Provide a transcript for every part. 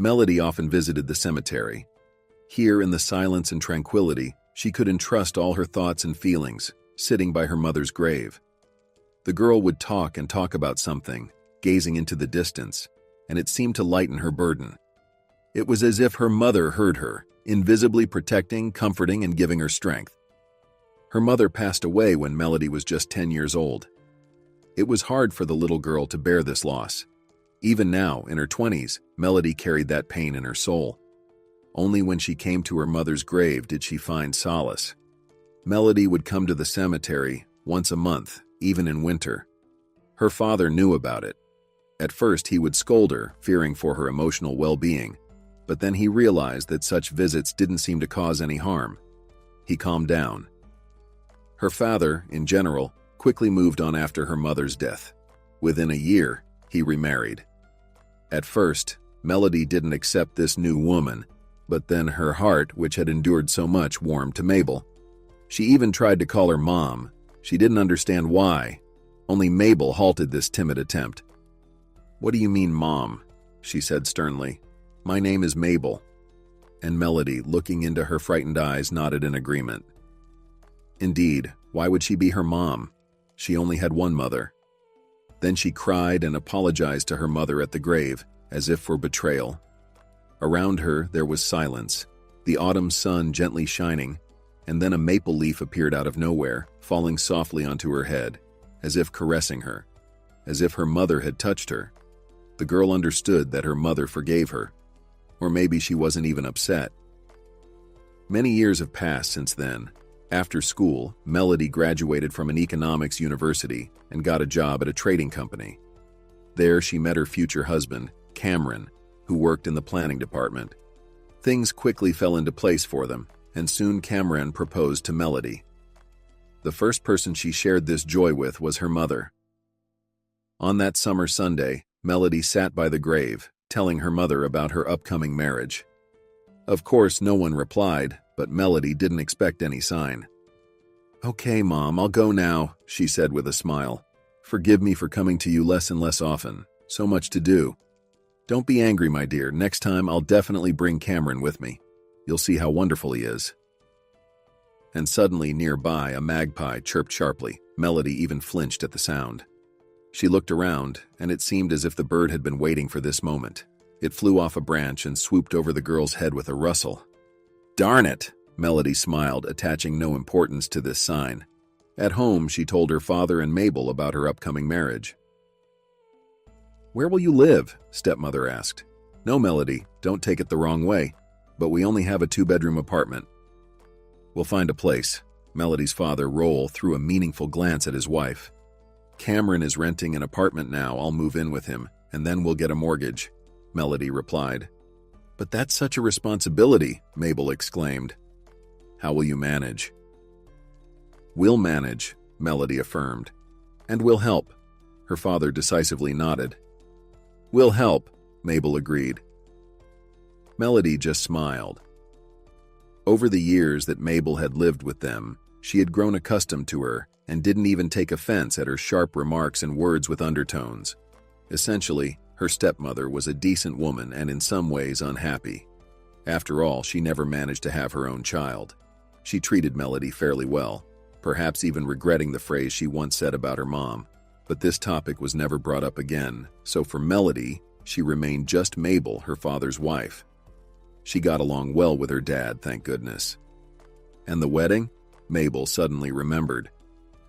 Melody often visited the cemetery. Here, in the silence and tranquility, she could entrust all her thoughts and feelings, sitting by her mother's grave. The girl would talk and talk about something, gazing into the distance, and it seemed to lighten her burden. It was as if her mother heard her, invisibly protecting, comforting, and giving her strength. Her mother passed away when Melody was just 10 years old. It was hard for the little girl to bear this loss. Even now, in her 20s, Melody carried that pain in her soul. Only when she came to her mother's grave did she find solace. Melody would come to the cemetery once a month, even in winter. Her father knew about it. At first, he would scold her, fearing for her emotional well-being, but then he realized that such visits didn't seem to cause any harm. He calmed down. Her father, in general, quickly moved on after her mother's death. Within a year, he remarried. At first, Melody didn't accept this new woman, but then her heart, which had endured so much, warmed to Mabel. She even tried to call her mom. She didn't understand why. Only Mabel halted this timid attempt. "What do you mean, Mom?" she said sternly. "My name is Mabel." And Melody, looking into her frightened eyes, nodded in agreement. Indeed, why would she be her mom? She only had one mother. Then she cried and apologized to her mother at the grave, as if for betrayal. Around her, there was silence, the autumn sun gently shining, and then a maple leaf appeared out of nowhere, falling softly onto her head, as if caressing her, as if her mother had touched her. The girl understood that her mother forgave her, or maybe she wasn't even upset. Many years have passed since then. After school, Melody graduated from an economics university and got a job at a trading company. There she met her future husband, Cameron, who worked in the planning department. Things quickly fell into place for them, and soon Cameron proposed to Melody. The first person she shared this joy with was her mother. On that summer Sunday, Melody sat by the grave, telling her mother about her upcoming marriage. Of course, no one replied, but Melody didn't expect any sign. "Okay, Mom, I'll go now," she said with a smile. "Forgive me for coming to you less and less often. So much to do. Don't be angry, my dear. Next time I'll definitely bring Cameron with me. You'll see how wonderful he is." And suddenly, nearby, a magpie chirped sharply. Melody even flinched at the sound. She looked around, and it seemed as if the bird had been waiting for this moment. It flew off a branch and swooped over the girl's head with a rustle. "Darn it!" Melody smiled, attaching no importance to this sign. At home, she told her father and Mabel about her upcoming marriage. "Where will you live?" stepmother asked. "No, Melody, don't take it the wrong way, but we only have a 2-bedroom apartment." "We'll find a place." Melody's father threw a meaningful glance at his wife. "Cameron is renting an apartment now. I'll move in with him, and then we'll get a mortgage," Melody replied. "But that's such a responsibility," Mabel exclaimed. "How will you manage?" "We'll manage," Melody affirmed. "And we'll help." Her father decisively nodded. "We'll help," Mabel agreed. Melody just smiled. Over the years that Mabel had lived with them, she had grown accustomed to her and didn't even take offense at her sharp remarks and words with undertones. Essentially, her stepmother was a decent woman and in some ways unhappy. After all, she never managed to have her own child. She treated Melody fairly well, perhaps even regretting the phrase she once said about her mom. But this topic was never brought up again, so for Melody, she remained just Mabel, her father's wife. She got along well with her dad, thank goodness. And the wedding? Mabel suddenly remembered.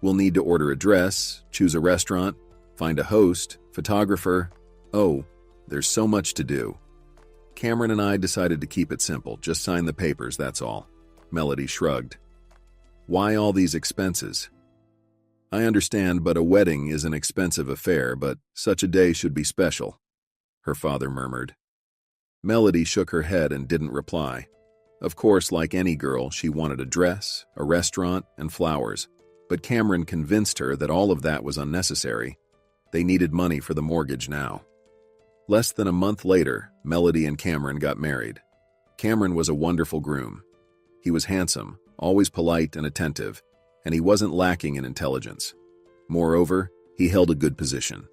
We'll need to order a dress, choose a restaurant, find a host, photographer. Oh, there's so much to do. Cameron and I decided to keep it simple, just sign the papers, that's all. Melody shrugged. Why all these expenses? I understand, but a wedding is an expensive affair, but such a day should be special, her father murmured. Melody shook her head and didn't reply. Of course, like any girl, she wanted a dress, a restaurant, and flowers, but Cameron convinced her that all of that was unnecessary. They needed money for the mortgage now. Less than a month later, Melody and Cameron got married. Cameron was a wonderful groom. He was handsome, always polite and attentive, and he wasn't lacking in intelligence. Moreover, he held a good position.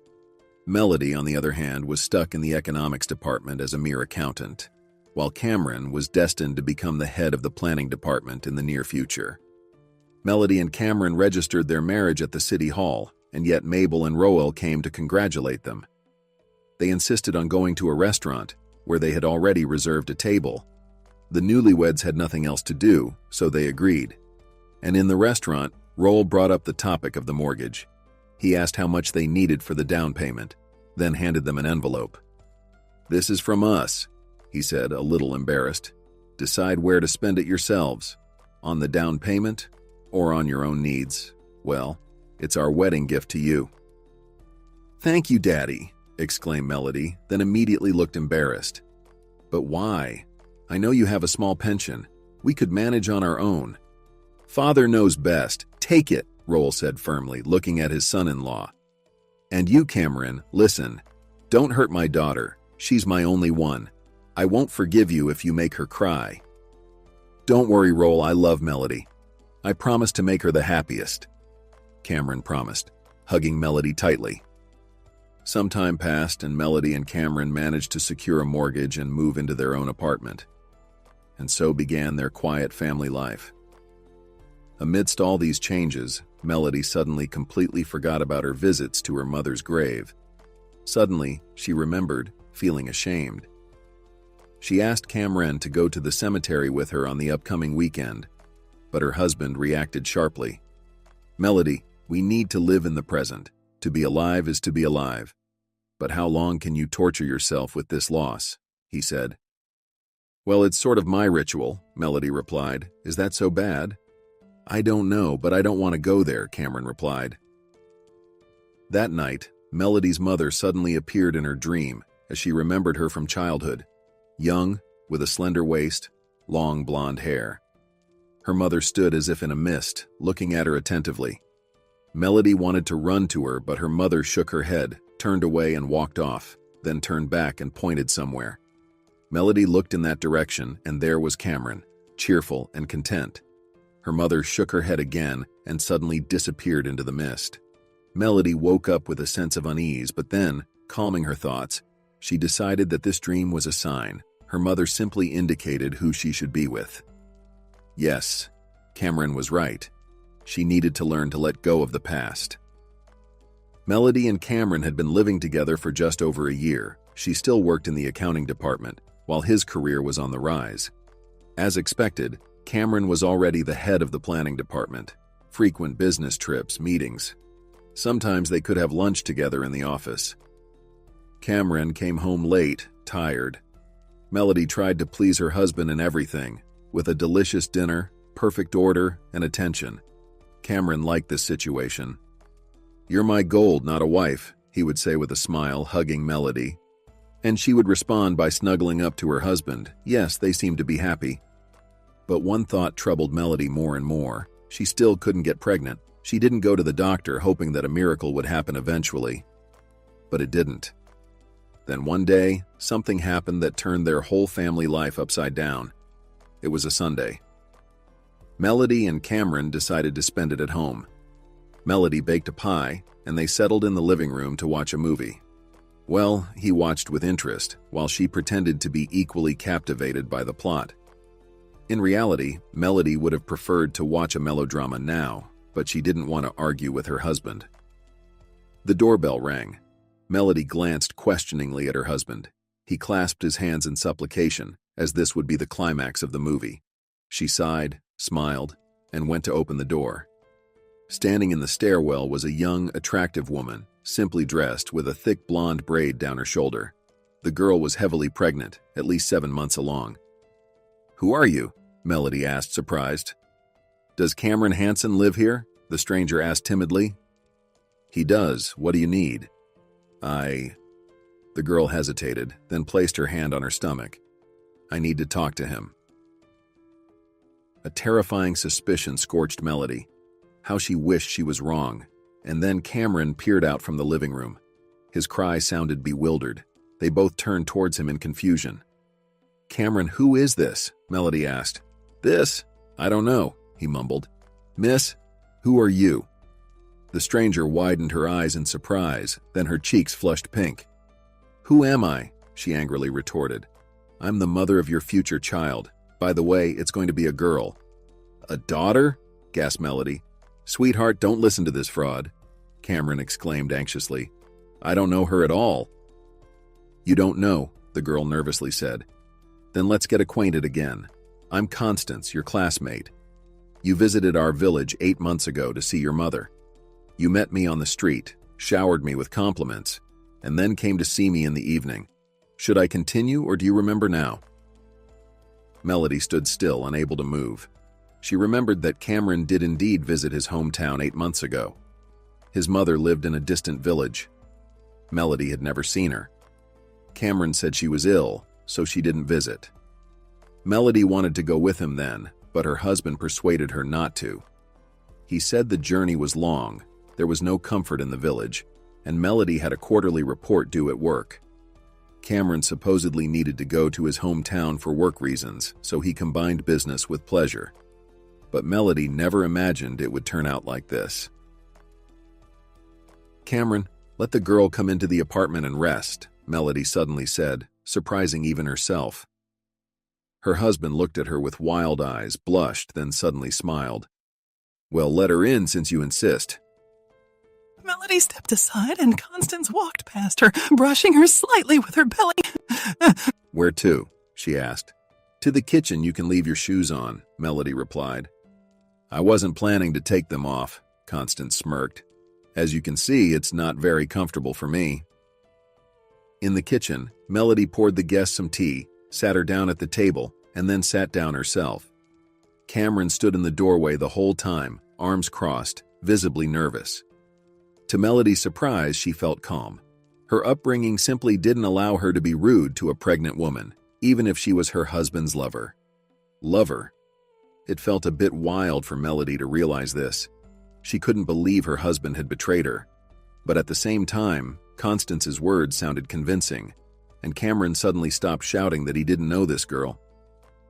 Melody, on the other hand, was stuck in the economics department as a mere accountant, while Cameron was destined to become the head of the planning department in the near future. Melody and Cameron registered their marriage at the city hall, and yet Mabel and Roel came to congratulate them. They insisted on going to a restaurant, where they had already reserved a table. The newlyweds had nothing else to do, so they agreed. And in the restaurant, Roel brought up the topic of the mortgage. He asked how much they needed for the down payment, then handed them an envelope. "This is from us," he said, a little embarrassed. "Decide where to spend it yourselves, on the down payment or on your own needs. Well, it's our wedding gift to you." "Thank you, Daddy," exclaimed Melody, then immediately looked embarrassed. "But why? I know you have a small pension. We could manage on our own." "Father knows best. Take it," Roel said firmly, looking at his son-in-law. "And you, Cameron, listen. Don't hurt my daughter. She's my only one. I won't forgive you if you make her cry." "Don't worry, Roel, I love Melody. I promise to make her the happiest," Cameron promised, hugging Melody tightly. Some time passed, and Melody and Cameron managed to secure a mortgage and move into their own apartment. And so began their quiet family life. Amidst all these changes, Melody suddenly completely forgot about her visits to her mother's grave. Suddenly, she remembered, feeling ashamed. She asked Cameron to go to the cemetery with her on the upcoming weekend, but her husband reacted sharply. "Melody, we need to live in the present. To be alive is to be alive. But how long can you torture yourself with this loss?" he said. "Well, it's sort of my ritual," Melody replied. "Is that so bad?" "I don't know, but I don't want to go there," Cameron replied. That night, Melody's mother suddenly appeared in her dream as she remembered her from childhood, young, with a slender waist, long blonde hair. Her mother stood as if in a mist, looking at her attentively. Melody wanted to run to her, but her mother shook her head, turned away and walked off, then turned back and pointed somewhere. Melody looked in that direction, and there was Cameron, cheerful and content. Her mother shook her head again and suddenly disappeared into the mist. Melody woke up with a sense of unease, but then, calming her thoughts, she decided that this dream was a sign. Her mother simply indicated who she should be with. Yes, Cameron was right. She needed to learn to let go of the past. Melody and Cameron had been living together for just over a year. She still worked in the accounting department, while his career was on the rise. As expected, Cameron was already the head of the planning department. Frequent business trips, meetings. Sometimes they could have lunch together in the office. Cameron came home late, tired. Melody tried to please her husband in everything, with a delicious dinner, perfect order, and attention. Cameron liked this situation. "You're my gold, not a wife," he would say with a smile, hugging Melody. And she would respond by snuggling up to her husband. Yes, they seemed to be happy. But one thought troubled Melody more and more. She still couldn't get pregnant. She didn't go to the doctor, hoping that a miracle would happen eventually. But it didn't. Then one day, something happened that turned their whole family life upside down. It was a Sunday. Melody and Cameron decided to spend it at home. Melody baked a pie, and they settled in the living room to watch a movie. Well, he watched with interest, while she pretended to be equally captivated by the plot. In reality, Melody would have preferred to watch a melodrama now, but she didn't want to argue with her husband. The doorbell rang. Melody glanced questioningly at her husband. He clasped his hands in supplication, as this would be the climax of the movie. She sighed, smiled, and went to open the door. Standing in the stairwell was a young, attractive woman, simply dressed, with a thick blonde braid down her shoulder. The girl was heavily pregnant, at least 7 months along. "Who are you?" Melody asked, surprised. "Does Cameron Hansen live here?" the stranger asked timidly. "He does. What do you need?" The girl hesitated, then placed her hand on her stomach. "I need to talk to him." A terrifying suspicion scorched Melody. How she wished she was wrong. And then Cameron peered out from the living room. His cry sounded bewildered. They both turned towards him in confusion. "Cameron, who is this?" Melody asked. "This? I don't know," he mumbled. "Miss, who are you?" The stranger widened her eyes in surprise, then her cheeks flushed pink. "Who am I?" she angrily retorted. "I'm the mother of your future child. By the way, it's going to be a girl." "A daughter?" gasped Melody. "Sweetheart, don't listen to this fraud," Cameron exclaimed anxiously. "I don't know her at all." "You don't know," the girl nervously said. "Then let's get acquainted again. I'm Constance, your classmate. You visited our village 8 months ago to see your mother. You met me on the street, showered me with compliments, and then came to see me in the evening. Should I continue, or do you remember now?" Melody stood still, unable to move. She remembered that Cameron did indeed visit his hometown 8 months ago. His mother lived in a distant village. Melody had never seen her. Cameron said she was ill, so she didn't visit. Melody wanted to go with him then, but her husband persuaded her not to. He said the journey was long, there was no comfort in the village, and Melody had a quarterly report due at work. Cameron supposedly needed to go to his hometown for work reasons, so he combined business with pleasure. But Melody never imagined it would turn out like this. "Cameron, let the girl come into the apartment and rest," Melody suddenly said, surprising even herself. Her husband looked at her with wild eyes, blushed, then suddenly smiled. "Well, let her in since you insist." Melody stepped aside and Constance walked past her, brushing her slightly with her belly. "Where to?" she asked. "To the kitchen, you can leave your shoes on," Melody replied. "I wasn't planning to take them off," Constance smirked. "As you can see, it's not very comfortable for me." In the kitchen, Melody poured the guests some tea, sat her down at the table, and then sat down herself. Cameron stood in the doorway the whole time, arms crossed, visibly nervous. To Melody's surprise, she felt calm. Her upbringing simply didn't allow her to be rude to a pregnant woman, even if she was her husband's lover. Lover? It felt a bit wild for Melody to realize this. She couldn't believe her husband had betrayed her. But at the same time, Constance's words sounded convincing, and Cameron suddenly stopped shouting that he didn't know this girl.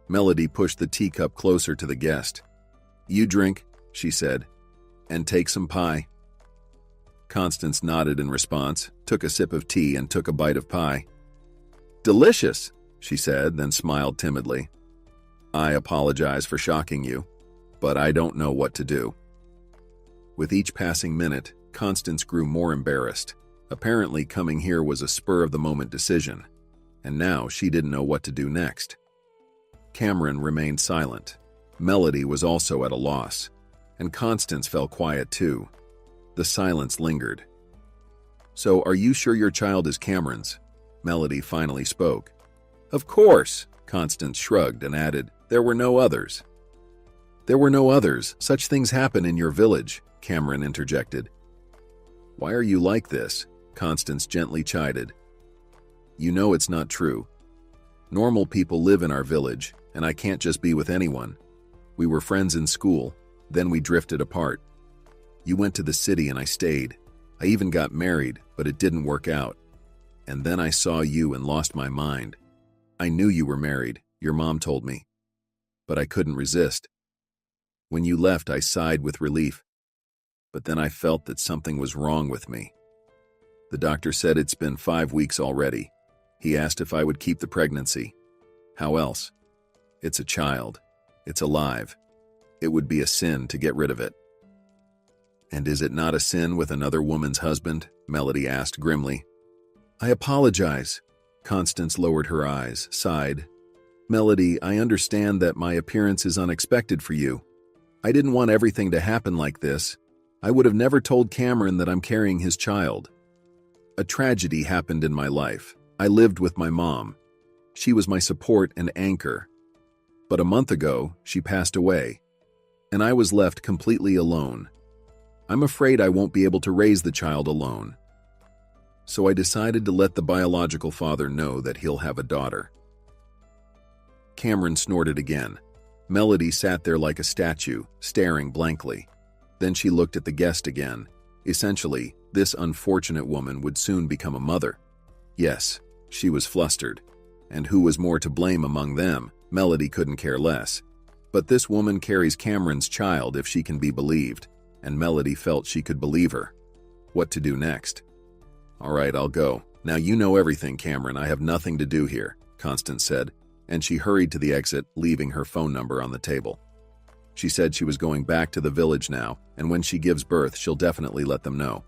Melody pushed the teacup closer to the guest. "You drink," she said, "and take some pie." Constance nodded in response, took a sip of tea, and took a bite of pie. "Delicious," she said, then smiled timidly. "I apologize for shocking you, but I don't know what to do." With each passing minute, Constance grew more embarrassed. Apparently, coming here was a spur-of-the-moment decision, and now she didn't know what to do next. Cameron remained silent. Melody was also at a loss, and Constance fell quiet too. The silence lingered. "So, are you sure your child is Cameron's?" Melody finally spoke. "Of course," Constance shrugged and added, "there were no others." "There were no others. Such things happen in your village," Cameron interjected. "Why are you like this?" Constance gently chided. "You know it's not true. Normal people live in our village, and I can't just be with anyone. We were friends in school, then we drifted apart. You went to the city and I stayed. I even got married, but it didn't work out. And then I saw you and lost my mind. I knew you were married, your mom told me. But I couldn't resist. When you left, I sighed with relief. But then I felt that something was wrong with me. The doctor said it's been 5 weeks already. He asked if I would keep the pregnancy. How else? It's a child. It's alive. It would be a sin to get rid of it." "And is it not a sin with another woman's husband?" Melody asked grimly. "I apologize." Constance lowered her eyes, sighed. "Melody, I understand that my appearance is unexpected for you. I didn't want everything to happen like this. I would have never told Cameron that I'm carrying his child. A tragedy happened in my life. I lived with my mom. She was my support and anchor. But a month ago, she passed away, and I was left completely alone. I'm afraid I won't be able to raise the child alone. So I decided to let the biological father know that he'll have a daughter." Cameron snorted again. Melody sat there like a statue, staring blankly. Then she looked at the guest again. Essentially, this unfortunate woman would soon become a mother. Yes, she was flustered. And who was more to blame among them? Melody couldn't care less. But this woman carries Cameron's child if she can be believed. and Melody felt she could believe her. What to do next? "All right, I'll go. Now you know everything, Cameron. I have nothing to do here," Constance said, and she hurried to the exit, leaving her phone number on the table. She said she was going back to the village now, and when she gives birth, she'll definitely let them know.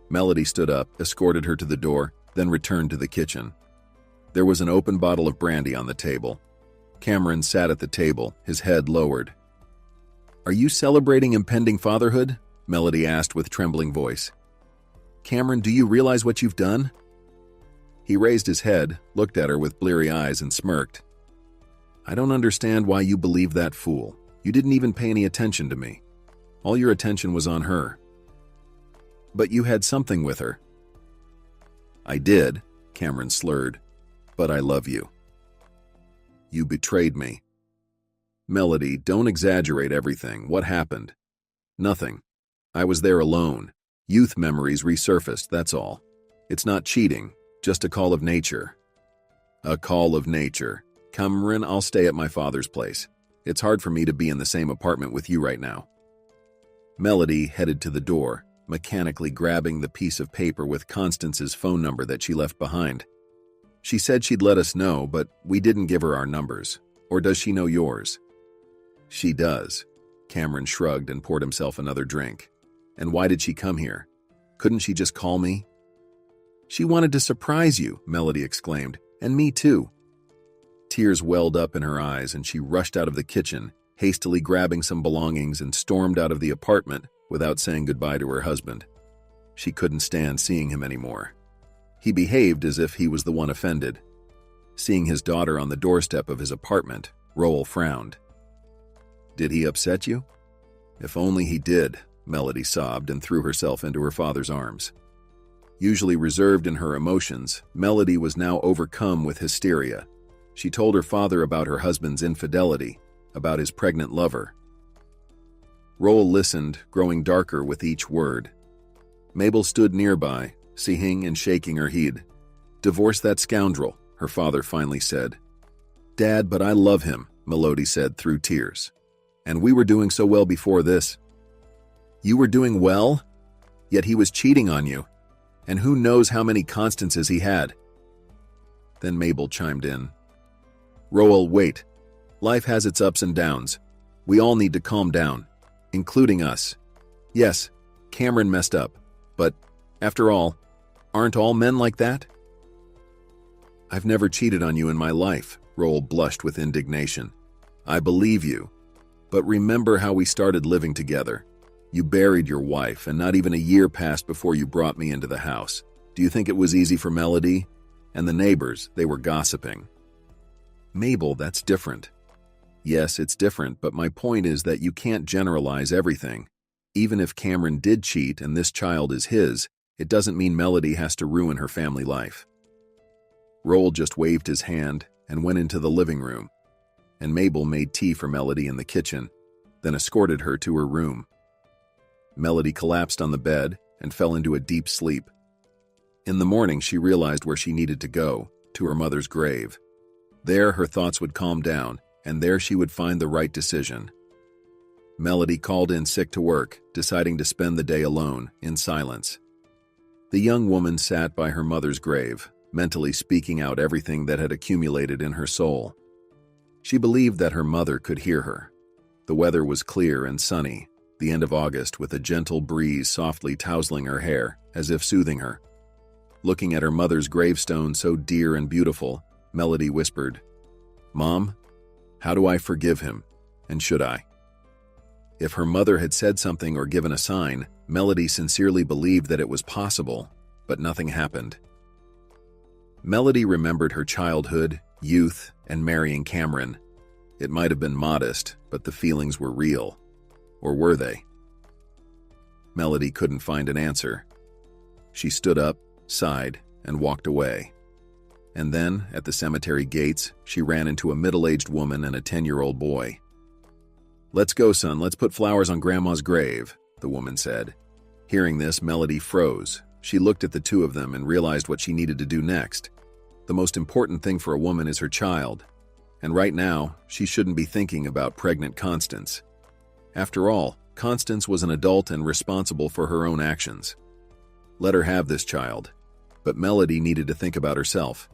Melody stood up, escorted her to the door, then returned to the kitchen. There was an open bottle of brandy on the table. Cameron sat at the table, his head lowered. "Are you celebrating impending fatherhood?" Melody asked with trembling voice. "Cameron, do you realize what you've done?" He raised his head, looked at her with bleary eyes, and smirked. "I don't understand why you believe that fool. You didn't even pay any attention to me. All your attention was on her." "But you had something with her." "I did," Cameron slurred, "but I love you." "You betrayed me." "Melody, don't exaggerate everything. What happened?" "Nothing. I was there alone. Youth memories resurfaced, that's all. It's not cheating, just a call of nature." "A call of nature. Cameron, I'll stay at my father's place. It's hard for me to be in the same apartment with you right now." Melody headed to the door, mechanically grabbing the piece of paper with Constance's phone number that she left behind. "She said she'd let us know, but we didn't give her our numbers. Or does she know yours?" "She does." Cameron shrugged and poured himself another drink. "And why did she come here? Couldn't she just call me?" "She wanted to surprise you," Melody exclaimed, "and me too." Tears welled up in her eyes, and she rushed out of the kitchen, hastily grabbing some belongings, and stormed out of the apartment without saying goodbye to her husband. She couldn't stand seeing him anymore. He behaved as if he was the one offended. Seeing his daughter on the doorstep of his apartment, Roel frowned. "Did he upset you?" "If only he did," Melody sobbed and threw herself into her father's arms. Usually reserved in her emotions, Melody was now overcome with hysteria. She told her father about her husband's infidelity, about his pregnant lover. Roel listened, growing darker with each word. Mabel stood nearby, seeing and shaking her head. "Divorce that scoundrel," her father finally said. "Dad, but I love him," Melody said through tears. "And we were doing so well before this." "You were doing well? Yet he was cheating on you. And who knows how many Constances he had." Then Mabel chimed in. "Roel, wait. Life has its ups and downs. We all need to calm down, including us. Yes, Cameron messed up, but, after all, aren't all men like that?" "I've never cheated on you in my life," Roel blushed with indignation. "I believe you. But remember how we started living together. You buried your wife, and not even a year passed before you brought me into the house. Do you think it was easy for Melody? And the neighbors, they were gossiping." "Mabel, that's different." "Yes, it's different, but my point is that you can't generalize everything. Even if Cameron did cheat and this child is his, it doesn't mean Melody has to ruin her family life." Roel just waved his hand and went into the living room, and Mabel made tea for Melody in the kitchen, then escorted her to her room. Melody collapsed on the bed and fell into a deep sleep. In the morning, she realized where she needed to go, to her mother's grave. There, her thoughts would calm down, and there she would find the right decision. Melody called in sick to work, deciding to spend the day alone, in silence. The young woman sat by her mother's grave, mentally speaking out everything that had accumulated in her soul. She believed that her mother could hear her. The weather was clear and sunny, the end of August, with a gentle breeze softly tousling her hair, as if soothing her. Looking at her mother's gravestone so dear and beautiful, Melody whispered, "Mom, how do I forgive him? And should I?" If her mother had said something or given a sign, Melody sincerely believed that it was possible, but nothing happened. Melody remembered her childhood, youth, and marrying Cameron. It might have been modest, but the feelings were real. Or were they? Melody couldn't find an answer. She stood up, sighed, and walked away. And then, at the cemetery gates, she ran into a middle-aged woman and a 10-year-old boy. "Let's go, son, let's put flowers on Grandma's grave," the woman said. Hearing this, Melody froze. She looked at the two of them and realized what she needed to do next. The most important thing for a woman is her child. And right now, she shouldn't be thinking about pregnant Constance. After all, Constance was an adult and responsible for her own actions. Let her have this child, but Melody needed to think about herself.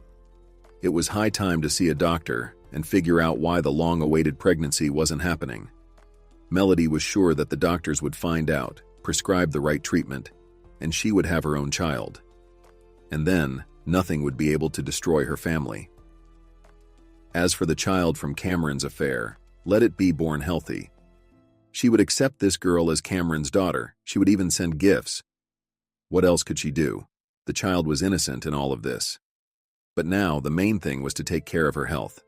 It was high time to see a doctor and figure out why the long-awaited pregnancy wasn't happening. Melody was sure that the doctors would find out, prescribe the right treatment, and she would have her own child. And then, nothing would be able to destroy her family. As for the child from Cameron's affair, let it be born healthy. She would accept this girl as Cameron's daughter. She would even send gifts. What else could she do? The child was innocent in all of this. But now, the main thing was to take care of her health.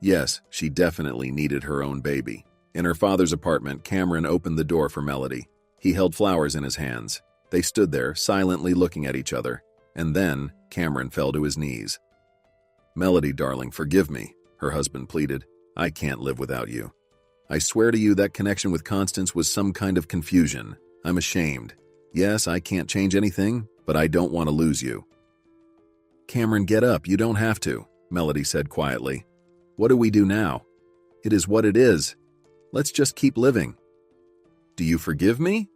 Yes, she definitely needed her own baby. In her father's apartment, Cameron opened the door for Melody. He held flowers in his hands. They stood there, silently looking at each other. And then, Cameron fell to his knees. "Melody, darling, forgive me," her husband pleaded. "I can't live without you. I swear to you that connection with Constance was some kind of confusion. I'm ashamed. Yes, I can't change anything, but I don't want to lose you." "Cameron, get up. You don't have to," Melody said quietly. "What do we do now? It is what it is. Let's just keep living." "Do you forgive me?"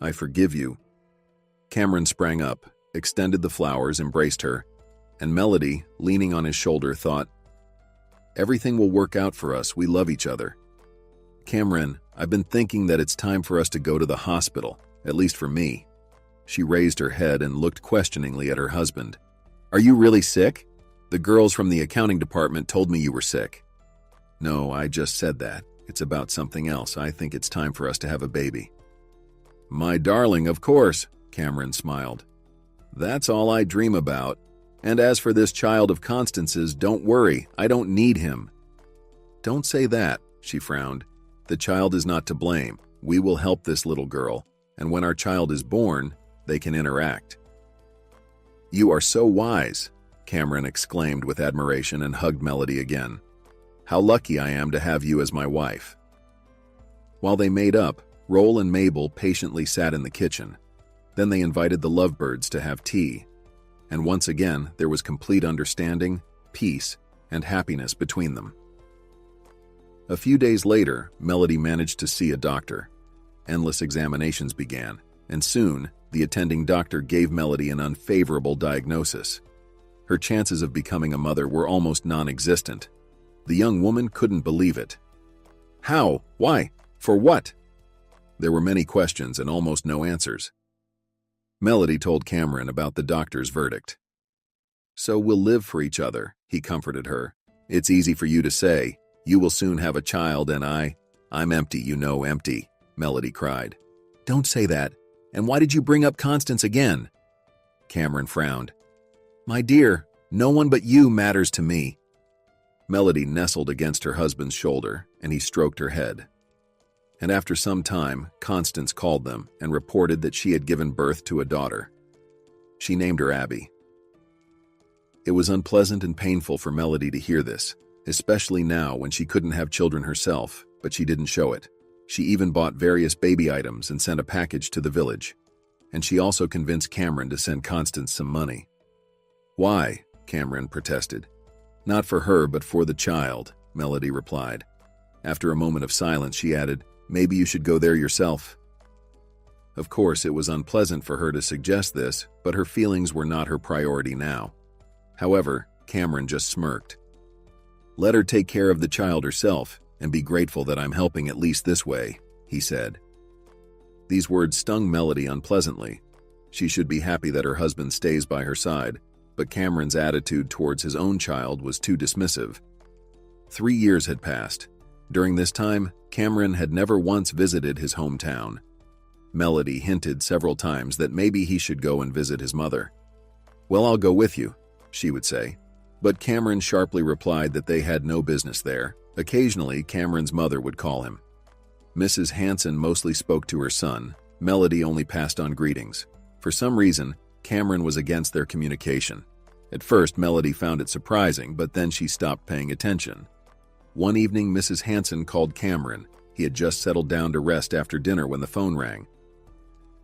"I forgive you." Cameron sprang up, extended the flowers, embraced her, and Melody, leaning on his shoulder, thought, "Everything will work out for us. We love each other." "Cameron, I've been thinking that it's time for us to go to the hospital, at least for me." She raised her head and looked questioningly at her husband. "Are you really sick? The girls from the accounting department told me you were sick." "No, I just said that. It's about something else. I think it's time for us to have a baby." "My darling, of course," Cameron smiled. "That's all I dream about. And as for this child of Constance's, don't worry, I don't need him." "Don't say that," she frowned. "The child is not to blame. We will help this little girl, and when our child is born, they can interact." "You are so wise," Cameron exclaimed with admiration and hugged Melody again. "How lucky I am to have you as my wife." While they made up, Roll and Mabel patiently sat in the kitchen. Then they invited the lovebirds to have tea. And once again, there was complete understanding, peace, and happiness between them. A few days later, Melody managed to see a doctor. Endless examinations began, and soon, the attending doctor gave Melody an unfavorable diagnosis. Her chances of becoming a mother were almost non-existent. The young woman couldn't believe it. How? Why? For what? There were many questions and almost no answers. Melody told Cameron about the doctor's verdict. "So we'll live for each other," he comforted her. "It's easy for you to say. You will soon have a child and I'm empty, you know, empty," Melody cried. "Don't say that. And why did you bring up Constance again?" Cameron frowned. "My dear, no one but you matters to me." Melody nestled against her husband's shoulder, and he stroked her head. And after some time, Constance called them and reported that she had given birth to a daughter. She named her Abby. It was unpleasant and painful for Melody to hear this, especially now when she couldn't have children herself, but she didn't show it. She even bought various baby items and sent a package to the village. And she also convinced Cameron to send Constance some money. "Why?" Cameron protested. "Not for her, but for the child," Melody replied. After a moment of silence, she added, "Maybe you should go there yourself." Of course, it was unpleasant for her to suggest this, but her feelings were not her priority now. However, Cameron just smirked. "Let her take care of the child herself, and be grateful that I'm helping at least this way," he said. These words stung Melody unpleasantly. She should be happy that her husband stays by her side, but Cameron's attitude towards his own child was too dismissive. 3 years had passed. During this time, Cameron had never once visited his hometown. Melody hinted several times that maybe he should go and visit his mother. "Well, I'll go with you," she would say. But Cameron sharply replied that they had no business there. Occasionally, Cameron's mother would call him. Mrs. Hanson mostly spoke to her son. Melody only passed on greetings. For some reason, Cameron was against their communication. At first, Melody found it surprising, but then she stopped paying attention. One evening, Mrs. Hanson called Cameron. He had just settled down to rest after dinner when the phone rang.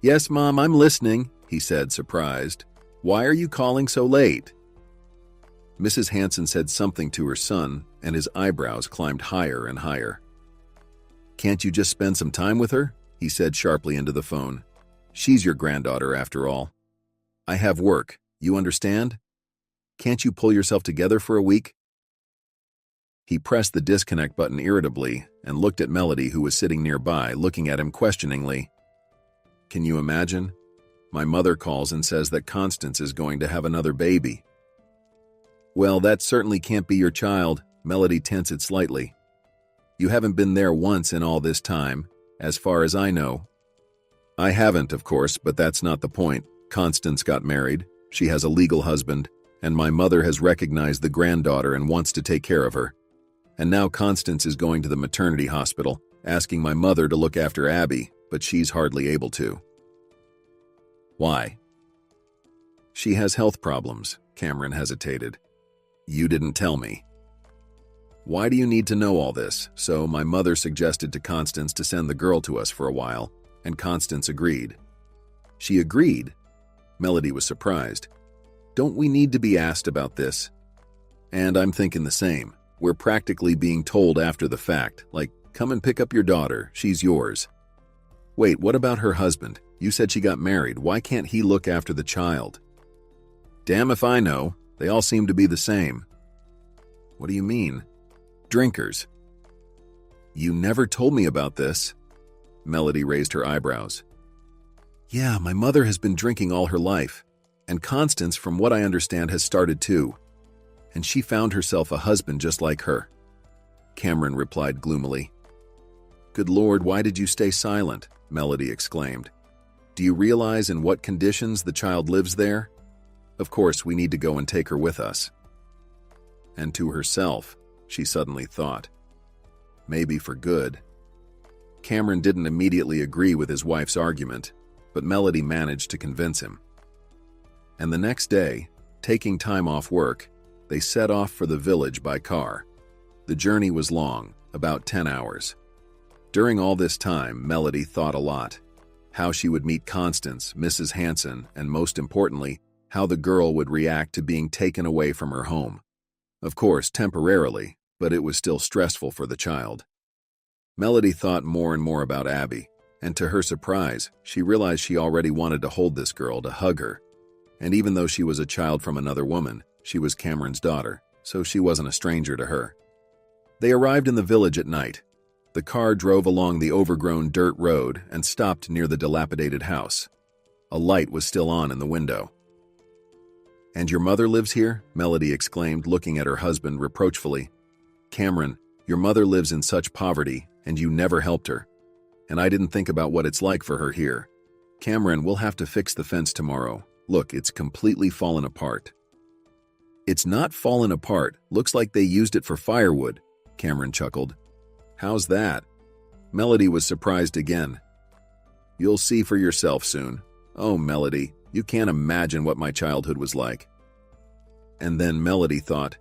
"Yes, Mom, I'm listening," he said, surprised. "Why are you calling so late?" Mrs. Hanson said something to her son, and his eyebrows climbed higher and higher. "Can't you just spend some time with her?" he said sharply into the phone. She's your granddaughter, after all. I have work, you understand? Can't you pull yourself together for a week? He pressed the disconnect button irritably and looked at Melody, who was sitting nearby, looking at him questioningly. Can you imagine? My mother calls and says that Constance is going to have another baby. Well, that certainly can't be your child. Melody tensed slightly. You haven't been there once in all this time, as far as I know. I haven't, of course, but that's not the point. Constance got married, she has a legal husband, and my mother has recognized the granddaughter and wants to take care of her. And now Constance is going to the maternity hospital, asking my mother to look after Abby, but she's hardly able to. Why? She has health problems, Cameron hesitated. You didn't tell me. Why do you need to know all this? So my mother suggested to Constance to send the girl to us for a while, and Constance agreed. She agreed? Melody was surprised. Don't we need to be asked about this? And I'm thinking the same. We're practically being told after the fact, like, come and pick up your daughter, she's yours. Wait, what about her husband? You said she got married. Why can't he look after the child? Damn if I know. They all seem to be the same. What do you mean? Drinkers. You never told me about this. Melody raised her eyebrows. Yeah, my mother has been drinking all her life, and Constance, from what I understand, has started too. And she found herself a husband just like her. Cameron replied gloomily. Good Lord, why did you stay silent? Melody exclaimed. Do you realize in what conditions the child lives there? Of course, we need to go and take her with us. And to herself, she suddenly thought. Maybe for good. Cameron didn't immediately agree with his wife's argument, but Melody managed to convince him. And the next day, taking time off work, they set off for the village by car. The journey was long, about 10 hours. During all this time, Melody thought a lot. How she would meet Constance, Mrs. Hanson, and most importantly, how the girl would react to being taken away from her home. Of course, temporarily, but it was still stressful for the child. Melody thought more and more about Abby, and to her surprise, she realized she already wanted to hold this girl, to hug her. And even though she was a child from another woman, she was Cameron's daughter, so she wasn't a stranger to her. They arrived in the village at night. The car drove along the overgrown dirt road and stopped near the dilapidated house. A light was still on in the window. And your mother lives here? Melody exclaimed, looking at her husband reproachfully. Cameron, your mother lives in such poverty, and you never helped her. And I didn't think about what it's like for her here. Cameron, we'll have to fix the fence tomorrow. Look, it's completely fallen apart. It's not fallen apart. Looks like they used it for firewood, Cameron chuckled. How's that? Melody was surprised again. You'll see for yourself soon. Oh, Melody, you can't imagine what my childhood was like. And then Melody thought.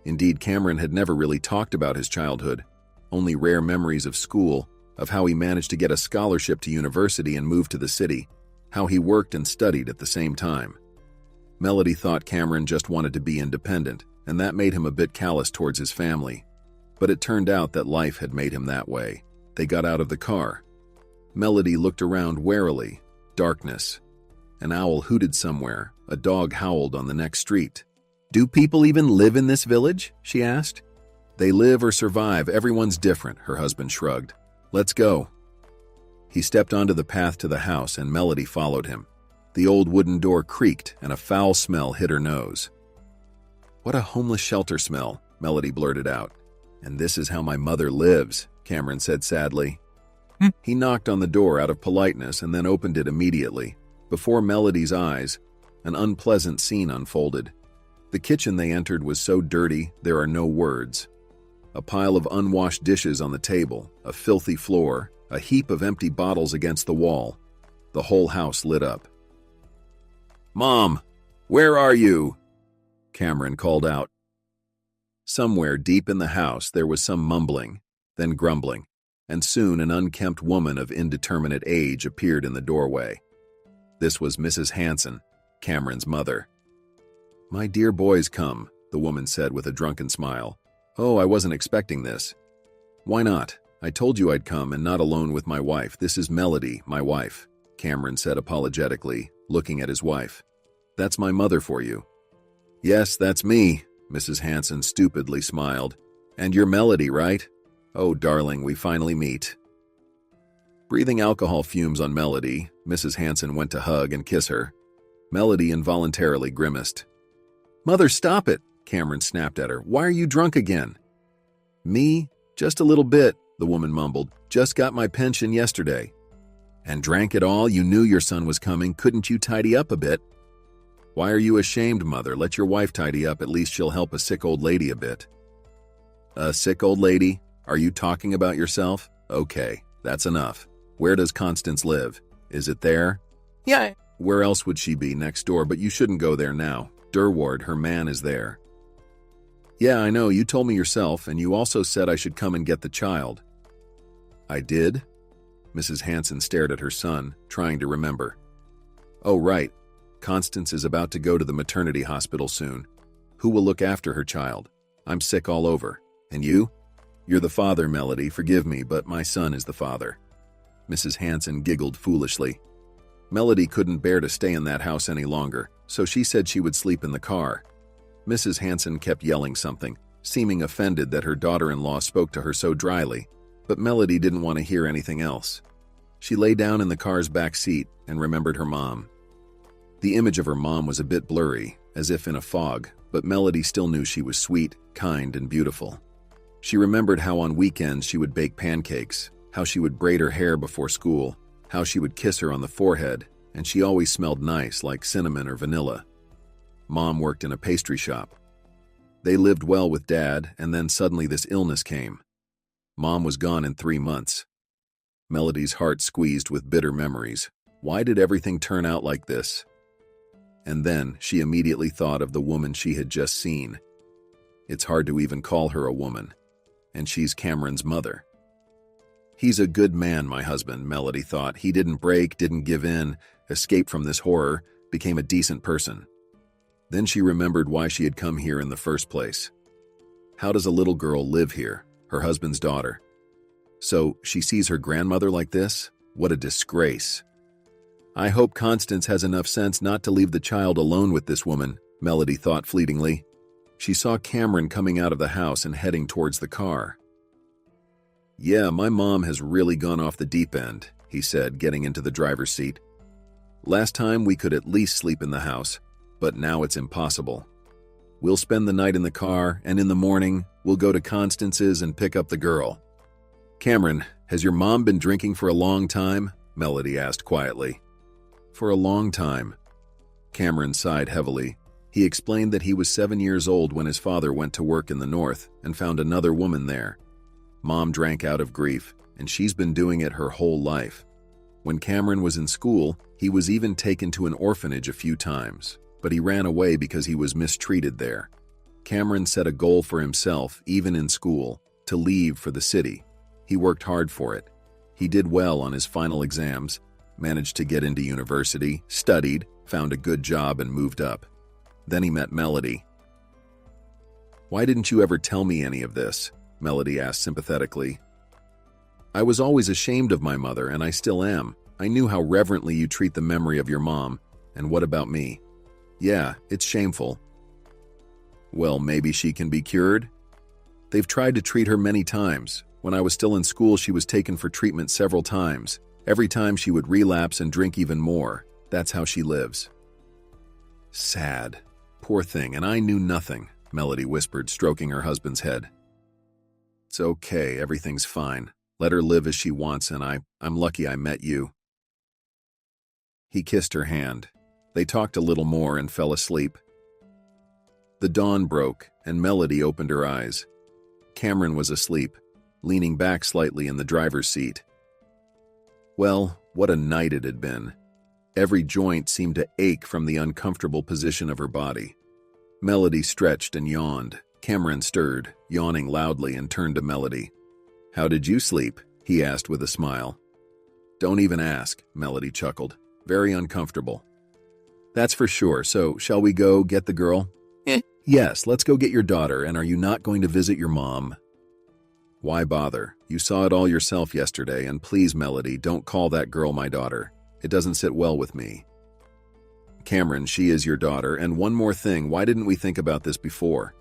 Indeed, Cameron had never really talked about his childhood, only rare memories of school, of how he managed to get a scholarship to university and move to the city, how he worked and studied at the same time. Melody thought Cameron just wanted to be independent, and that made him a bit callous towards his family. But it turned out that life had made him that way. They got out of the car. Melody looked around warily. Darkness. An owl hooted somewhere. A dog howled on the next street. Do people even live in this village? She asked. They live or survive. Everyone's different, her husband shrugged. Let's go. He stepped onto the path to the house and Melody followed him. The old wooden door creaked and a foul smell hit her nose. What a homeless shelter smell, Melody blurted out. And this is how my mother lives, Cameron said sadly. He knocked on the door out of politeness and then opened it immediately. Before Melody's eyes, an unpleasant scene unfolded. The kitchen they entered was so dirty, there are no words. A pile of unwashed dishes on the table, a filthy floor, a heap of empty bottles against the wall. The whole house lit up. Mom, where are you? Cameron called out. Somewhere deep in the house there was some mumbling, then grumbling, and soon an unkempt woman of indeterminate age appeared in the doorway. This was Mrs. Hanson, Cameron's mother. My dear boy's come, the woman said with a drunken smile. Oh, I wasn't expecting this. Why not? I told you I'd come and not alone with my wife. This is Melody, my wife, Cameron said apologetically, looking at his wife. That's my mother for you. Yes, that's me, Mrs. Hanson stupidly smiled. And you're Melody, right? Oh, darling, we finally meet. Breathing alcohol fumes on Melody, Mrs. Hanson went to hug and kiss her. Melody involuntarily grimaced. Mother, stop it, Cameron snapped at her. Why are you drunk again? Me? Just a little bit, the woman mumbled. Just got my pension yesterday. And drank it all? You knew your son was coming. Couldn't you tidy up a bit? Why are you ashamed, Mother? Let your wife tidy up. At least she'll help a sick old lady a bit. A sick old lady? Are you talking about yourself? Okay, that's enough. Where does Constance live? Is it there? Yeah. Where else would she be? Next door, but you shouldn't go there now. Durward, her man, is there. Yeah, I know, you told me yourself, and you also said I should come and get the child. I did? Mrs. Hanson stared at her son, trying to remember. Oh, right. Constance is about to go to the maternity hospital soon. Who will look after her child? I'm sick all over. And you? You're the father, Melody. Forgive me, but my son is the father. Mrs. Hanson giggled foolishly. Melody couldn't bear to stay in that house any longer, so she said she would sleep in the car. Mrs. Hanson kept yelling something, seeming offended that her daughter-in-law spoke to her so dryly, but Melody didn't want to hear anything else. She lay down in the car's back seat and remembered her mom. The image of her mom was a bit blurry, as if in a fog, but Melody still knew she was sweet, kind, and beautiful. She remembered how on weekends she would bake pancakes, how she would braid her hair before school, how she would kiss her on the forehead, and she always smelled nice like cinnamon or vanilla. Mom worked in a pastry shop. They lived well with Dad, and then suddenly this illness came. Mom was gone in 3 months. Melody's heart squeezed with bitter memories. Why did everything turn out like this? And then she immediately thought of the woman she had just seen. It's hard to even call her a woman, and she's Cameron's mother. He's a good man, my husband, Melody thought. He didn't break, didn't give in, escape from this horror, became a decent person. Then she remembered why she had come here in the first place. How does a little girl live here, her husband's daughter? So she sees her grandmother like this? What a disgrace. I hope Constance has enough sense not to leave the child alone with this woman, Melody thought fleetingly. She saw Cameron coming out of the house and heading towards the car. Yeah, my mom has really gone off the deep end, he said, getting into the driver's seat. Last time we could at least sleep in the house, but now it's impossible. We'll spend the night in the car, and in the morning, we'll go to Constance's and pick up the girl. Cameron, has your mom been drinking for a long time? Melody asked quietly. For a long time. Cameron sighed heavily. He explained that he was 7 years old when his father went to work in the north and found another woman there. Mom drank out of grief, and she's been doing it her whole life. When Cameron was in school, he was even taken to an orphanage a few times, but he ran away because he was mistreated there. Cameron set a goal for himself, even in school, to leave for the city. He worked hard for it. He did well on his final exams, managed to get into university, studied, found a good job, and moved up. Then he met Melody. Why didn't you ever tell me any of this? Melody asked sympathetically. I was always ashamed of my mother, and I still am. I knew how reverently you treat the memory of your mom. And what about me? Yeah, it's shameful. Well, maybe she can be cured? They've tried to treat her many times. When I was still in school, she was taken for treatment several times. Every time she would relapse and drink even more. That's how she lives. Sad. Poor thing, and I knew nothing, Melody whispered, stroking her husband's head. It's okay, everything's fine. Let her live as she wants, and I'm lucky I met you. He kissed her hand. They talked a little more and fell asleep. The dawn broke, and Melody opened her eyes. Cameron was asleep, leaning back slightly in the driver's seat. Well, what a night it had been. Every joint seemed to ache from the uncomfortable position of her body. Melody stretched and yawned. Cameron stirred, yawning loudly, and turned to Melody. How did you sleep? He asked with a smile. Don't even ask, Melody chuckled. Very uncomfortable. That's for sure, so shall we go get the girl? Yes, let's go get your daughter, and are you not going to visit your mom? Why bother? You saw it all yourself yesterday, and please, Melody, don't call that girl my daughter. It doesn't sit well with me. Cameron, she is your daughter, and one more thing, why didn't we think about this before?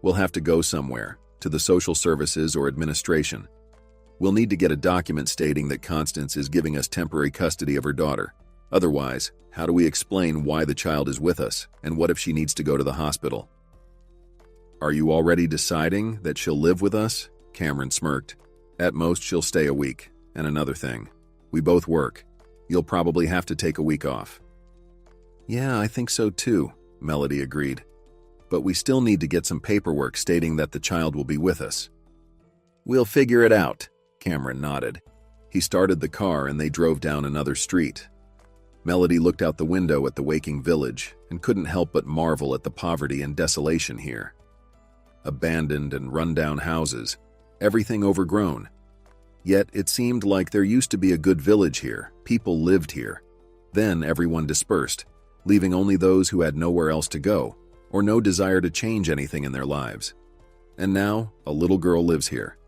We'll have to go somewhere, to the social services or administration. We'll need to get a document stating that Constance is giving us temporary custody of her daughter. Otherwise, how do we explain why the child is with us, and what if she needs to go to the hospital? Are you already deciding that she'll live with us? Cameron smirked. At most, she'll stay a week. And another thing, we both work. You'll probably have to take a week off. Yeah, I think so too, Melody agreed. But we still need to get some paperwork stating that the child will be with us. We'll figure it out, Cameron nodded. He started the car and they drove down another street. Melody looked out the window at the waking village and couldn't help but marvel at the poverty and desolation here. Abandoned and run-down houses, everything overgrown. Yet it seemed like there used to be a good village here, people lived here. Then everyone dispersed, leaving only those who had nowhere else to go, or no desire to change anything in their lives. And now, a little girl lives here.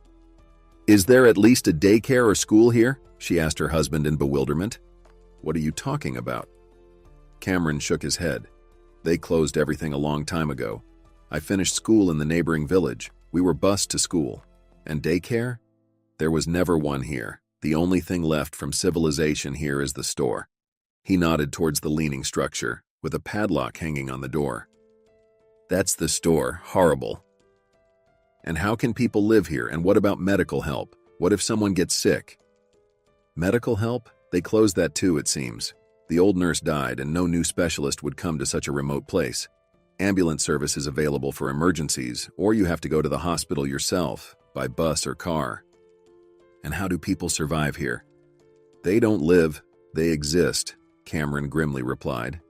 Is there at least a daycare or school here? She asked her husband in bewilderment. What are you talking about? Cameron shook his head. They closed everything a long time ago. I finished school in the neighboring village. We were bused to school. And daycare? There was never one here. The only thing left from civilization here is the store. He nodded towards the leaning structure, with a padlock hanging on the door. That's the store. Horrible. And how can people live here? And what about medical help? What if someone gets sick? Medical help? They closed that too, it seems. The old nurse died and no new specialist would come to such a remote place. Ambulance service is available for emergencies, or you have to go to the hospital yourself, by bus or car. And how do people survive here? They don't live, they exist, Cameron grimly replied.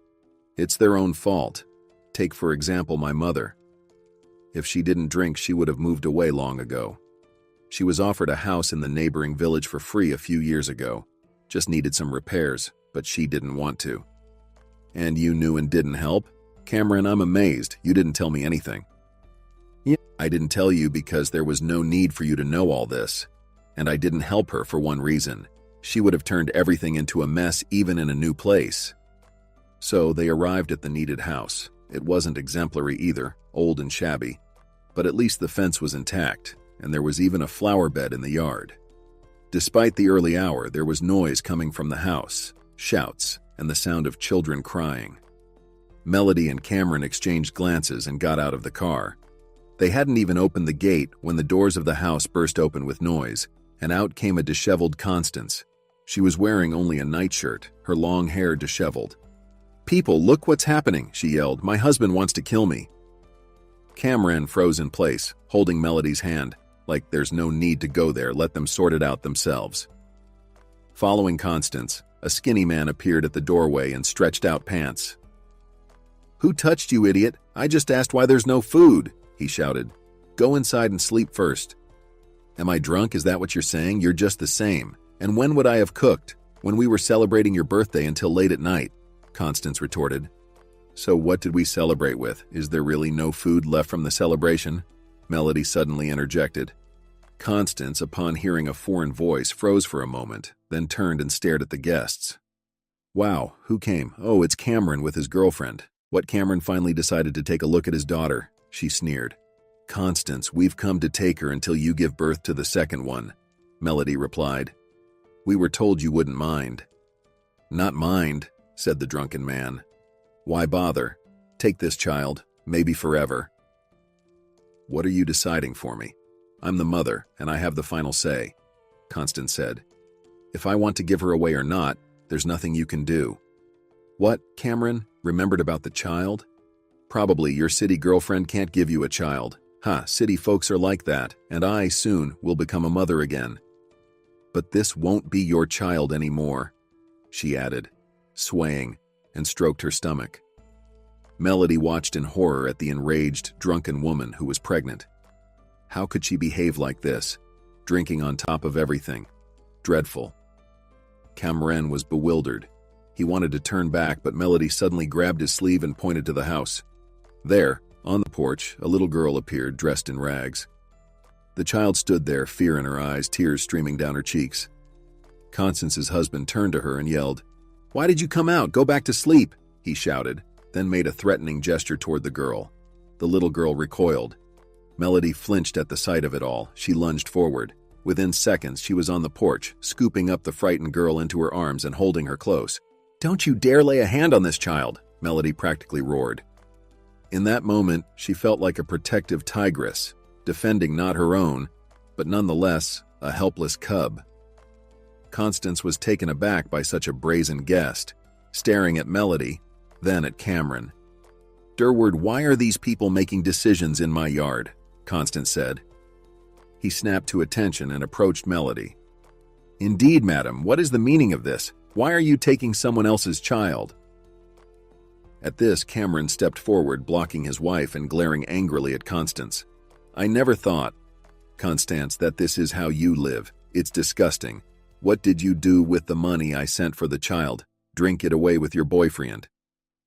It's their own fault. Take, for example, my mother. If she didn't drink, she would have moved away long ago. She was offered a house in the neighboring village for free a few years ago. Just needed some repairs, but she didn't want to. And you knew and didn't help? Cameron, I'm amazed. You didn't tell me anything. Yeah, I didn't tell you because there was no need for you to know all this. And I didn't help her for one reason. She would have turned everything into a mess even in a new place. So they arrived at the needed house. It wasn't exemplary either, old and shabby. But at least the fence was intact, and there was even a flower bed in the yard. Despite the early hour, there was noise coming from the house, shouts, and the sound of children crying. Melody and Cameron exchanged glances and got out of the car. They hadn't even opened the gate when the doors of the house burst open with noise, and out came a disheveled Constance. She was wearing only a nightshirt, her long hair disheveled. "People, look what's happening," she yelled. "My husband wants to kill me." Cameron froze in place, holding Melody's hand, like there's no need to go there, let them sort it out themselves. Following Constance, a skinny man appeared at the doorway and stretched out pants. "Who touched you, idiot? I just asked why there's no food," he shouted. "Go inside and sleep first." "Am I drunk? Is that what you're saying? You're just the same. And when would I have cooked? When we were celebrating your birthday until late at night," Constance retorted. "So what did we celebrate with? Is there really no food left from the celebration?" Melody suddenly interjected. Constance, upon hearing a foreign voice, froze for a moment, then turned and stared at the guests. "Wow, who came? Oh, it's Cameron with his girlfriend." What, Cameron finally decided to take a look at his daughter? She sneered. "Constance, we've come to take her until you give birth to the second one," Melody replied. "We were told you wouldn't mind." "Not mind," said the drunken man. "Why bother? Take this child, maybe forever." "What are you deciding for me? I'm the mother, and I have the final say," Constance said. "If I want to give her away or not, there's nothing you can do." "What, Cameron? Remembered about the child? Probably your city girlfriend can't give you a child. City folks are like that, and I, soon, will become a mother again. But this won't be your child anymore," she added, swaying, and stroked her stomach. Melody watched in horror at the enraged, drunken woman who was pregnant. How could she behave like this, drinking on top of everything? Dreadful. Cameron was bewildered. He wanted to turn back, but Melody suddenly grabbed his sleeve and pointed to the house. There, on the porch, a little girl appeared dressed in rags. The child stood there, fear in her eyes, tears streaming down her cheeks. Constance's husband turned to her and yelled, "Why did you come out? Go back to sleep," he shouted, then made a threatening gesture toward the girl. The little girl recoiled. Melody flinched at the sight of it all. She lunged forward. Within seconds, she was on the porch, scooping up the frightened girl into her arms and holding her close. "Don't you dare lay a hand on this child," Melody practically roared. In that moment, she felt like a protective tigress, defending not her own, but nonetheless, a helpless cub. Constance was taken aback by such a brazen guest, staring at Melody, then at Cameron. "Durward, why are these people making decisions in my yard?" Constance said. He snapped to attention and approached Melody. "Indeed, madam, what is the meaning of this? Why are you taking someone else's child?" At this, Cameron stepped forward, blocking his wife and glaring angrily at Constance. "I never thought, Constance, that this is how you live. It's disgusting. What did you do with the money I sent for the child? Drink it away with your boyfriend."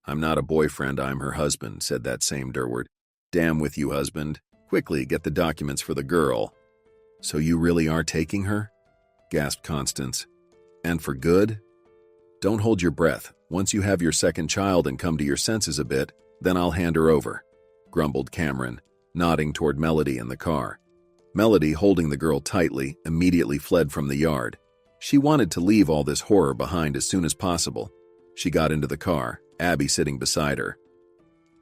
"I'm not a boyfriend, I'm her husband," said that same Durward. "Damn with you, husband. Quickly, get the documents for the girl." "So you really are taking her?" gasped Constance. "And for good?" "Don't hold your breath. Once you have your second child and come to your senses a bit, then I'll hand her over," grumbled Cameron, nodding toward Melody in the car. Melody, holding the girl tightly, immediately fled from the yard. She wanted to leave all this horror behind as soon as possible. She got into the car, Abby sitting beside her.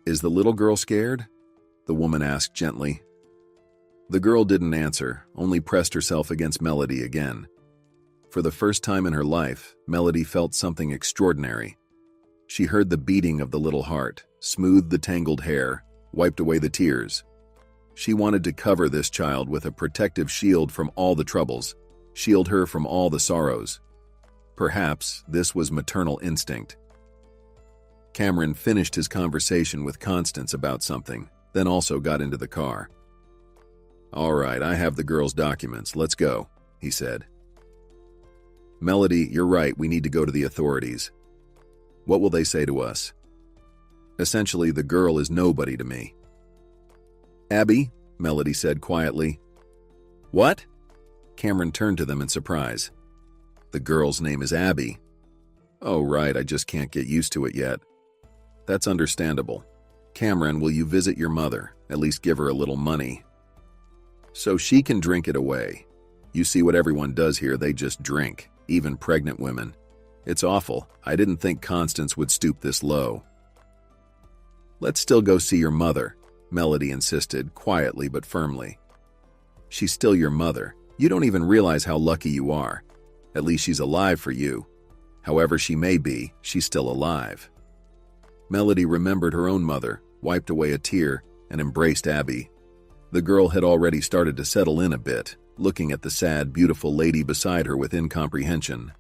"Is the little girl scared?" the woman asked gently. The girl didn't answer, only pressed herself against Melody again. For the first time in her life, Melody felt something extraordinary. She heard the beating of the little heart, smoothed the tangled hair, wiped away the tears. She wanted to cover this child with a protective shield from all the troubles, shield her from all the sorrows. Perhaps this was maternal instinct. Cameron finished his conversation with Constance about something, then also got into the car. "All right, I have the girl's documents. Let's go," he said. "Melody, you're right. We need to go to the authorities. What will they say to us?" "Essentially, the girl is nobody to me." "Abby," Melody said quietly. "What?" Cameron turned to them in surprise. "The girl's name is Abby." "Oh, right, I just can't get used to it yet." "That's understandable. Cameron, will you visit your mother? At least give her a little money, so she can drink it away. You see what everyone does here, they just drink, even pregnant women. It's awful. I didn't think Constance would stoop this low." "Let's still go see your mother," Melody insisted, quietly but firmly. "She's still your mother. You don't even realize how lucky you are. At least she's alive for you. However she may be, she's still alive." Melody remembered her own mother, wiped away a tear, and embraced Abby. The girl had already started to settle in a bit, looking at the sad, beautiful lady beside her with incomprehension.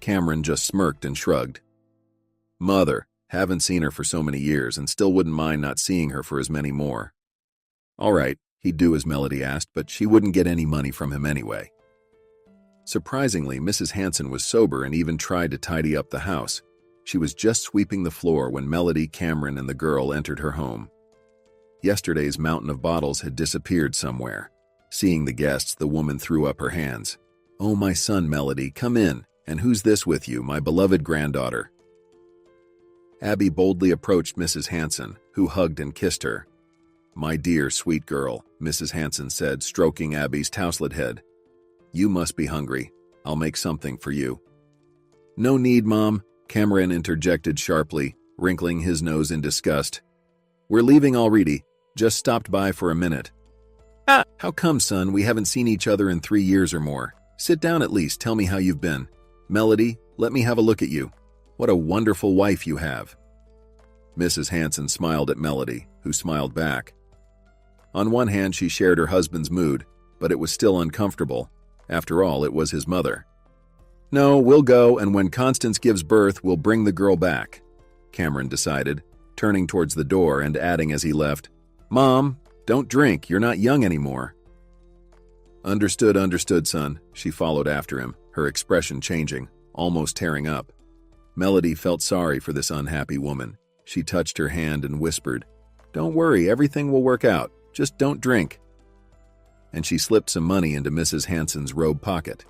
Cameron just smirked and shrugged. "Mother, haven't seen her for so many years and still wouldn't mind not seeing her for as many more." All right, he'd do as Melody asked, but she wouldn't get any money from him anyway. Surprisingly, Mrs. Hanson was sober and even tried to tidy up the house. She was just sweeping the floor when Melody, Cameron, and the girl entered her home. Yesterday's mountain of bottles had disappeared somewhere. Seeing the guests, the woman threw up her hands. "Oh, my son, Melody, come in. And who's this with you, my beloved granddaughter?" Abby boldly approached Mrs. Hanson, who hugged and kissed her. "My dear, sweet girl," Mrs. Hanson said, stroking Abby's tousled head. "You must be hungry. I'll make something for you." "No need, Mom," Cameron interjected sharply, wrinkling his nose in disgust. "We're leaving already. Just stopped by for a minute." "How come, son? We haven't seen each other in 3 years or more. Sit down at least. Tell me how you've been. Melody, let me have a look at you. What a wonderful wife you have." Mrs. Hanson smiled at Melody, who smiled back. On one hand, she shared her husband's mood, but it was still uncomfortable. After all, it was his mother. "No, we'll go, and when Constance gives birth, we'll bring the girl back," Cameron decided, turning towards the door and adding as he left, "Mom, don't drink. You're not young anymore." Understood, son," she followed after him, her expression changing, almost tearing up. Melody felt sorry for this unhappy woman. She touched her hand and whispered, "Don't worry, everything will work out. Just don't drink." and she slipped some money into Mrs. Hanson's robe pocket.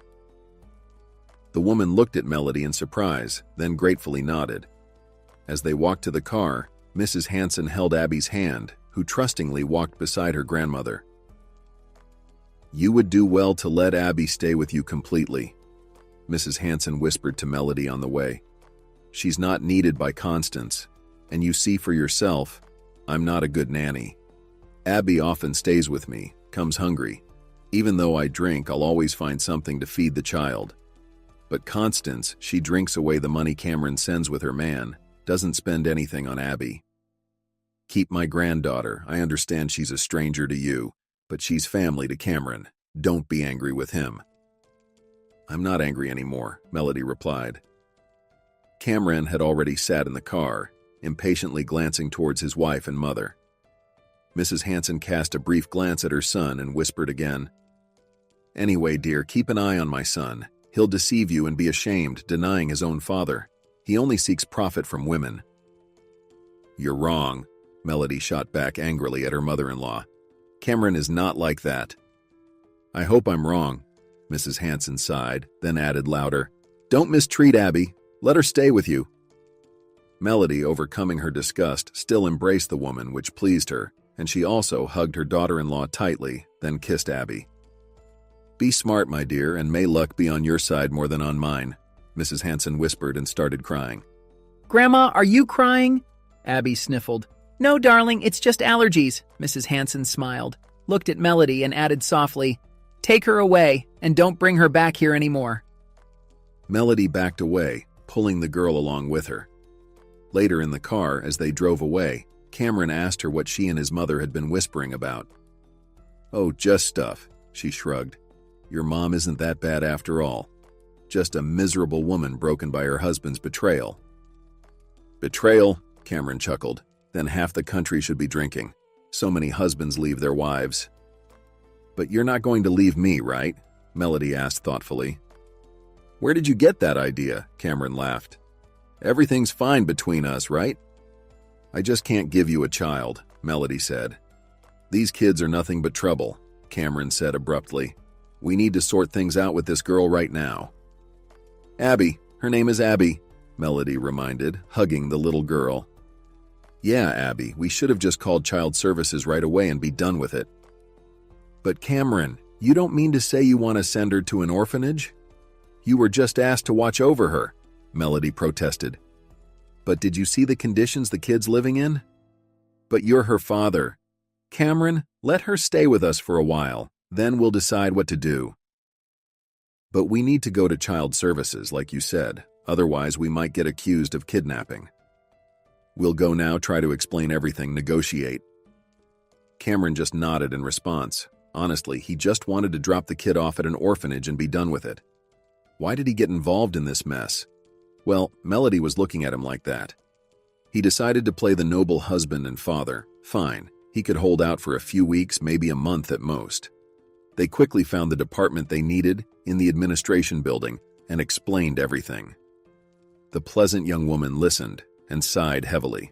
The woman looked at Melody in surprise, then gratefully nodded. As they walked to the car, Mrs. Hanson held Abby's hand, who trustingly walked beside her grandmother. "You would do well to let Abby stay with you completely," Mrs. Hanson whispered to Melody on the way. "She's not needed by Constance, and you see for yourself, I'm not a good nanny. Abby often stays with me, comes hungry. Even though I drink, I'll always find something to feed the child. But Constance, she drinks away the money Cameron sends with her man, doesn't spend anything on Abby. Keep my granddaughter. I understand she's a stranger to you, but she's family to Cameron. Don't be angry with him." "I'm not angry anymore," Melody replied. Cameron had already sat in the car, impatiently glancing towards his wife and mother. Mrs. Hanson cast a brief glance at her son and whispered again, "Anyway, dear, keep an eye on my son. He'll deceive you and be ashamed, denying his own father. He only seeks profit from women." "You're wrong," Melody shot back angrily at her mother-in-law. "Cameron is not like that." "I hope I'm wrong," Mrs. Hanson sighed, then added louder, "Don't mistreat Abby. Let her stay with you." Melody, overcoming her disgust, still embraced the woman, which pleased her, and she also hugged her daughter-in-law tightly, then kissed Abby. "Be smart, my dear, and may luck be on your side more than on mine," Mrs. Hanson whispered and started crying. "Grandma, are you crying?" Abby sniffled. "No, darling, it's just allergies," Mrs. Hanson smiled, looked at Melody and added softly, "Take her away, and don't bring her back here anymore." Melody backed away, pulling the girl along with her. Later in the car, as they drove away, Cameron asked her what she and his mother had been whispering about. "Oh, just stuff," she shrugged. "Your mom isn't that bad after all. Just a miserable woman broken by her husband's betrayal." "Betrayal?" Cameron chuckled. "Then half the country should be drinking. So many husbands leave their wives." "But you're not going to leave me, right?" Melody asked thoughtfully. "Where did you get that idea?" Cameron laughed. "Everything's fine between us, right?" "I just can't give you a child," Melody said. "These kids are nothing but trouble," Cameron said abruptly. "We need to sort things out with this girl right now." "Abby. Her name is Abby," Melody reminded, hugging the little girl. "Yeah, Abby, we should have just called child services right away and be done with it." "But Cameron, you don't mean to say you want to send her to an orphanage? You were just asked to watch over her," Melody protested. "But did you see the conditions the kid's living in?" "But you're her father. Cameron, let her stay with us for a while, then we'll decide what to do." "But we need to go to child services, like you said, otherwise we might get accused of kidnapping." "We'll go now, try to explain everything, negotiate." Cameron just nodded in response. Honestly, he just wanted to drop the kid off at an orphanage and be done with it. Why did he get involved in this mess? Well, Melody was looking at him like that. He decided to play the noble husband and father. Fine, he could hold out for a few weeks, maybe a month at most. They quickly found the department they needed in the administration building and explained everything. The pleasant young woman listened and sighed heavily.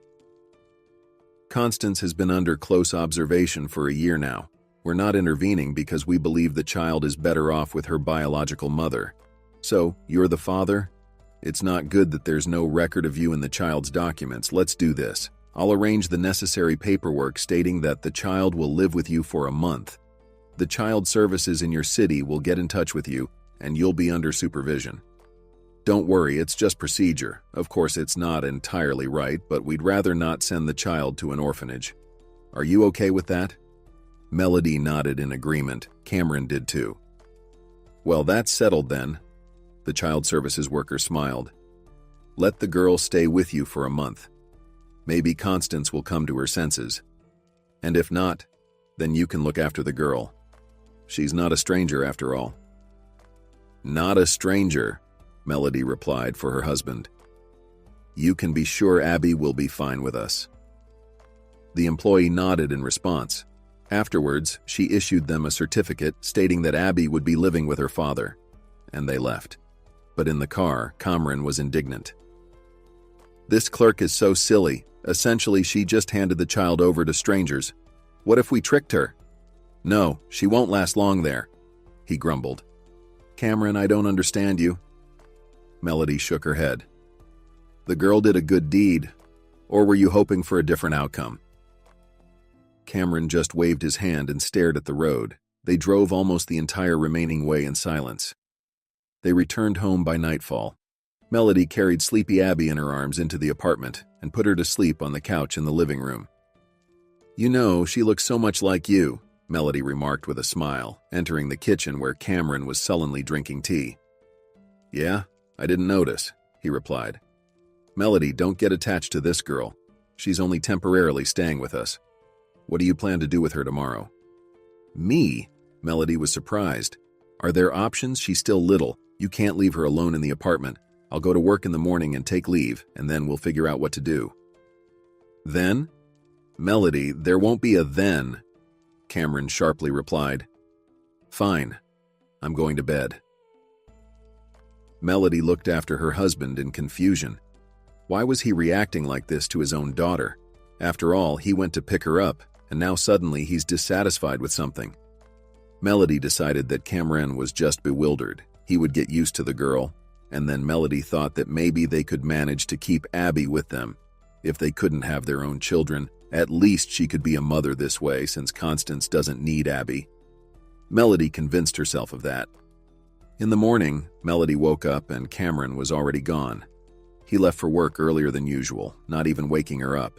"Constance has been under close observation for a year now. We're not intervening because we believe the child is better off with her biological mother. So, you're the father? It's not good that there's no record of you in the child's documents. Let's do this. I'll arrange the necessary paperwork stating that the child will live with you for a month. The child services in your city will get in touch with you, and you'll be under supervision. Don't worry, it's just procedure. Of course, it's not entirely right, but we'd rather not send the child to an orphanage. Are you okay with that?" Melody nodded in agreement. Cameron did too. "Well, that's settled then." The child services worker smiled. "Let the girl stay with you for a month. Maybe Constance will come to her senses. And if not, then you can look after the girl. She's not a stranger after all." "Not a stranger," Melody replied for her husband. "You can be sure Abby will be fine with us." The employee nodded in response. Afterwards, she issued them a certificate stating that Abby would be living with her father, and they left. But in the car, Cameron was indignant. "This clerk is so silly. Essentially, she just handed the child over to strangers. What if we tricked her?" No, she won't last long there, he grumbled. Cameron, I don't understand you. Melody shook her head. The girl did a good deed, or were you hoping for a different outcome? Cameron just waved his hand and stared at the road. They drove almost the entire remaining way in silence. They returned home by nightfall. Melody carried sleepy Abby in her arms into the apartment and put her to sleep on the couch in the living room. You know, she looks so much like you, Melody remarked with a smile, entering the kitchen where Cameron was sullenly drinking tea. Yeah, I didn't notice, he replied. Melody, don't get attached to this girl. She's only temporarily staying with us. What do you plan to do with her tomorrow? Me? Melody was surprised. Are there options? She's still little. You can't leave her alone in the apartment. I'll go to work in the morning and take leave, and then we'll figure out what to do. Then? Melody, there won't be a then, Cameron sharply replied. Fine. I'm going to bed. Melody looked after her husband in confusion. Why was he reacting like this to his own daughter? After all, he went to pick her up, and now suddenly he's dissatisfied with something. Melody decided that Cameron was just bewildered. He would get used to the girl, and then Melody thought that maybe they could manage to keep Abby with them. If they couldn't have their own children, at least she could be a mother this way since Constance doesn't need Abby. Melody convinced herself of that. In the morning, Melody woke up and Cameron was already gone. He left for work earlier than usual, not even waking her up.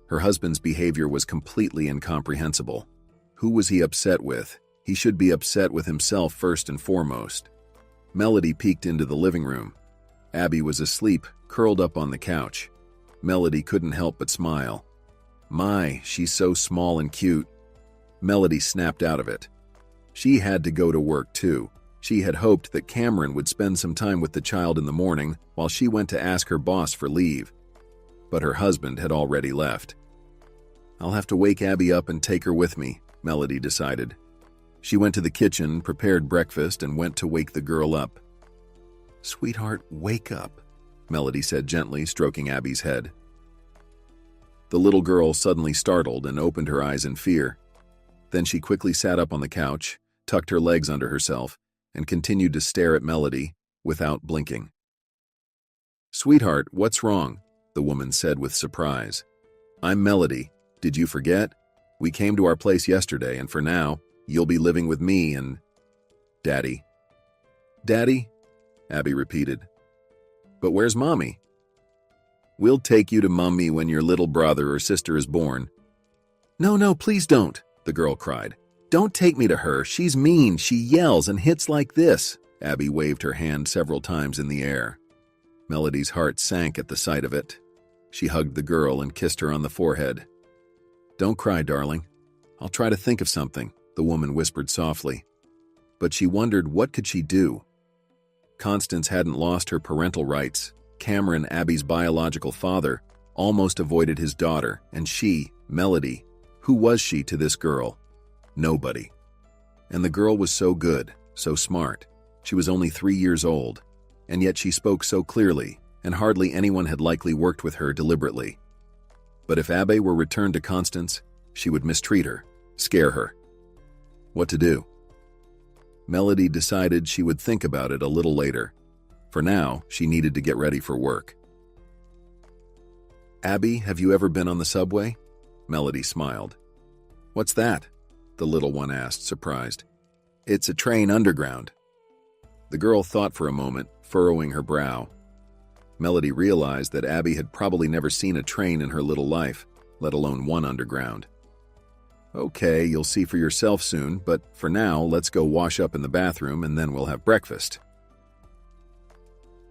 Her husband's behavior was completely incomprehensible. Who was he upset with? He should be upset with himself first and foremost. Melody peeked into the living room. Abby was asleep, curled up on the couch. Melody couldn't help but smile. My, she's so small and cute. Melody snapped out of it. She had to go to work too. She had hoped that Cameron would spend some time with the child in the morning while she went to ask her boss for leave. But her husband had already left. I'll have to wake Abby up and take her with me, Melody decided. She went to the kitchen, prepared breakfast, and went to wake the girl up. Sweetheart, wake up, Melody said gently, stroking Abby's head. The little girl suddenly startled and opened her eyes in fear. Then she quickly sat up on the couch, tucked her legs under herself, and continued to stare at Melody without blinking. Sweetheart, what's wrong? The woman said with surprise. I'm Melody. Did you forget? We came to our place yesterday, and for now, you'll be living with me and... Daddy. Daddy? Abby repeated. But where's Mommy? We'll take you to Mommy when your little brother or sister is born. No, please don't, the girl cried. Don't take me to her. She's mean. She yells and hits like this. Abby waved her hand several times in the air. Melody's heart sank at the sight of it. She hugged the girl and kissed her on the forehead. Don't cry, darling. I'll try to think of something, the woman whispered softly. But she wondered what could she do. Constance hadn't lost her parental rights. Cameron, Abby's biological father, almost avoided his daughter, and she, Melody, who was she to this girl? Nobody. And the girl was so good, so smart. She was only 3 years old, and yet she spoke so clearly, and hardly anyone had likely worked with her deliberately. But if Abby were returned to Constance, she would mistreat her, scare her. What to do? Melody decided she would think about it a little later. For now, she needed to get ready for work. Abby, have you ever been on the subway? Melody smiled. What's that? The little one asked, surprised. It's a train underground. The girl thought for a moment, furrowing her brow. Melody realized that Abby had probably never seen a train in her little life, let alone one underground. Okay, you'll see for yourself soon, but for now, let's go wash up in the bathroom and then we'll have breakfast.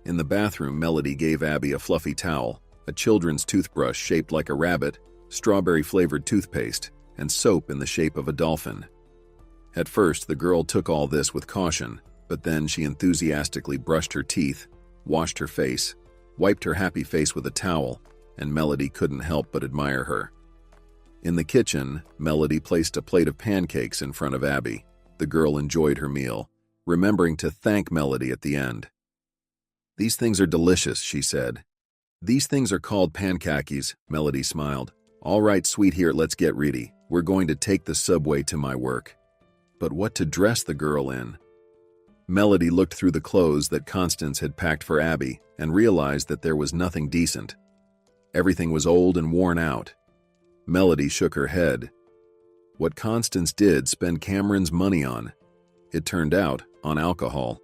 In the bathroom, Melody gave Abby a fluffy towel, a children's toothbrush shaped like a rabbit, strawberry-flavored toothpaste, and soap in the shape of a dolphin. At first, the girl took all this with caution, but then she enthusiastically brushed her teeth, washed her face, wiped her happy face with a towel, and Melody couldn't help but admire her. In the kitchen, Melody placed a plate of pancakes in front of Abby. The girl enjoyed her meal, remembering to thank Melody at the end. These things are delicious, she said. These things are called pancakes, Melody smiled. All right, sweetheart, let's get ready. We're going to take the subway to my work. But what to dress the girl in? Melody looked through the clothes that Constance had packed for Abby and realized that there was nothing decent. Everything was old and worn out. Melody shook her head. What Constance did spend Cameron's money on? It turned out, on alcohol.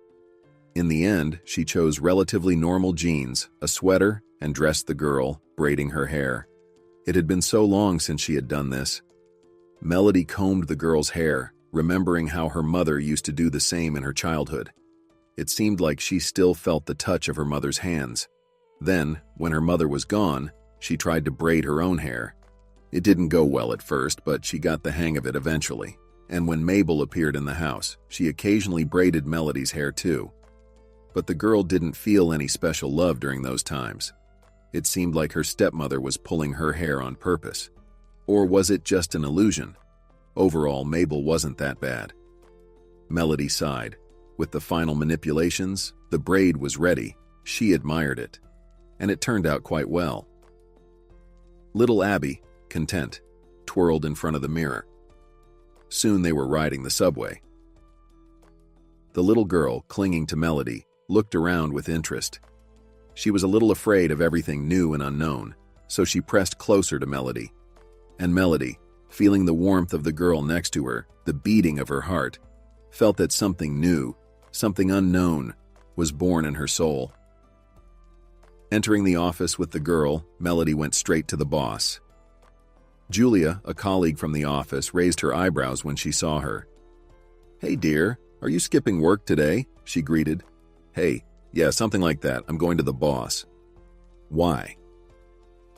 In the end, she chose relatively normal jeans, a sweater, and dressed the girl, braiding her hair. It had been so long since she had done this. Melody combed the girl's hair, remembering how her mother used to do the same in her childhood. It seemed like she still felt the touch of her mother's hands. Then, when her mother was gone, she tried to braid her own hair. It didn't go well at first, but she got the hang of it eventually. And when Mabel appeared in the house, she occasionally braided Melody's hair too. But the girl didn't feel any special love during those times. It seemed like her stepmother was pulling her hair on purpose. Or was it just an illusion? Overall, Mabel wasn't that bad. Melody sighed. With the final manipulations, the braid was ready. She admired it. And it turned out quite well. Little Abby, content, twirled in front of the mirror. Soon they were riding the subway. The little girl, clinging to Melody, looked around with interest. She was a little afraid of everything new and unknown, so she pressed closer to Melody. And Melody, feeling the warmth of the girl next to her, the beating of her heart, felt that something new, something unknown, was born in her soul. Entering the office with the girl, Melody went straight to the boss. Julia, a colleague from the office, raised her eyebrows when she saw her. "Hey dear, are you skipping work today?" she greeted. "Hey, yeah, something like that. I'm going to the boss." "Why?"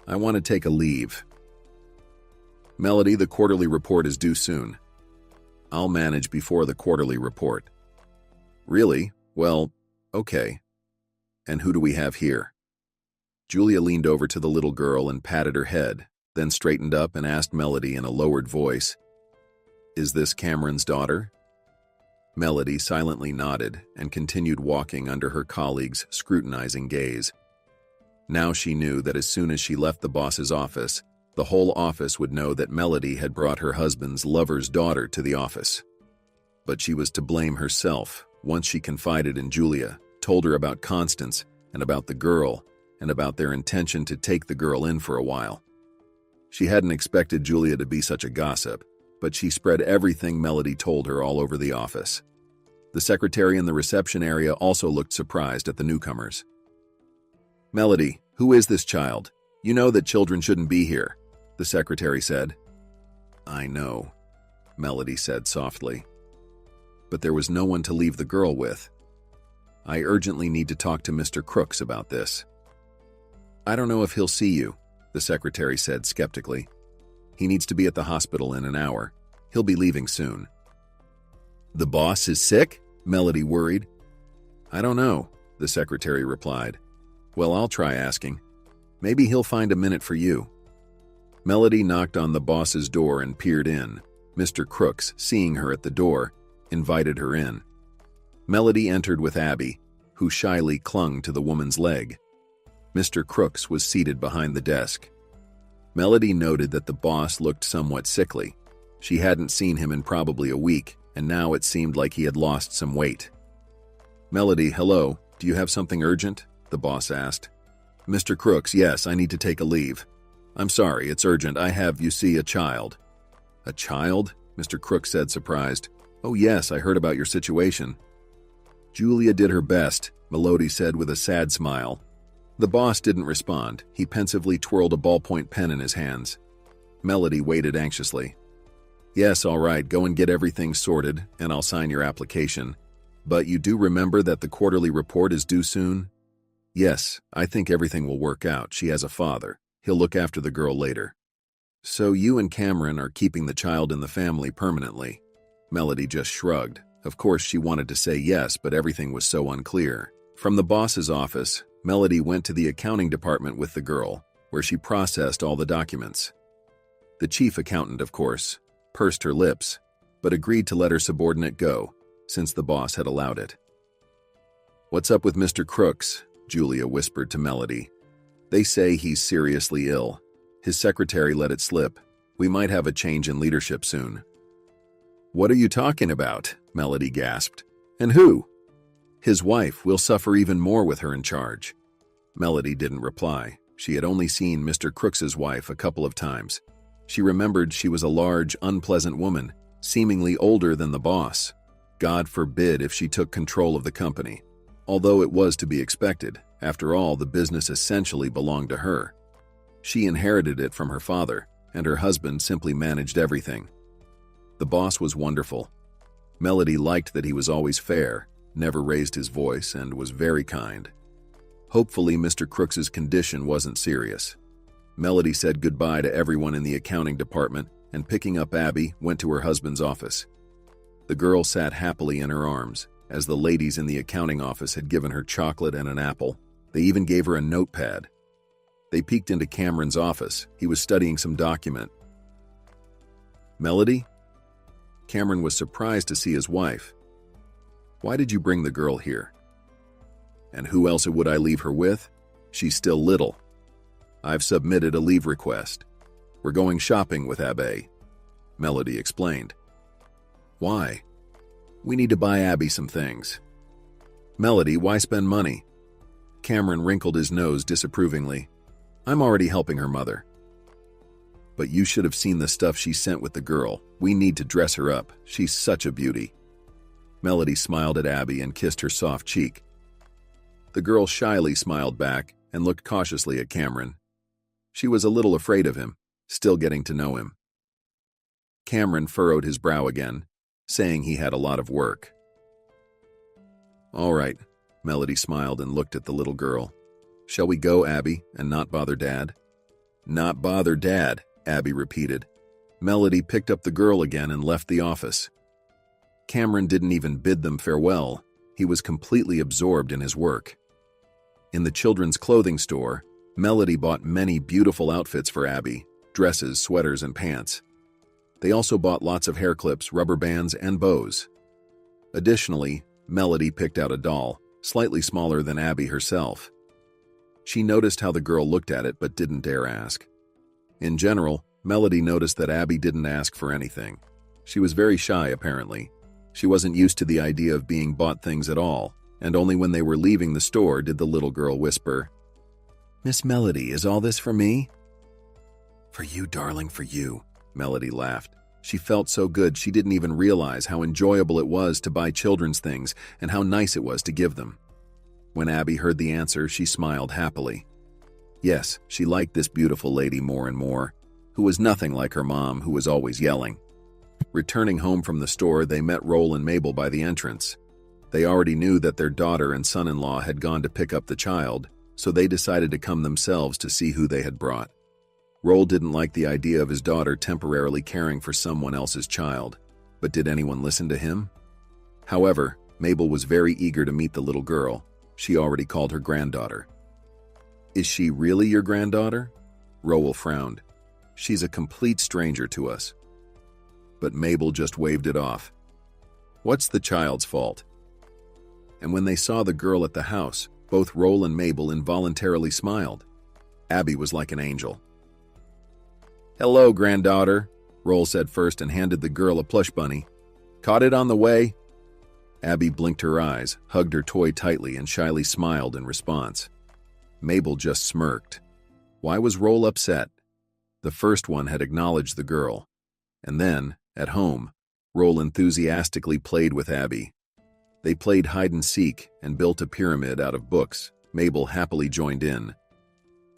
"I want to take a leave." "Melody, the quarterly report is due soon." "I'll manage before the quarterly report." "Really? Well, okay. And who do we have here?" Julia leaned over to the little girl and patted her head, then straightened up and asked Melody in a lowered voice, "Is this Cameron's daughter?" Melody silently nodded and continued walking under her colleague's scrutinizing gaze. Now she knew that as soon as she left the boss's office, the whole office would know that Melody had brought her husband's lover's daughter to the office. But she was to blame herself once she confided in Julia, told her about Constance and about the girl and about their intention to take the girl in for a while. She hadn't expected Julia to be such a gossip, but she spread everything Melody told her all over the office. The secretary in the reception area also looked surprised at the newcomers. "Melody, who is this child? You know that children shouldn't be here," the secretary said. "I know," Melody said softly. "But there was no one to leave the girl with. I urgently need to talk to Mr. Crooks about this." "I don't know if he'll see you," the secretary said skeptically. "He needs to be at the hospital in an hour. He'll be leaving soon." "The boss is sick?" Melody worried. "I don't know," the secretary replied. "Well, I'll try asking. Maybe he'll find a minute for you." Melody knocked on the boss's door and peered in. Mr. Crooks, seeing her at the door, invited her in. Melody entered with Abby, who shyly clung to the woman's leg. Mr. Crooks was seated behind the desk. Melody noted that the boss looked somewhat sickly. She hadn't seen him in probably a week, and now it seemed like he had lost some weight. "Melody, hello. Do you have something urgent?" the boss asked. "Mr. Crooks, yes, I need to take a leave. I'm sorry, it's urgent. I have, you see, a child." "A child?" Mr. Crooks said, surprised. "Oh yes, I heard about your situation." "Julia did her best," Melody said with a sad smile. The boss didn't respond. He pensively twirled a ballpoint pen in his hands. Melody waited anxiously. "Yes, all right, go and get everything sorted, and I'll sign your application. But you do remember that the quarterly report is due soon?" "Yes, I think everything will work out. She has a father. He'll look after the girl later." "So you and Cameron are keeping the child in the family permanently?" Melody just shrugged. Of course, she wanted to say yes, but everything was so unclear. From the boss's office, Melody went to the accounting department with the girl, where she processed all the documents. The chief accountant, of course, pursed her lips, but agreed to let her subordinate go, since the boss had allowed it. "What's up with Mr. Crooks?" Julia whispered to Melody. "They say he's seriously ill. His secretary let it slip. We might have a change in leadership soon." "What are you talking about?" Melody gasped. "And who?" "His wife. Will suffer even more with her in charge." Melody didn't reply. She had only seen Mr. Crooks's wife a couple of times. She remembered she was a large, unpleasant woman, seemingly older than the boss. God forbid if she took control of the company. Although it was to be expected, after all, the business essentially belonged to her. She inherited it from her father, and her husband simply managed everything. The boss was wonderful. Melody liked that he was always fair, never raised his voice, and was very kind. Hopefully, Mr. Crooks's condition wasn't serious. Melody said goodbye to everyone in the accounting department and, picking up Abby, went to her husband's office. The girl sat happily in her arms, as the ladies in the accounting office had given her chocolate and an apple. They even gave her a notepad. They peeked into Cameron's office. He was studying some document. "Melody?" Cameron was surprised to see his wife. "Why did you bring the girl here?" "And who else would I leave her with? She's still little. I've submitted a leave request. We're going shopping with Abby," Melody explained. "Why?" "We need to buy Abby some things." "Melody, why spend money?" Cameron wrinkled his nose disapprovingly. "I'm already helping her mother." "But you should have seen the stuff she sent with the girl. We need to dress her up. She's such a beauty." Melody smiled at Abby and kissed her soft cheek. The girl shyly smiled back and looked cautiously at Cameron. She was a little afraid of him, still getting to know him. Cameron furrowed his brow again, saying he had a lot of work. "All right," Melody smiled and looked at the little girl. "Shall we go, Abby, and not bother Dad?" "Not bother Dad," Abby repeated. Melody picked up the girl again and left the office. Cameron didn't even bid them farewell. He was completely absorbed in his work. In the children's clothing store, Melody bought many beautiful outfits for Abby, dresses, sweaters, and pants. They also bought lots of hair clips, rubber bands, and bows. Additionally, Melody picked out a doll, slightly smaller than Abby herself. She noticed how the girl looked at it but didn't dare ask. In general, Melody noticed that Abby didn't ask for anything. She was very shy, apparently. She wasn't used to the idea of being bought things at all, and only when they were leaving the store did the little girl whisper, "Miss Melody, is all this for me?" "For you, darling, for you," Melody laughed. She felt so good she didn't even realize how enjoyable it was to buy children's things and how nice it was to give them. When Abby heard the answer, she smiled happily. Yes, she liked this beautiful lady more and more, who was nothing like her mom, who was always yelling. Returning home from the store, they met Roll and Mabel by the entrance. They already knew that their daughter and son-in-law had gone to pick up the child, so they decided to come themselves to see who they had brought. Roll didn't like the idea of his daughter temporarily caring for someone else's child, but did anyone listen to him? However, Mabel was very eager to meet the little girl. She already called her granddaughter. "Is she really your granddaughter?" Roll frowned. "She's a complete stranger to us." But Mabel just waved it off. "What's the child's fault?" And when they saw the girl at the house, both Roll and Mabel involuntarily smiled. Abby was like an angel. "Hello, granddaughter," Roll said first and handed the girl a plush bunny. "Caught it on the way?" Abby blinked her eyes, hugged her toy tightly, and shyly smiled in response. Mabel just smirked. Why was Roll upset? The first one had acknowledged the girl. And then, at home, Roll enthusiastically played with Abby. They played hide-and-seek and built a pyramid out of books. Mabel happily joined in.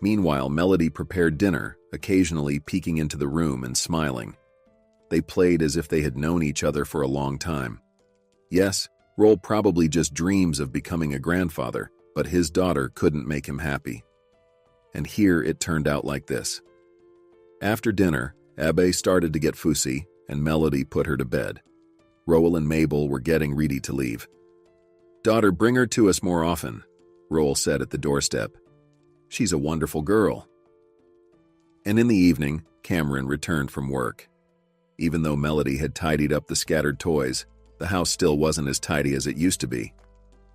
Meanwhile, Melody prepared dinner, occasionally peeking into the room and smiling. They played as if they had known each other for a long time. Yes, Roll probably just dreams of becoming a grandfather, but his daughter couldn't make him happy. And here it turned out like this. After dinner, Abby started to get fussy, and Melody put her to bed. Roll and Mabel were getting ready to leave. "Daughter, bring her to us more often," Roll said at the doorstep. "She's a wonderful girl." And in the evening, Cameron returned from work. Even though Melody had tidied up the scattered toys, the house still wasn't as tidy as it used to be.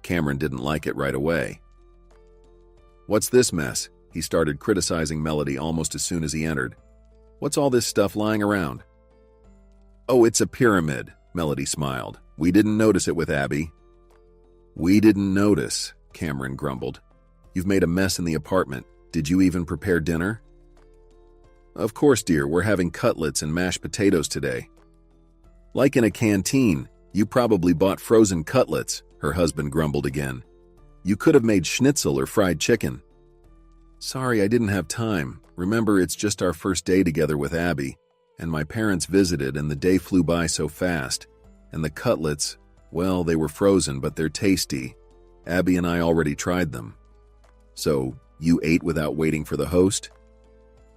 Cameron didn't like it right away. "What's this mess?" He started criticizing Melody almost as soon as he entered. "What's all this stuff lying around?" "Oh, it's a pyramid," Melody smiled. We didn't notice it with Abby. We didn't notice, Cameron grumbled. You've made a mess in the apartment. Did you even prepare dinner? Of course, dear, we're having cutlets and mashed potatoes today. Like in a canteen, you probably bought frozen cutlets, her husband grumbled again. You could have made schnitzel or fried chicken. Sorry, I didn't have time. Remember, it's just our first day together with Abby, and my parents visited and the day flew by so fast. And the cutlets, well, they were frozen, but they're tasty. Abby and I already tried them. So, you ate without waiting for the host?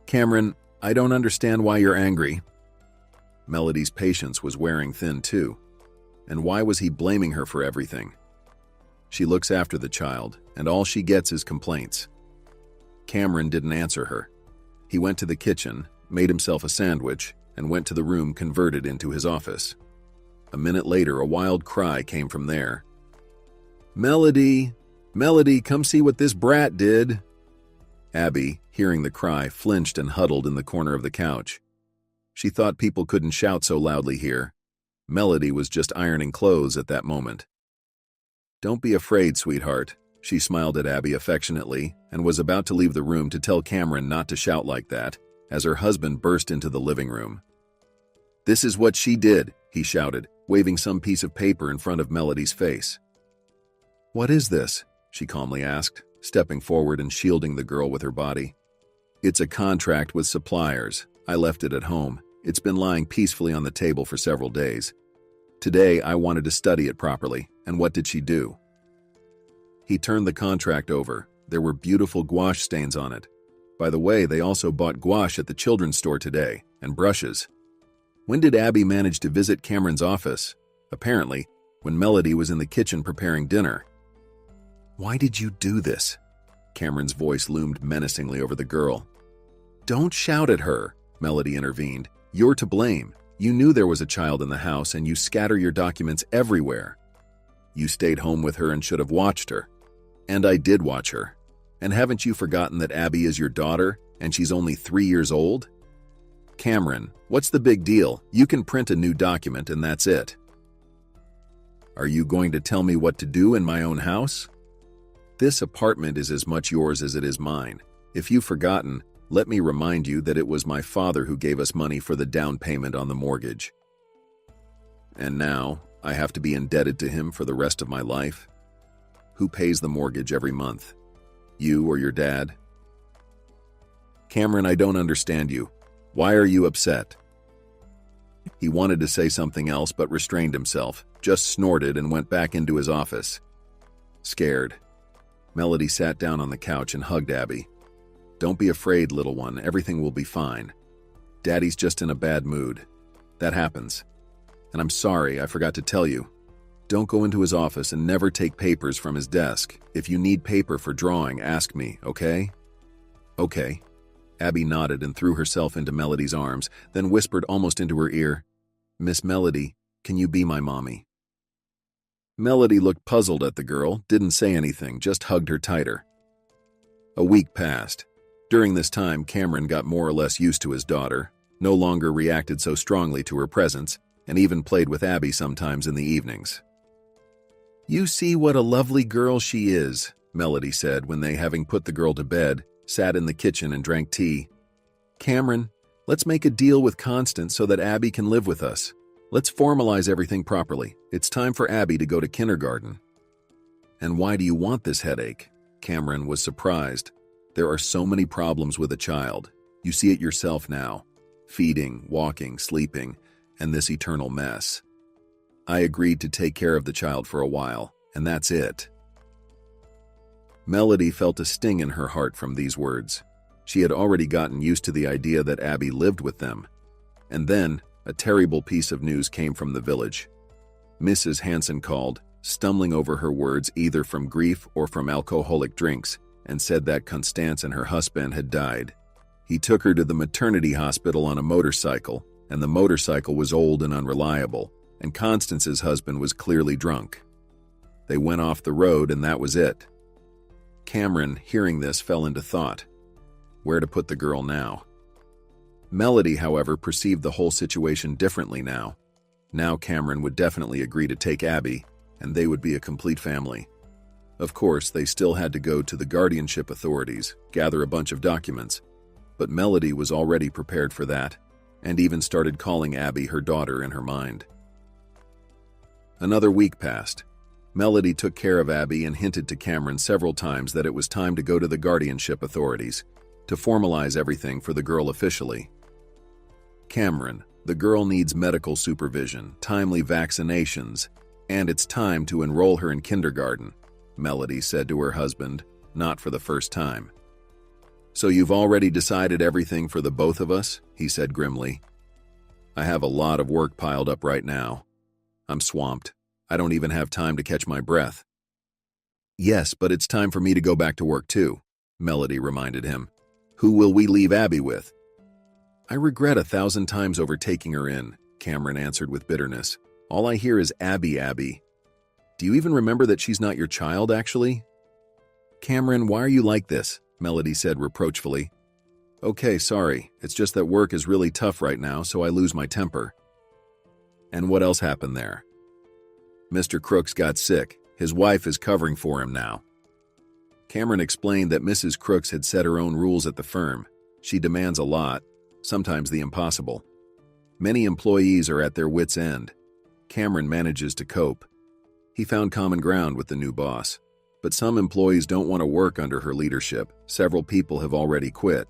Cameron, I don't understand why you're angry. Melody's patience was wearing thin too. And why was he blaming her for everything? She looks after the child, and all she gets is complaints. Cameron didn't answer her. He went to the kitchen, made himself a sandwich, and went to the room converted into his office. A minute later, a wild cry came from there. Melody! Melody, come see what this brat did! Abby, hearing the cry, flinched and huddled in the corner of the couch. She thought people couldn't shout so loudly here. Melody was just ironing clothes at that moment. Don't be afraid, sweetheart. She smiled at Abby affectionately and was about to leave the room to tell Cameron not to shout like that, as her husband burst into the living room. This is what she did, he shouted, waving some piece of paper in front of Melody's face. What is this? She calmly asked, stepping forward and shielding the girl with her body. It's a contract with suppliers. I left it at home. It's been lying peacefully on the table for several days. Today, I wanted to study it properly, and what did she do? He turned the contract over. There were beautiful gouache stains on it. By the way, they also bought gouache at the children's store today, and brushes. When did Abby manage to visit Cameron's office? Apparently, when Melody was in the kitchen preparing dinner. Why did you do this? Cameron's voice loomed menacingly over the girl. Don't shout at her, Melody intervened. You're to blame. You knew there was a child in the house and you scatter your documents everywhere. You stayed home with her and should have watched her. And I did watch her. And haven't you forgotten that Abby is your daughter and she's only 3 years old? Cameron, what's the big deal? You can print a new document and that's it. Are you going to tell me what to do in my own house? This apartment is as much yours as it is mine. If you've forgotten, let me remind you that it was my father who gave us money for the down payment on the mortgage. And now, I have to be indebted to him for the rest of my life? Who pays the mortgage every month? You or your dad? Cameron, I don't understand you. Why are you upset? He wanted to say something else but restrained himself, just snorted and went back into his office. Scared. Melody sat down on the couch and hugged Abby. Don't be afraid, little one. Everything will be fine. Daddy's just in a bad mood. That happens. And I'm sorry, I forgot to tell you. Don't go into his office and never take papers from his desk. If you need paper for drawing, ask me, okay? Okay. Abby nodded and threw herself into Melody's arms, then whispered almost into her ear, Miss Melody, can you be my mommy? Melody looked puzzled at the girl, didn't say anything, just hugged her tighter. A week passed. During this time, Cameron got more or less used to his daughter, no longer reacted so strongly to her presence, and even played with Abby sometimes in the evenings. You see what a lovely girl she is, Melody said when they, having put the girl to bed, sat in the kitchen and drank tea. Cameron, let's make a deal with Constance so that Abby can live with us. Let's formalize everything properly. It's time for Abby to go to kindergarten. And why do you want this headache? Cameron was surprised. There are so many problems with a child. You see it yourself now. Feeding, walking, sleeping, and this eternal mess. I agreed to take care of the child for a while, and that's it. Melody felt a sting in her heart from these words. She had already gotten used to the idea that Abby lived with them. And then, a terrible piece of news came from the village. Mrs. Hanson called, stumbling over her words either from grief or from alcoholic drinks, and said that Constance and her husband had died. He took her to the maternity hospital on a motorcycle, and the motorcycle was old and unreliable, and Constance's husband was clearly drunk. They went off the road and that was it. Cameron, hearing this, fell into thought. Where to put the girl now? Melody, however, perceived the whole situation differently now. Now Cameron would definitely agree to take Abby, and they would be a complete family. Of course, they still had to go to the guardianship authorities, gather a bunch of documents, but Melody was already prepared for that, and even started calling Abby her daughter in her mind. Another week passed. Melody took care of Abby and hinted to Cameron several times that it was time to go to the guardianship authorities to formalize everything for the girl officially. Cameron, the girl needs medical supervision, timely vaccinations, and it's time to enroll her in kindergarten, Melody said to her husband, not for the first time. So you've already decided everything for the both of us? He said grimly. I have a lot of work piled up right now. I'm swamped. I don't even have time to catch my breath. Yes, but it's time for me to go back to work too, Melody reminded him. Who will we leave Abby with? I regret 1,000 times over taking her in, Cameron answered with bitterness. All I hear is Abby, Abby. Do you even remember that she's not your child, actually? Cameron, why are you like this? Melody said reproachfully. Okay, sorry. It's just that work is really tough right now, so I lose my temper. And what else happened there? Mr. Crooks got sick. His wife is covering for him now. Cameron explained that Mrs. Crooks had set her own rules at the firm. She demands a lot, sometimes the impossible. Many employees are at their wits' end. Cameron manages to cope. He found common ground with the new boss. But some employees don't want to work under her leadership. Several people have already quit.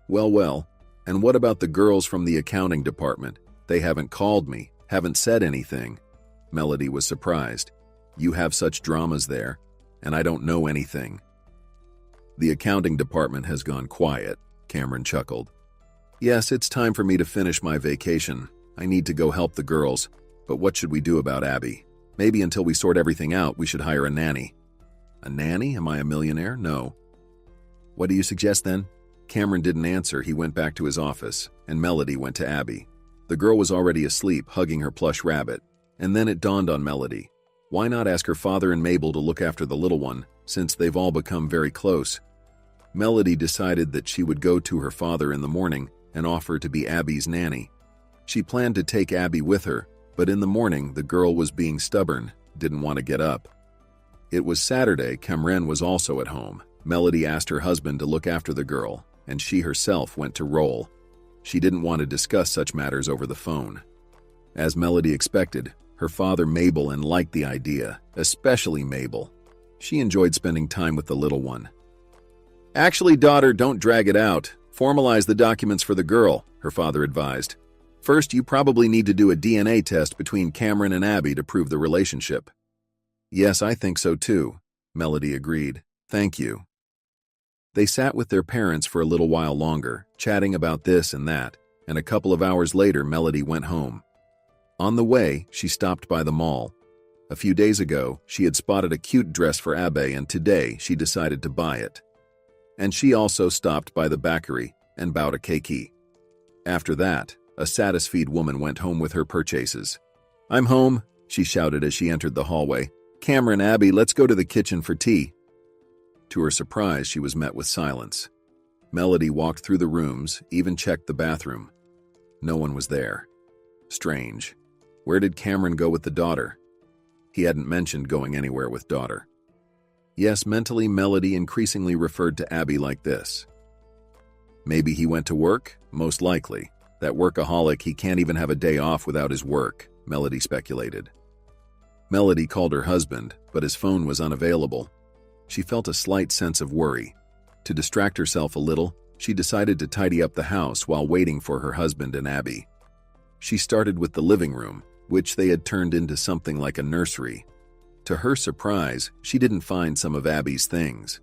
Well, and what about the girls from the accounting department? They haven't called me, haven't said anything. Melody was surprised. You have such dramas there, and I don't know anything. The accounting department has gone quiet, Cameron chuckled. Yes, it's time for me to finish my vacation. I need to go help the girls, but what should we do about Abby? Maybe until we sort everything out, we should hire a nanny. A nanny? Am I a millionaire? No. What do you suggest then? Cameron didn't answer. He went back to his office, and Melody went to Abby. The girl was already asleep, hugging her plush rabbit, and then it dawned on Melody. Why not ask her father and Mabel to look after the little one, since they've all become very close? Melody decided that she would go to her father in the morning and offer to be Abby's nanny. She planned to take Abby with her, but in the morning the girl was being stubborn, didn't want to get up. It was Saturday. Cameron was also at home. Melody asked her husband to look after the girl, and she herself went to roll. She didn't want to discuss such matters over the phone. As Melody expected, her father Mabel liked the idea, especially Mabel. She enjoyed spending time with the little one. Actually, daughter, don't drag it out. Formalize the documents for the girl, her father advised. First, you probably need to do a DNA test between Cameron and Abby to prove the relationship. Yes, I think so too, Melody agreed. Thank you. They sat with their parents for a little while longer, chatting about this and that, and a couple of hours later, Melody went home. On the way, she stopped by the mall. A few days ago, she had spotted a cute dress for Abby, and today she decided to buy it. And she also stopped by the bakery and bought a keiki. After that, a satisfied woman went home with her purchases. I'm home, she shouted as she entered the hallway. Cameron, Abby, let's go to the kitchen for tea. To her surprise, she was met with silence. Melody walked through the rooms, even checked the bathroom. No one was there. Strange. Where did Cameron go with the daughter? He hadn't mentioned going anywhere with daughter. Yes, mentally, Melody increasingly referred to Abby like this. Maybe he went to work? Most likely. That workaholic, he can't even have a day off without his work, Melody speculated. Melody called her husband, but his phone was unavailable. She felt a slight sense of worry. To distract herself a little, she decided to tidy up the house while waiting for her husband and Abby. She started with the living room, which they had turned into something like a nursery. To her surprise, she didn't find some of Abby's things.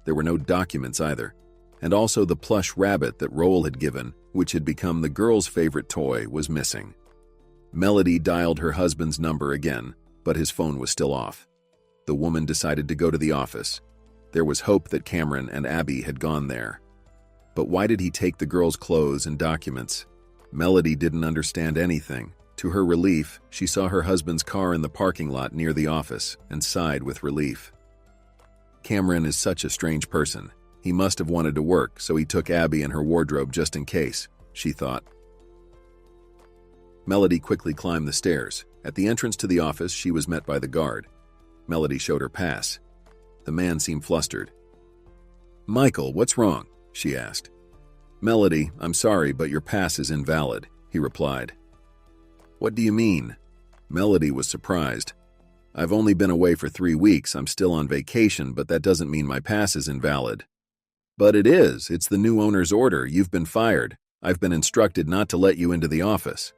There were no documents either, and also the plush rabbit that Roll had given, which had become the girl's favorite toy, was missing. Melody dialed her husband's number again, but his phone was still off. The woman decided to go to the office. There was hope that Cameron and Abby had gone there. But why did he take the girl's clothes and documents? Melody didn't understand anything. To her relief, she saw her husband's car in the parking lot near the office and sighed with relief. Cameron is such a strange person. He must have wanted to work, so he took Abby and her wardrobe just in case, she thought. Melody quickly climbed the stairs. At the entrance to the office, she was met by the guard. Melody showed her pass. The man seemed flustered. "Michael, what's wrong?" she asked. "Melody, I'm sorry, but your pass is invalid," he replied. "What do you mean?" Melody was surprised. "I've only been away for 3 weeks. I'm still on vacation, but that doesn't mean my pass is invalid." "But it is. It's the new owner's order. You've been fired. I've been instructed not to let you into the office."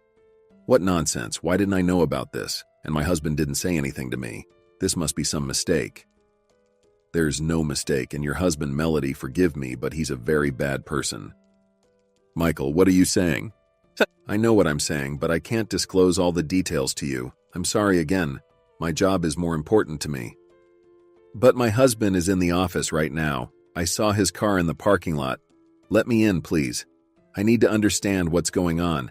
"What nonsense. Why didn't I know about this? And my husband didn't say anything to me. This must be some mistake." "There's no mistake, and your husband, Melody, forgive me, but he's a very bad person." "Michael, what are you saying?" "I know what I'm saying, but I can't disclose all the details to you. I'm sorry again. My job is more important to me." "But my husband is in the office right now. I saw his car in the parking lot. Let me in, please. I need to understand what's going on.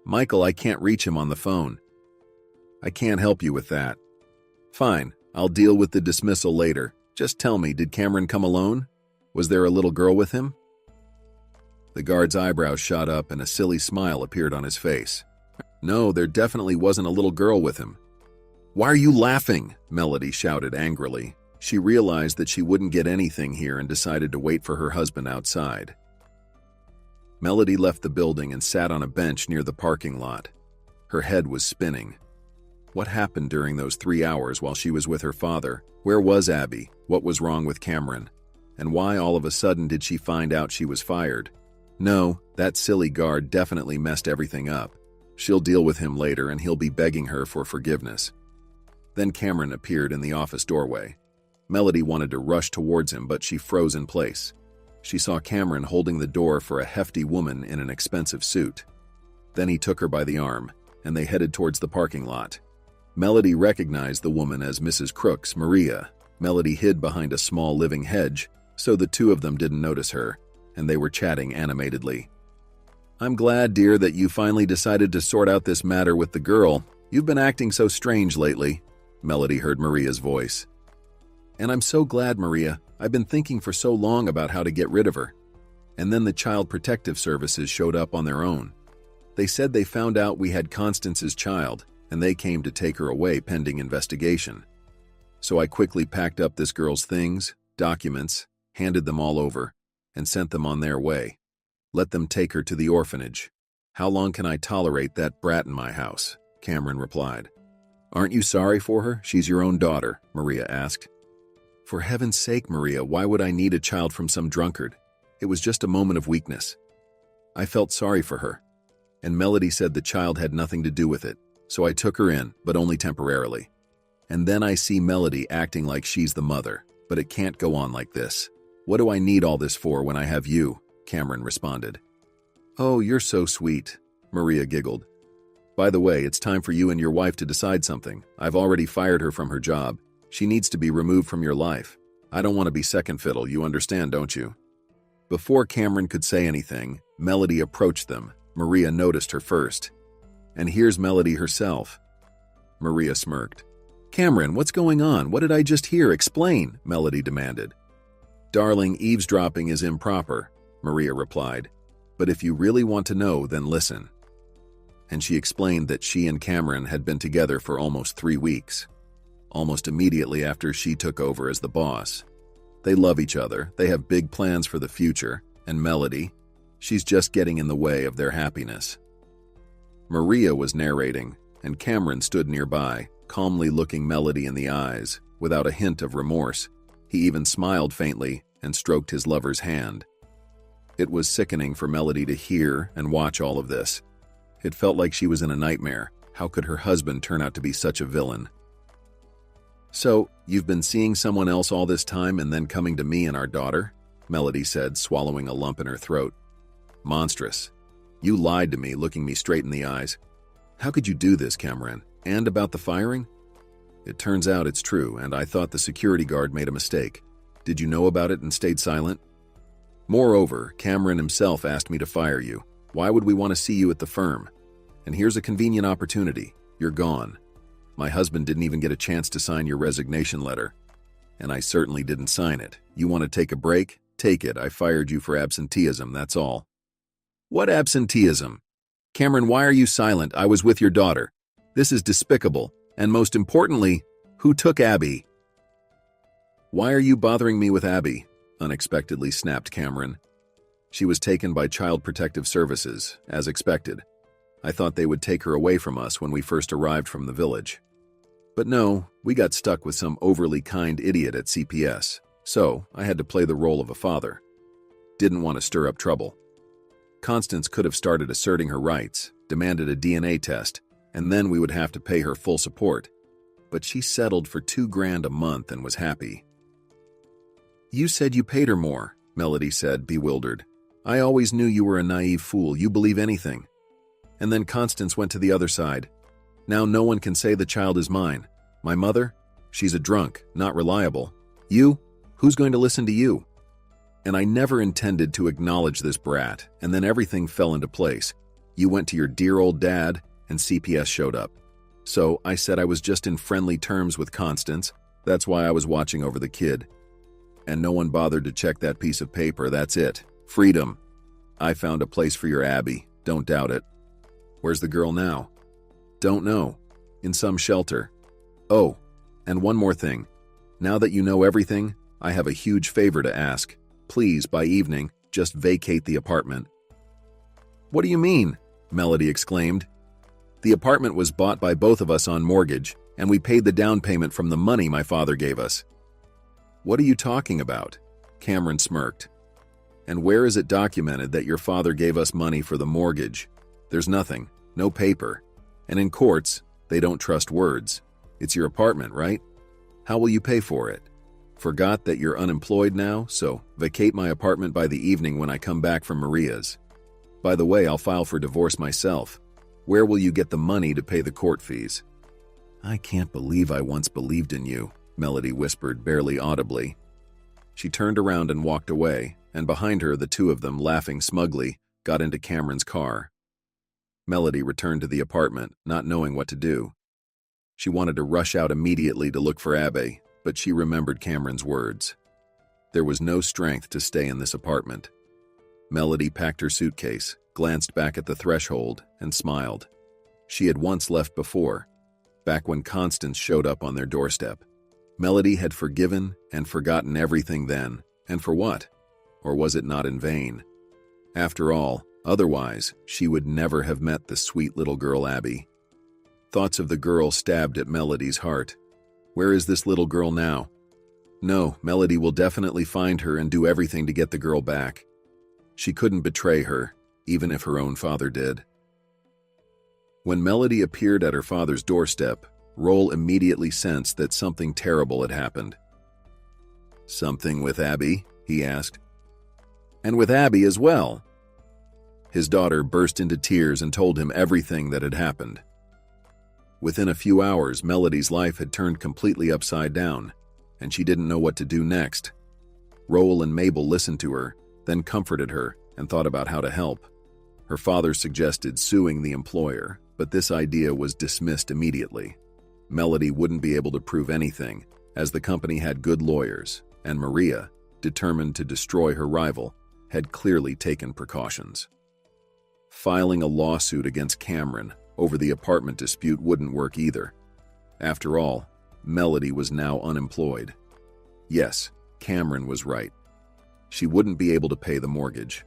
Michael, I can't reach him on the phone." "I can't help you with that." "Fine, I'll deal with the dismissal later. Just tell me, did Cameron come alone? Was there a little girl with him?" The guard's eyebrows shot up and a silly smile appeared on his face. "No, there definitely wasn't a little girl with him." "Why are you laughing?" Melody shouted angrily. She realized that she wouldn't get anything here and decided to wait for her husband outside. Melody left the building and sat on a bench near the parking lot. Her head was spinning. What happened during those 3 hours while she was with her father? Where was Abby? What was wrong with Cameron? And why all of a sudden did she find out she was fired? No, that silly guard definitely messed everything up. She'll deal with him later and he'll be begging her for forgiveness. Then Cameron appeared in the office doorway. Melody wanted to rush towards him, but she froze in place. She saw Cameron holding the door for a hefty woman in an expensive suit. Then he took her by the arm, and they headed towards the parking lot. Melody recognized the woman as Mrs. Crooks, Maria. Melody hid behind a small living hedge, so the two of them didn't notice her, and they were chatting animatedly. "I'm glad, dear, that you finally decided to sort out this matter with the girl. You've been acting so strange lately," Melody heard Maria's voice. "And I'm so glad, Maria. I've been thinking for so long about how to get rid of her." And then the Child Protective Services showed up on their own. They said they found out we had Constance's child, and they came to take her away pending investigation. So I quickly packed up this girl's things, documents, handed them all over, and sent them on their way. Let them take her to the orphanage. "How long can I tolerate that brat in my house?" Cameron replied. "Aren't you sorry for her? She's your own daughter," Maria asked. "For heaven's sake, Maria, why would I need a child from some drunkard? It was just a moment of weakness." I felt sorry for her, and Melody said the child had nothing to do with it, so I took her in, but only temporarily. And then I see Melody acting like she's the mother, but it can't go on like this. "What do I need all this for when I have you?" Cameron responded. "Oh, you're so sweet," Maria giggled. "By the way, it's time for you and your wife to decide something. I've already fired her from her job. She needs to be removed from your life. I don't want to be second fiddle, you understand, don't you?" Before Cameron could say anything, Melody approached them. Maria noticed her first. "And here's Melody herself." Maria smirked. "Cameron, what's going on? What did I just hear? Explain," Melody demanded. "Darling, eavesdropping is improper," Maria replied. "But if you really want to know, then listen." And she explained that she and Cameron had been together for almost 3 weeks. Almost immediately after she took over as the boss. They love each other, they have big plans for the future, and Melody, she's just getting in the way of their happiness. Maria was narrating, and Cameron stood nearby, calmly looking Melody in the eyes, without a hint of remorse. He even smiled faintly and stroked his lover's hand. It was sickening for Melody to hear and watch all of this. It felt like she was in a nightmare. How could her husband turn out to be such a villain? "So, you've been seeing someone else all this time and then coming to me and our daughter?" Melody said, swallowing a lump in her throat. "Monstrous. You lied to me, looking me straight in the eyes. How could you do this, Cameron? And about the firing?" "It turns out it's true, and I thought the security guard made a mistake. Did you know about it and stayed silent? Moreover, Cameron himself asked me to fire you. Why would we want to see you at the firm? And here's a convenient opportunity. You're gone. My husband didn't even get a chance to sign your resignation letter. And I certainly didn't sign it. You want to take a break? Take it. I fired you for absenteeism, that's all." "What absenteeism?" Cameron, why are you silent? I was with your daughter. This is despicable. And most importantly, who took Abby? Why are you bothering me with Abby? Unexpectedly snapped Cameron. She was taken by Child Protective Services, as expected. I thought they would take her away from us when we first arrived from the village. But no, we got stuck with some overly kind idiot at CPS, so I had to play the role of a father. Didn't want to stir up trouble. Constance could have started asserting her rights, demanded a DNA test, and then we would have to pay her full support. But she settled for $2,000 a month and was happy. You said you paid her more, Melody said, bewildered. I always knew you were a naive fool. You believe anything. And then Constance went to the other side. Now no one can say the child is mine. My mother? She's a drunk, not reliable. You? Who's going to listen to you? And I never intended to acknowledge this brat, and then everything fell into place. You went to your dear old dad, and CPS showed up. So I said I was just in friendly terms with Constance. That's why I was watching over the kid. And no one bothered to check that piece of paper. That's it. Freedom. I found a place for your Abby. Don't doubt it. Where's the girl now? Don't know. In some shelter. Oh, and one more thing. Now that you know everything, I have a huge favor to ask. Please, by evening, just vacate the apartment. What do you mean? Melody exclaimed. The apartment was bought by both of us on mortgage, and we paid the down payment from the money my father gave us. What are you talking about? Cameron smirked. And where is it documented that your father gave us money for the mortgage? There's nothing, no paper. And in courts, they don't trust words. It's your apartment, right? How will you pay for it? Forgot that you're unemployed now, so vacate my apartment by the evening when I come back from Maria's. By the way, I'll file for divorce myself. Where will you get the money to pay the court fees? I can't believe I once believed in you, Melody whispered barely audibly. She turned around and walked away, and behind her the two of them, laughing smugly, got into Cameron's car. Melody returned to the apartment, not knowing what to do. She wanted to rush out immediately to look for Abby, but she remembered Cameron's words. There was no strength to stay in this apartment. Melody packed her suitcase, glanced back at the threshold, and smiled. She had once left before, back when Constance showed up on their doorstep. Melody had forgiven and forgotten everything then, and for what? Or was it not in vain? After all, otherwise, she would never have met the sweet little girl Abby. Thoughts of the girl stabbed at Melody's heart. Where is this little girl now? No, Melody will definitely find her and do everything to get the girl back. She couldn't betray her, even if her own father did. When Melody appeared at her father's doorstep, Roll immediately sensed that something terrible had happened. Something with Abby? He asked. And with Abby as well. His daughter burst into tears and told him everything that had happened. Within a few hours, Melody's life had turned completely upside down, and she didn't know what to do next. Roll and Mabel listened to her, then comforted her and thought about how to help. Her father suggested suing the employer, but this idea was dismissed immediately. Melody wouldn't be able to prove anything, as the company had good lawyers, and Maria, determined to destroy her rival, had clearly taken precautions. Filing a lawsuit against Cameron over the apartment dispute wouldn't work either. After all, Melody was now unemployed. Yes, Cameron was right. She wouldn't be able to pay the mortgage.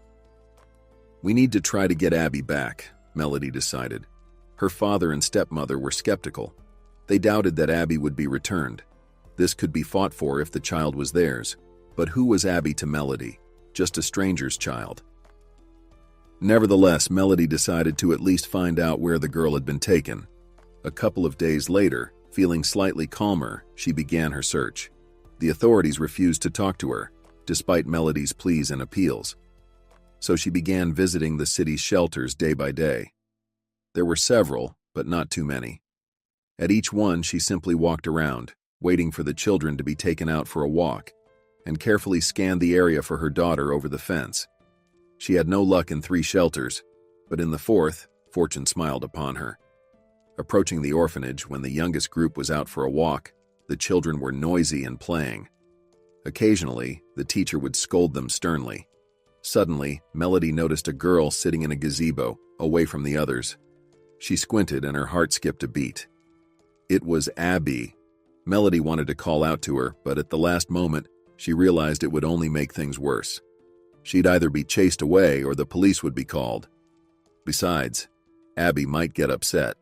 We need to try to get Abby back, Melody decided. Her father and stepmother were skeptical. They doubted that Abby would be returned. This could be fought for if the child was theirs. But who was Abby to Melody? Just a stranger's child. Nevertheless, Melody decided to at least find out where the girl had been taken. A couple of days later, feeling slightly calmer, she began her search. The authorities refused to talk to her, despite Melody's pleas and appeals. So she began visiting the city's shelters day by day. There were several, but not too many. At each one, she simply walked around, waiting for the children to be taken out for a walk, and carefully scanned the area for her daughter over the fence. She had no luck in 3 shelters, but in the 4th, fortune smiled upon her. Approaching the orphanage when the youngest group was out for a walk, the children were noisy and playing. Occasionally, the teacher would scold them sternly. Suddenly, Melody noticed a girl sitting in a gazebo, away from the others. She squinted and her heart skipped a beat. It was Abby. Melody wanted to call out to her, but at the last moment, she realized it would only make things worse. She'd either be chased away or the police would be called. Besides, Abby might get upset.